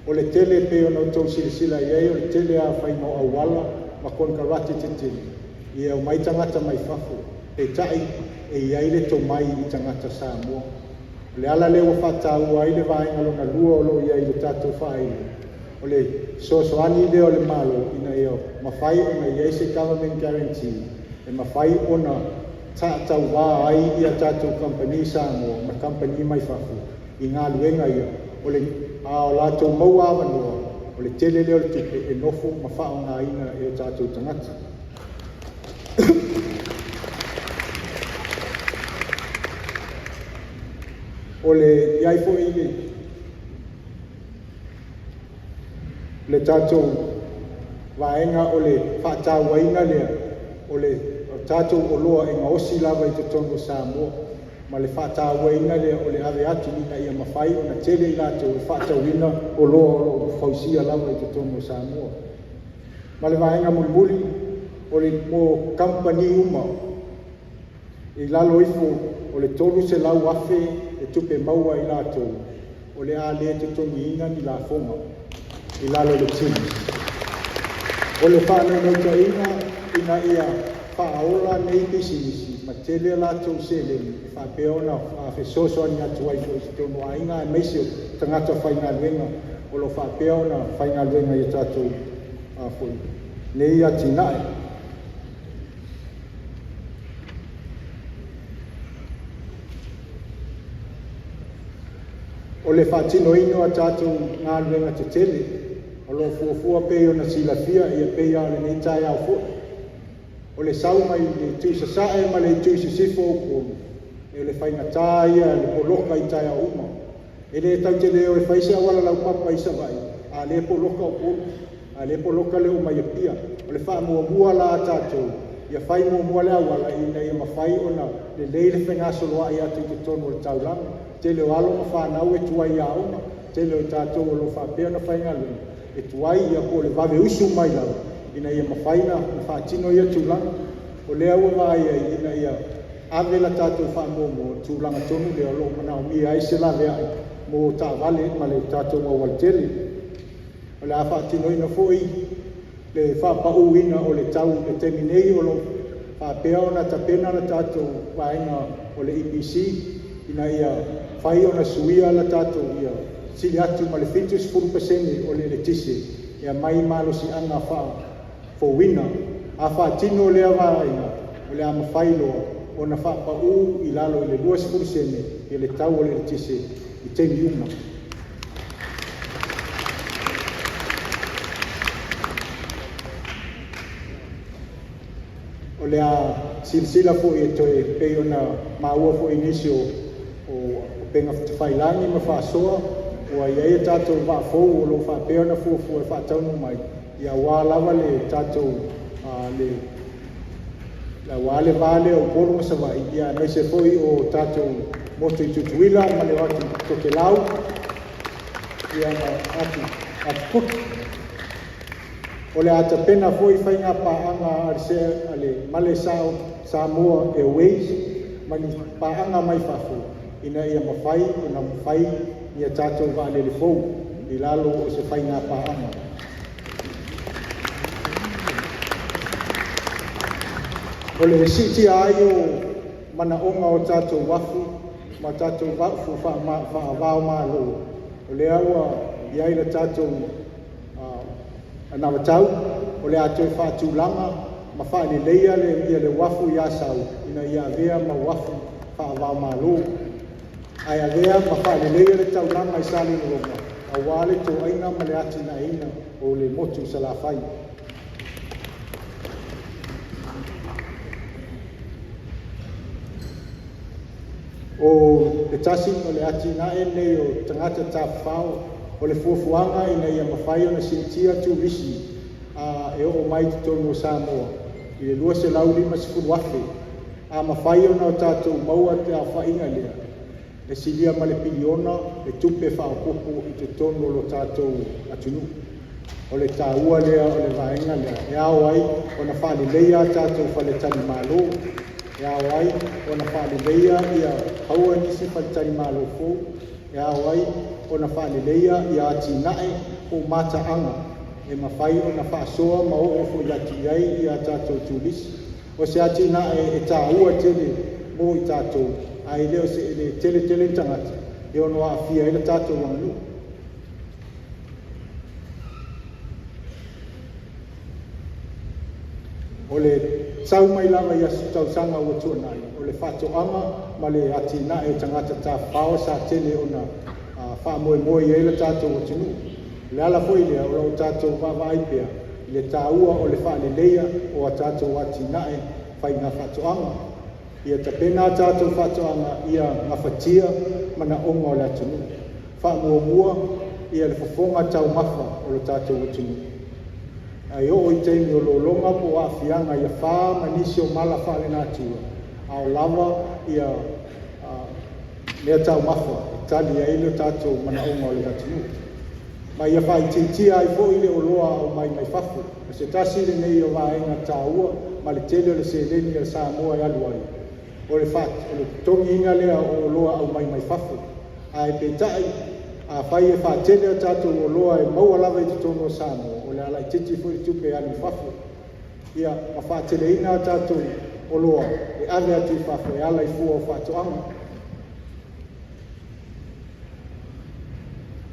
o le tele pe ona outou silasila i ai o le tele a fai mo auala ma konkarate tetele ia o mai tagata mai fafo peitaʻi e iai le tomai i tagata Samoa o le ala lea ua faataua ai le vaega lona lua o loo iai le tatou faaile o le soasoani lea o le malo ina ia mafai ona iai se government guarantee e mafai ona taʻatauvā ai ia tatou company Samoa ma company mai fafo i galuega ia o le a o latou maua avanoa o le tele lea o le tupe e nofo ma faaogāina e o tatou tagata o le iai foʻi le tatou vaega o le faatauaiga lea o le tatou oloa e gaosi lava i totonu o Samoa ma le faatauaiga lea o le ave atu ina ia mafai ona tele i latou e faatauina oloa o loo fausia lava i totonu o Samoa ma le vaega mulimuli o le mo company uma i lalo ifo o le tolu se lau afe e tupe maua i latou o le a lē totoniina ni lafoga i lalo le tini o le faanaunauitaʻiga ina ia faaola nei pisinisi ma tele latou seleni e faapea ona afesoasoani atu ai foʻi totonu aiga e maisi o tagata faigaluega o lo faapea ona faigaluega ia tatou foʻi nei atinaʻe o le faatinoina a tatou galuega tetele o lo fuafua pei ona silafia ia pei a lenei taeao foʻi o le sau mai le tuisasaʻe ma le tuisisifo upolu e le faigatā ia le poloka i taeao uma e lē tautele o le faise auala laupapa i savaʻi a lē poloka upolu a lē poloka le uma ia pia o le faamuamua la tatou ia fai muamua le auala ina ia mafai ona lelei le fegasoloaʻi atu i totonu o le taulaga tele o alo ma whanau e tuai a uma, tele o tātou o lo whapea na whaingaluenga, e tuai ia po le wawe usu mai lau, ina ia mawhaina, na whaatino ia tūlanga, o lea ua vai ai, ina ia avela tātou whamomo, tūlanga tonu lea lo manao mi ai se la vea ai, mo tā vale, ma le tātou mawal tele, o le a whaatino ina fōi, le whapau ina o le tau, le teminei o lo whapea o na tapena na tātou wainga o le EPC, ina ia whai ona suia la tātou ia sili atu ma le 50% o le tise ia mai malo si anga wha fo wina a wha tino lea waina o le ama whailoa o na wha pau i lalo i le 2% i le tau o le tise i teni uma o le a silsila fo i toe pei ona maua fo inisio o penga whailangi ma whaasoa o ia e tātou whaafou o lo whaapea na fuafu e whaataunu mai ia wā lava le tātou la wā le vāle o poro sa vai ia mai se foi o tātou moto i tutuila ma le atu toke lau ia ma atu kuki. O le ata pena foi whainga paanga arisea ale male sao Samoa Airways mani paanga mai whafo ina ia mawhai o na mawhai ia tātou wa le fou i lalo o se whainga paanga. O le siti ai o mana onga o tātou wafu ma tātou wafu whaavao malo. O le aua iai la tātou anawa tau, o le atoe whaatulanga, ma whaale leia le ia le wafu ia sau, ina ia vea ma wafu whaavao malo. Ai a vea ma whaale leia le tau langa i sali ni ronga, a wale tō aina ma le ati na ina o le motu sa la whai. O le tasi o le ati na e nei o tangata tā whao, o le fuafuanga ina ia mawhai o na sintia tu risi e o mai te tonu o Samoa. I le lua se lauli ma se furu wafe, a mawhai o na o tātou maua te a whainga lea. Le silia ma le piliona, le tupe whao popo i te tonu o lo tātou atunu. O le tāua lea o le vaenga lea. E ao ai, o na whale leia tātou whale tani malo. E ao ai, o na whale leia ia haua nisi whale tani malo fōu. E ao ai, o na whale leia ia ati nae o mata anga. E mawhai o na whaasoa ma o ofo i ati ai ia tātou tūlisi. O se ati nae e tā ua tele mo i tātou. Ai leo se ele tele tangata. E ono a fia ila tātou wanglu. O le sau mai lava ia tau sanga ua tuanai. O le whatoanga ma le ati nae tangata tā whao sa tele o na wha moe i ila tātou o tunu. Le ala foi lea o lau tātou wawai pia. Le tā ua o le wha le leia o a tātou ati nae whai ngā whatoanga. Ia ta pena tātou whatoanga ia ngawhatia mana onga o le atunu. Wha mua ia le whafonga tau mawha o le tātou o tunu. Ai o i teimi o lo longa po a fianga ia wha manisi o mala wha le nātua. A o lava ia mea tau mawha. Tali ai le tātou mana onga o le atunu. Ma ia wha i titia ai fo i le o loa o mai whafu. Se tasi le nei o vaenga tā ua ma le tele o le se leni o Samoa i aluai. O le fat, o le tongi inga lea o loa au mai whafu. A e petai, a whai e whatele o tātou o loa e maua lava i te tono o Samoa. O le ala i titi furi tupe ali whafu. Ia, ma whatele ina o tātou o loa, e ave atu i whafu, e ala i fua o whatoanga.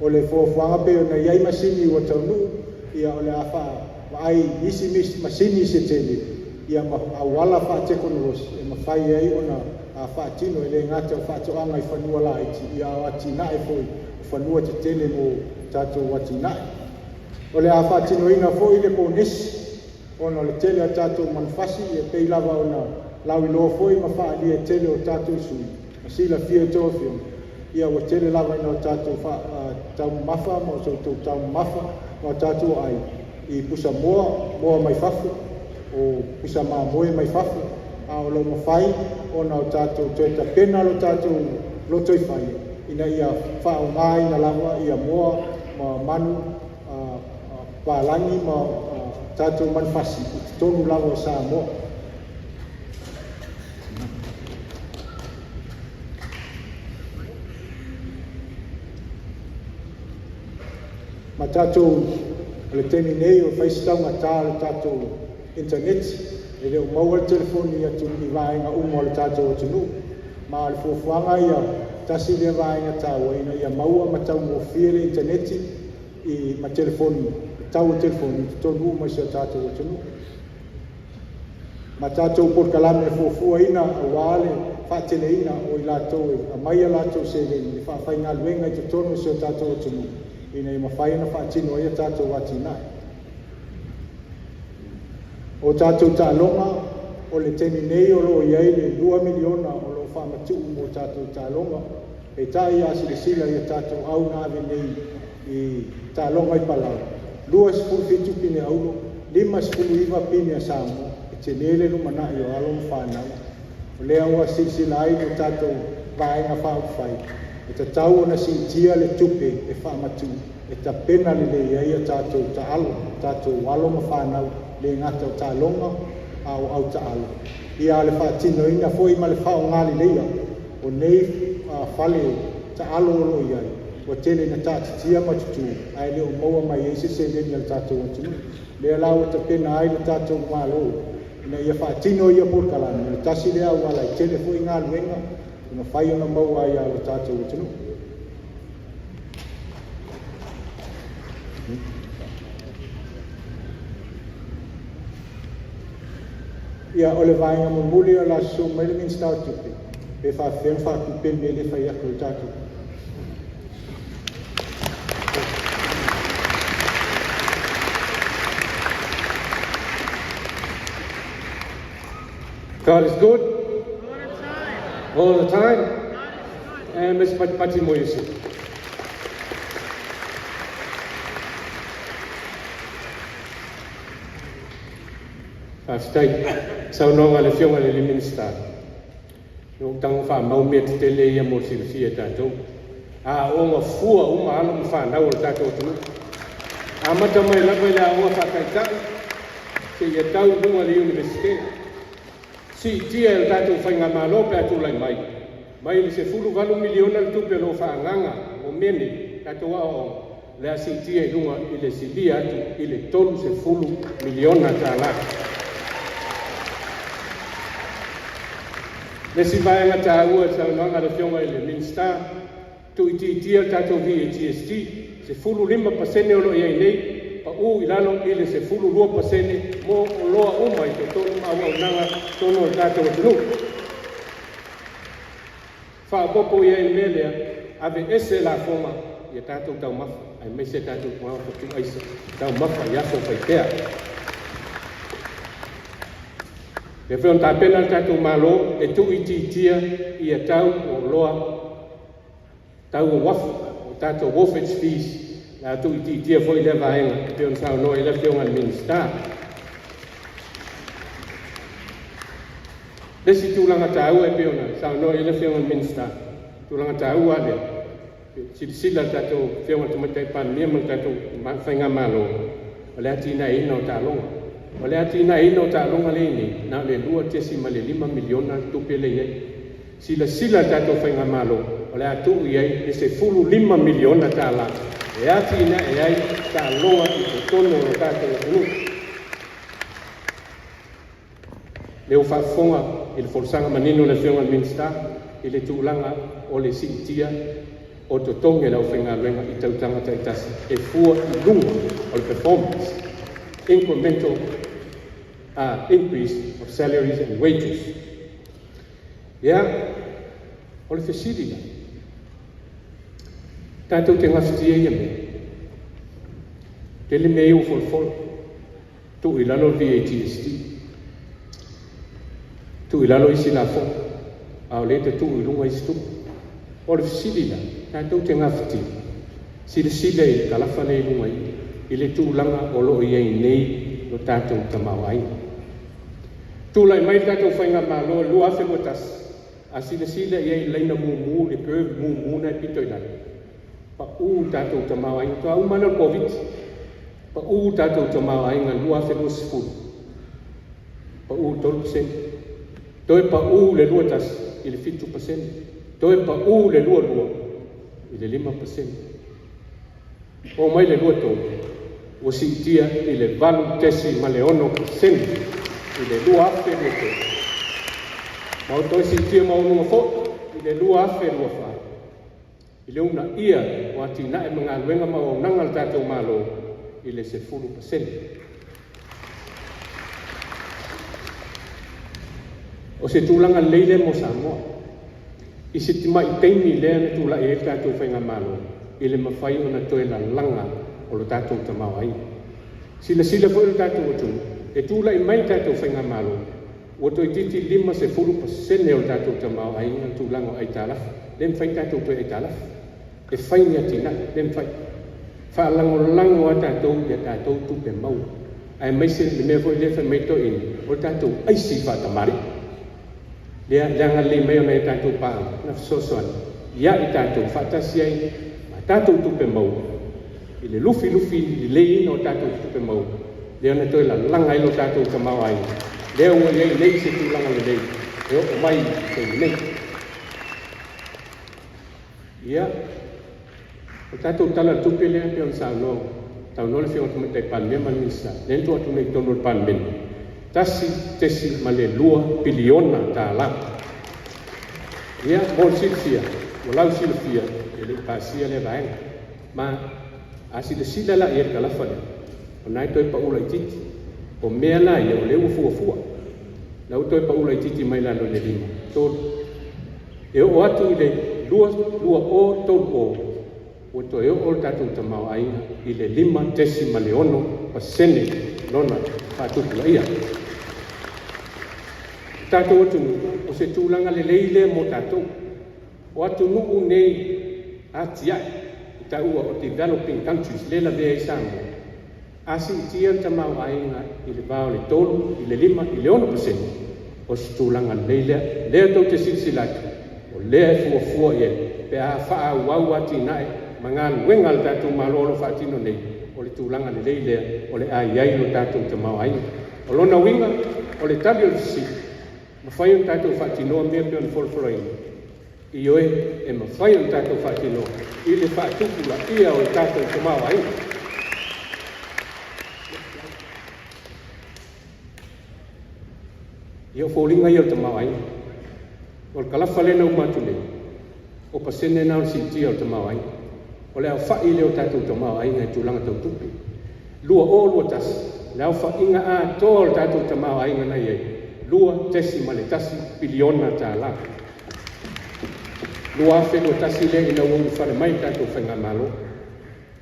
O le fuafuanga pe o na iai masini ua taunu, ia o le awha, wa ai isi masini se tele. Ia ma awala whaateko nuosi, e ma whai ai o na whaatino, e le ngata o whaatoanga i whanua la iti, ia o ati nae foi, whanua te tele mo tātou ati nae. O le a whaatino ina foi le po nesi, o na le tele a tātou manfasi, e pei lava o na lau i loa foi, ma whaali e tele o tātou sui, ma sila fia tōwhio. Ia o tele lava ina o tātou tau mafa, ma o tau mafa, ma o tātou ai, i pusa moa mai whafu, o pusa maa moe mai whafu, a o lau mawhai, o na o tātou toeta pena lo tātou lotoi whai, ina ia whao ngai na lava, ia moa, ma manu, pālangi, ma tātou manfasi, i te tonu lava o Samoa. Ma tātou le temi nei o whaisitaunga tā le tātou internet, e leo maua le telefoni atu i vaenga uma o le tātou o tunu. Ma le fuafuanga ia tasi le vaenga tāua ina ia maua ma tau mo fia le interneti i ma telefoni, tau o telefoni, tonu uma si o tātou o tunu. Ma tātou por kalame le fuafua ina o wale whaatele ina o i lātou a maia lātou se le ni whaafai ngā luenga i te tonu si o tātou o tunu. Ina i mawhai na whaatino ia tātou wati nai. O tātou tālonga, o le temi nei o lo iai le 2 miliona o lo whamatu mo tātou tālonga. E tai asi le sila ia tātou au nāwe nei i tālonga i palau. 2.5 pine aulo, 5.5 pine a Samoa. E te lele no mana i o alon whanau. O lea ua sila ai no tātou vaenga whaawhai. E ta tau ona si tia le tupe e whaamatu, e ta pena le ia tātou ta alo, tātou alo ma whanau, le ngata o tā longa, au ta alo. Ia le whaatino ina foi ma le whao ngali leia, o nei whale ta alo olo iai, o tele na tātitia matutu, ai le o maua mai e se neni al tātou atunu. Le lau ta pena ai le tātou malo, ina ia whaatino ia purkalani, le tasi lea wala i tele foi ngā luenga, ina whai ona maua ai al tātou atunu. Ia ole vaenga mo muli o la so mele min stau tupe. Pe fa fen fa tupe mele fa ia ko tatu. God is good all the time. And Miss Pati Moyesi. Stai sau no ngale fionga le minister no tang fa mau met tele ia mo silfia tato a o ma fua o ma ala fa na o tato tu a mata mai la vai la o fa kai ta se ia tau no le universite si tia el tato fa nga malo pa tu lai mai se fulu valu miliona tu pe lo fa nganga o meni tato o le si tia lunga ile silia tu ile tolu se fulu miliona ta la. Le si vai nga ta ua sa nga le fionga le minsta tu iti tia tato VHST se fulu 5% olo ia nei pa u ilalo ile se fulu 2% mo loa uma i te tonu ma wa nanga tono tato tunu fa popo ia i melea ave ese la forma ia tato tau mafa ai me se tato kwa tu aisa tau mafa ia so faitea. Le feo ta pena tato malo e tu iti tia ia tau o loa tau o wafu o tato wofage fees la tu iti tia foi le vaenga e feo sao no ele feo ngal minister le si tu langa tau e feo na sao no ele feo ngal minister tu langa tau ale si sila tato feo ngal tumatai pan mia mang tato whainga malo o le ati na ina o talonga o le ati na ino ta longa le ni na le lua tesi ma le 5 miliona tupe le ye sila tato whainga malo o le atu iai e se fulu 5 miliona ta la e ati na e ai ta longa i te tono o tato unu le ufa fonga il forsanga manino le fionga minsta i le tūlanga o le sitia o to tonge la whainga luenga i tautanga taitasi e fua i lunga o le performance incremental increase of salaries and wages. O le fesirila. Tātou te ngaftia ia me. Te le mei u folfol. Tu i lalo VHST. Tu i lalo isi la fo. Au le te tu i lunga isi tu. O le fesirila. Tātou te ngaftia. Sile i kalafa le lunga i le tūlanga o lo i ei nei o tātou tamawai. Tūlai mai tātou whainga malo lua afe motas. A sile i ei leina mumu le curve mumu na pito i lana. Pa u tātou tamawai. Tua u mana COVID. Pa u tātou tamawai ngā lua afe mo sifuru. Pa u 12%. Toi pa u le lua tas i le 50%. Toi pa u le lua i le 5%. O mai le lua tō. O si tia i le valu tesi ma le ono sen i le lua afe lua tō. Ma o toi si tia ma ununga fo i le lua afe lua wha. I le una ia o ati nae mga luenga ma o nangal tātou malo i le se 10%. O se tūlanga leile mo Samoa. I se tima i teimi lea na tūla e tātou whainga malo i le mawhai o na toe la langa o lo tātou tamau ai. Sila fo i tātou o tunu. E tūla i mai tātou whainga malo. O toi titi 5% o tātou tamau ai ngā tūlanga o ai tālafa. Lem whai tātou toi ai tālafa. E whai ni atina, lem whai. Whaalango a tātou i a tātou tupe mau. Ai mai se le mea fo i lefa mai to ini. O tātou aisi whatamari. Dia jangan lima yang nak tahu pang, nak sosuan. Ya tahu fatasi ai, tahu tu pemau. Ile lufi ile no tahu tu pemau. Dia nak tu lah langai lo tahu kemau ai. Dia boleh lei situ langai lei. Yo mai lei. Ya. Tahu talar tu pilih pion sauno. Tahu nol fion tu mentai pan memang nisa. Dan tu atu naik tonor pan ben. Tesi male lua biliona tala. Ya bon silfia, walau silfia, ele pasia le bain. Ma asi de sila la yer kala fa. Onai toi pa ulai titi. O mela ia o leu fu. Lau toi pa ulai titi mai la no le lima. To e o atu ile lua o to o. O to e o tatu tamau ainga ile lima tesi male ono pasene lona patu la ia. Tato atu o se tūlanga le leile mo tato. O atu nuu nei atia ta ua o te developing countries lela vea i Samoa. Asi tia tamau ainga i le vao le tolu, i le lima, i le 1% o se tūlanga leile. Lea tau te silsilatu. O lea fua ia. Pe a faa wau ati nae. Mangan wengal tato malolo fatino nei. O le tūlanga le leile o le ai lo tato tamau ainga. O lona winga o le tabi o le si. Mawhai un tātou whaatinoa mea peon wholwholoina. I oe e mawhai un tātou whaatinoa. I le whaatukula ia o tātou te mawa ai. I o wholinga i o te mawa ai. O le kalafa lena umatu nei. O pasene nao si tia o te mawa ai. O le au whai leo tātou te mawa ai ngai tūlanga tau tupi. Lua o lua tasi. Le au whainga a tō o tātou te mawa ai ngai ai. Lua tesi male tasi biliona tala. Lua afe lo tasi le ina wongu whare mai tātou whainga malo.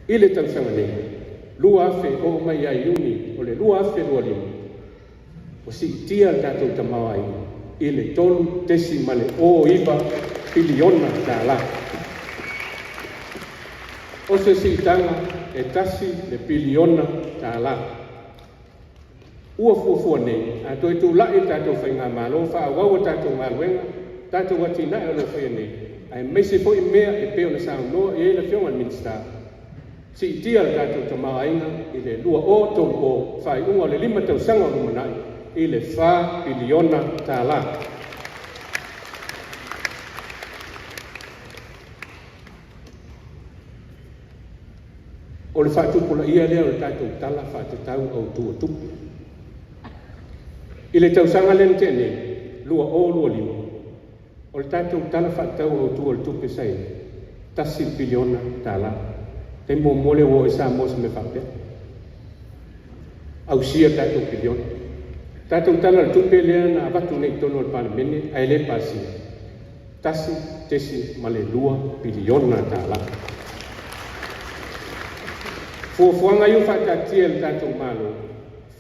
Ile tau whanga nei. Lua afe o mai ai uni o le lua afe lua lima. O si tia tātou tamau ai. Ile tolu tesi male o iba biliona tala. O se si tanga e tasi le biliona tala. Ua fua nei, a toi tu lai tātou whainga malo, wha wawa tātou maluenga, tātou wati nai alo whaia nei. Ai meise po i mea e peo na sao noa e la whionga minsta. Si i tia tātou tamau ainga, i le lua o tau o, whai unga le 5 tau sanga o rumanai, i le 4 biliona tāla. O le whaatupula ia lea o le tātou tala whaatatau au tua tupu. I le tausanga len tene, lua o lua lima. O le tātou tala whaatau au tua le tupe sai, tasi biliona tala. Te mo mole o e sa mos me whapea. Au sia tātou biliona. Tātou tala le tupe lea na avatu nei tono le paramene, ai le pasia. Tasi, tesi, male lua biliona tala. Fuafuanga iu whaatatia le tātou malo.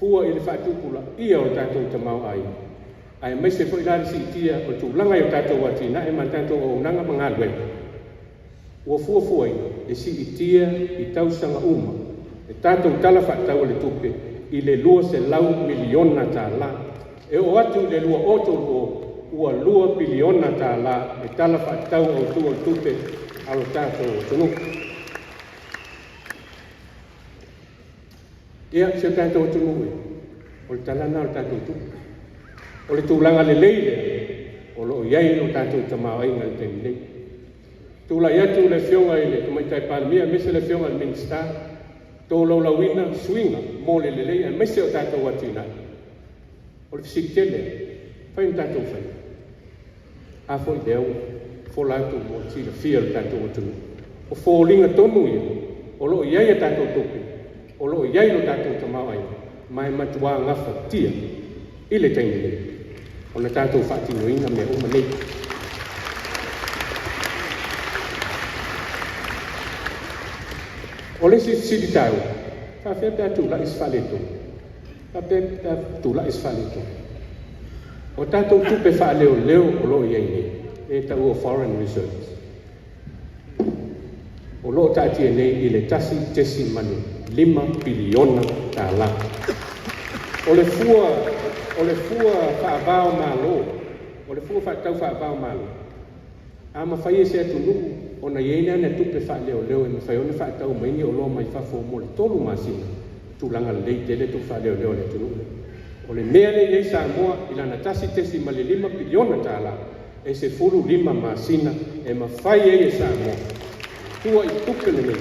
Fua i le whaatupula ia o tātou tamau ai. Ai mai se fo i lari si tia o tūlanga i o tātou wati na e man tātou o unanga mga alwe. Ua fua i e si i tia i tausanga uma. E tātou tala whaatau le tupe i le lua se lau miliona tā la. E o atu le lua oto o ua lua biliona tā la e tala whaatau o tua tupe alo tātou o tunuku. Ia se tātou tunui, o le talana o le tātou tupu. O le tūlanga le leile, o lo iai o tātou tamau ainga le temi nei. Tūla iatu le whionga i le kumaitai palamia, mese le whionga le minsta, tō laulawina swinga, mō le leile, mese o tātou watina. O le fisikele, whain tātou whai. A fo i deo, fo lautu mo tira fia le tātou watunu. O fōlinga tonu ia, o lo iai a tātou tupu. O lo iai lo tātou tamau ai, mai matua ngafa tia, i le taimi nei. O na tātou whaatino inga me uma nei. O le si tau, whawhia pia tūla iswhaleto. Whawhia tūla iswhaleto. O tātou tupe whaaleo leo o lo iai nei, e tau o foreign reserves. O lo tātia nei i le tasi tesi manu. 5 biliona tala. O le fua whaabao malo, o le fu fa tau fa va malo a ma fai se tu lu ona yena na tu pe fa leo leo e fa ona fa tau mai ni o lo mai fa fo mo le tolu masina tu langa le tele tu fa leo leo le tu lu o le mea le sa moa ila na tasi tesi ma le 5 biliona tala e se fulu 5 masina e ma fai e sa moa tua i tupe le mei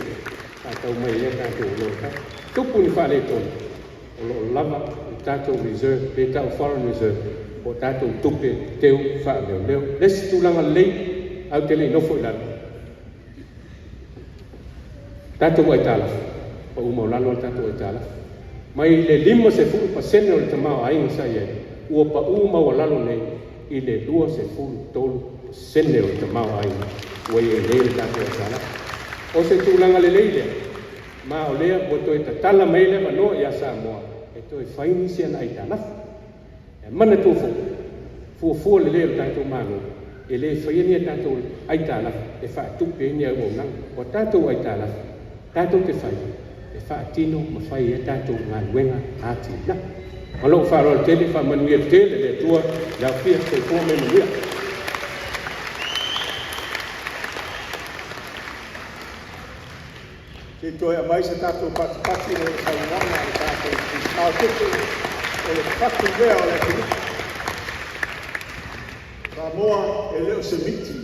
fa tau mai e tato o lo ta tupu ni fa le tolu o lo lava i tato reserve le tau foreign reserve o tato tupe teu fa leo leo lesi tu langa le au te le nofo i lalo tato wa itala o uma lalo tato wa itala mai le 5% o le tamao ainga sa ia ua pa uma wa lalo nei i le 2% o le tamao ainga ua ia nei le tato wa itala o se tūlanga le leile ma o lea ua toi tatala mai le manoa ia Samoa e toi fainisi ana itala e mana tūfu fuafua le lea o tato mano e le whaiani a tātou aitala e whaatupe ni au au nang. O tātou aitala, tātou te whai, e whaatino ma whai e tātou ngā luenga āti na. Malo whaaro tele, whamanuia tele, le tua, lau pia, te kua me manuia. Ke toi a mai se tātou pati o le whainanga o tātou, mau tuku o le pati wea o le kini. Samoa e leo se miti.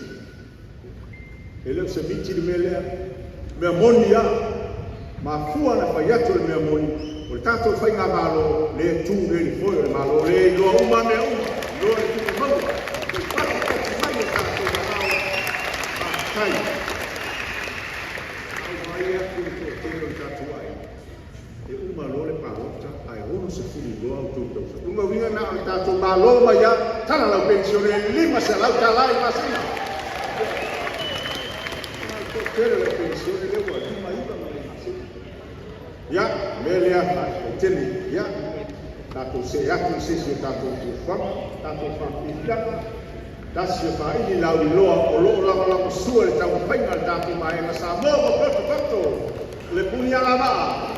E leo se miti ni melea. Mea moni ya. Ma fua na whai atu le mea moni. O le tātou whai ngā malo, le tū le ni foi o le malo, le loa uma mea uma. Loa le tuku mau. O pati mai e tātou na nao. Ma kai. Au mai atu le tō tēro i tātou ai. E uma lo le pālota, ai ono se funi loa o tūtou. Uma winga na o tātou malo mai ya. Tana lau pensione 5 se lau talai masina. Tere la pensione le ua 5 iba mai masina. Ya, melea tele, ya. Tātou se atu se si tātou tūwhama, tātou whakipitaka. Tasi o whaini lau i loa o loo lama lama sua le tau whainga le tātou maenga sa mōma koto koto. Le puni ala maa.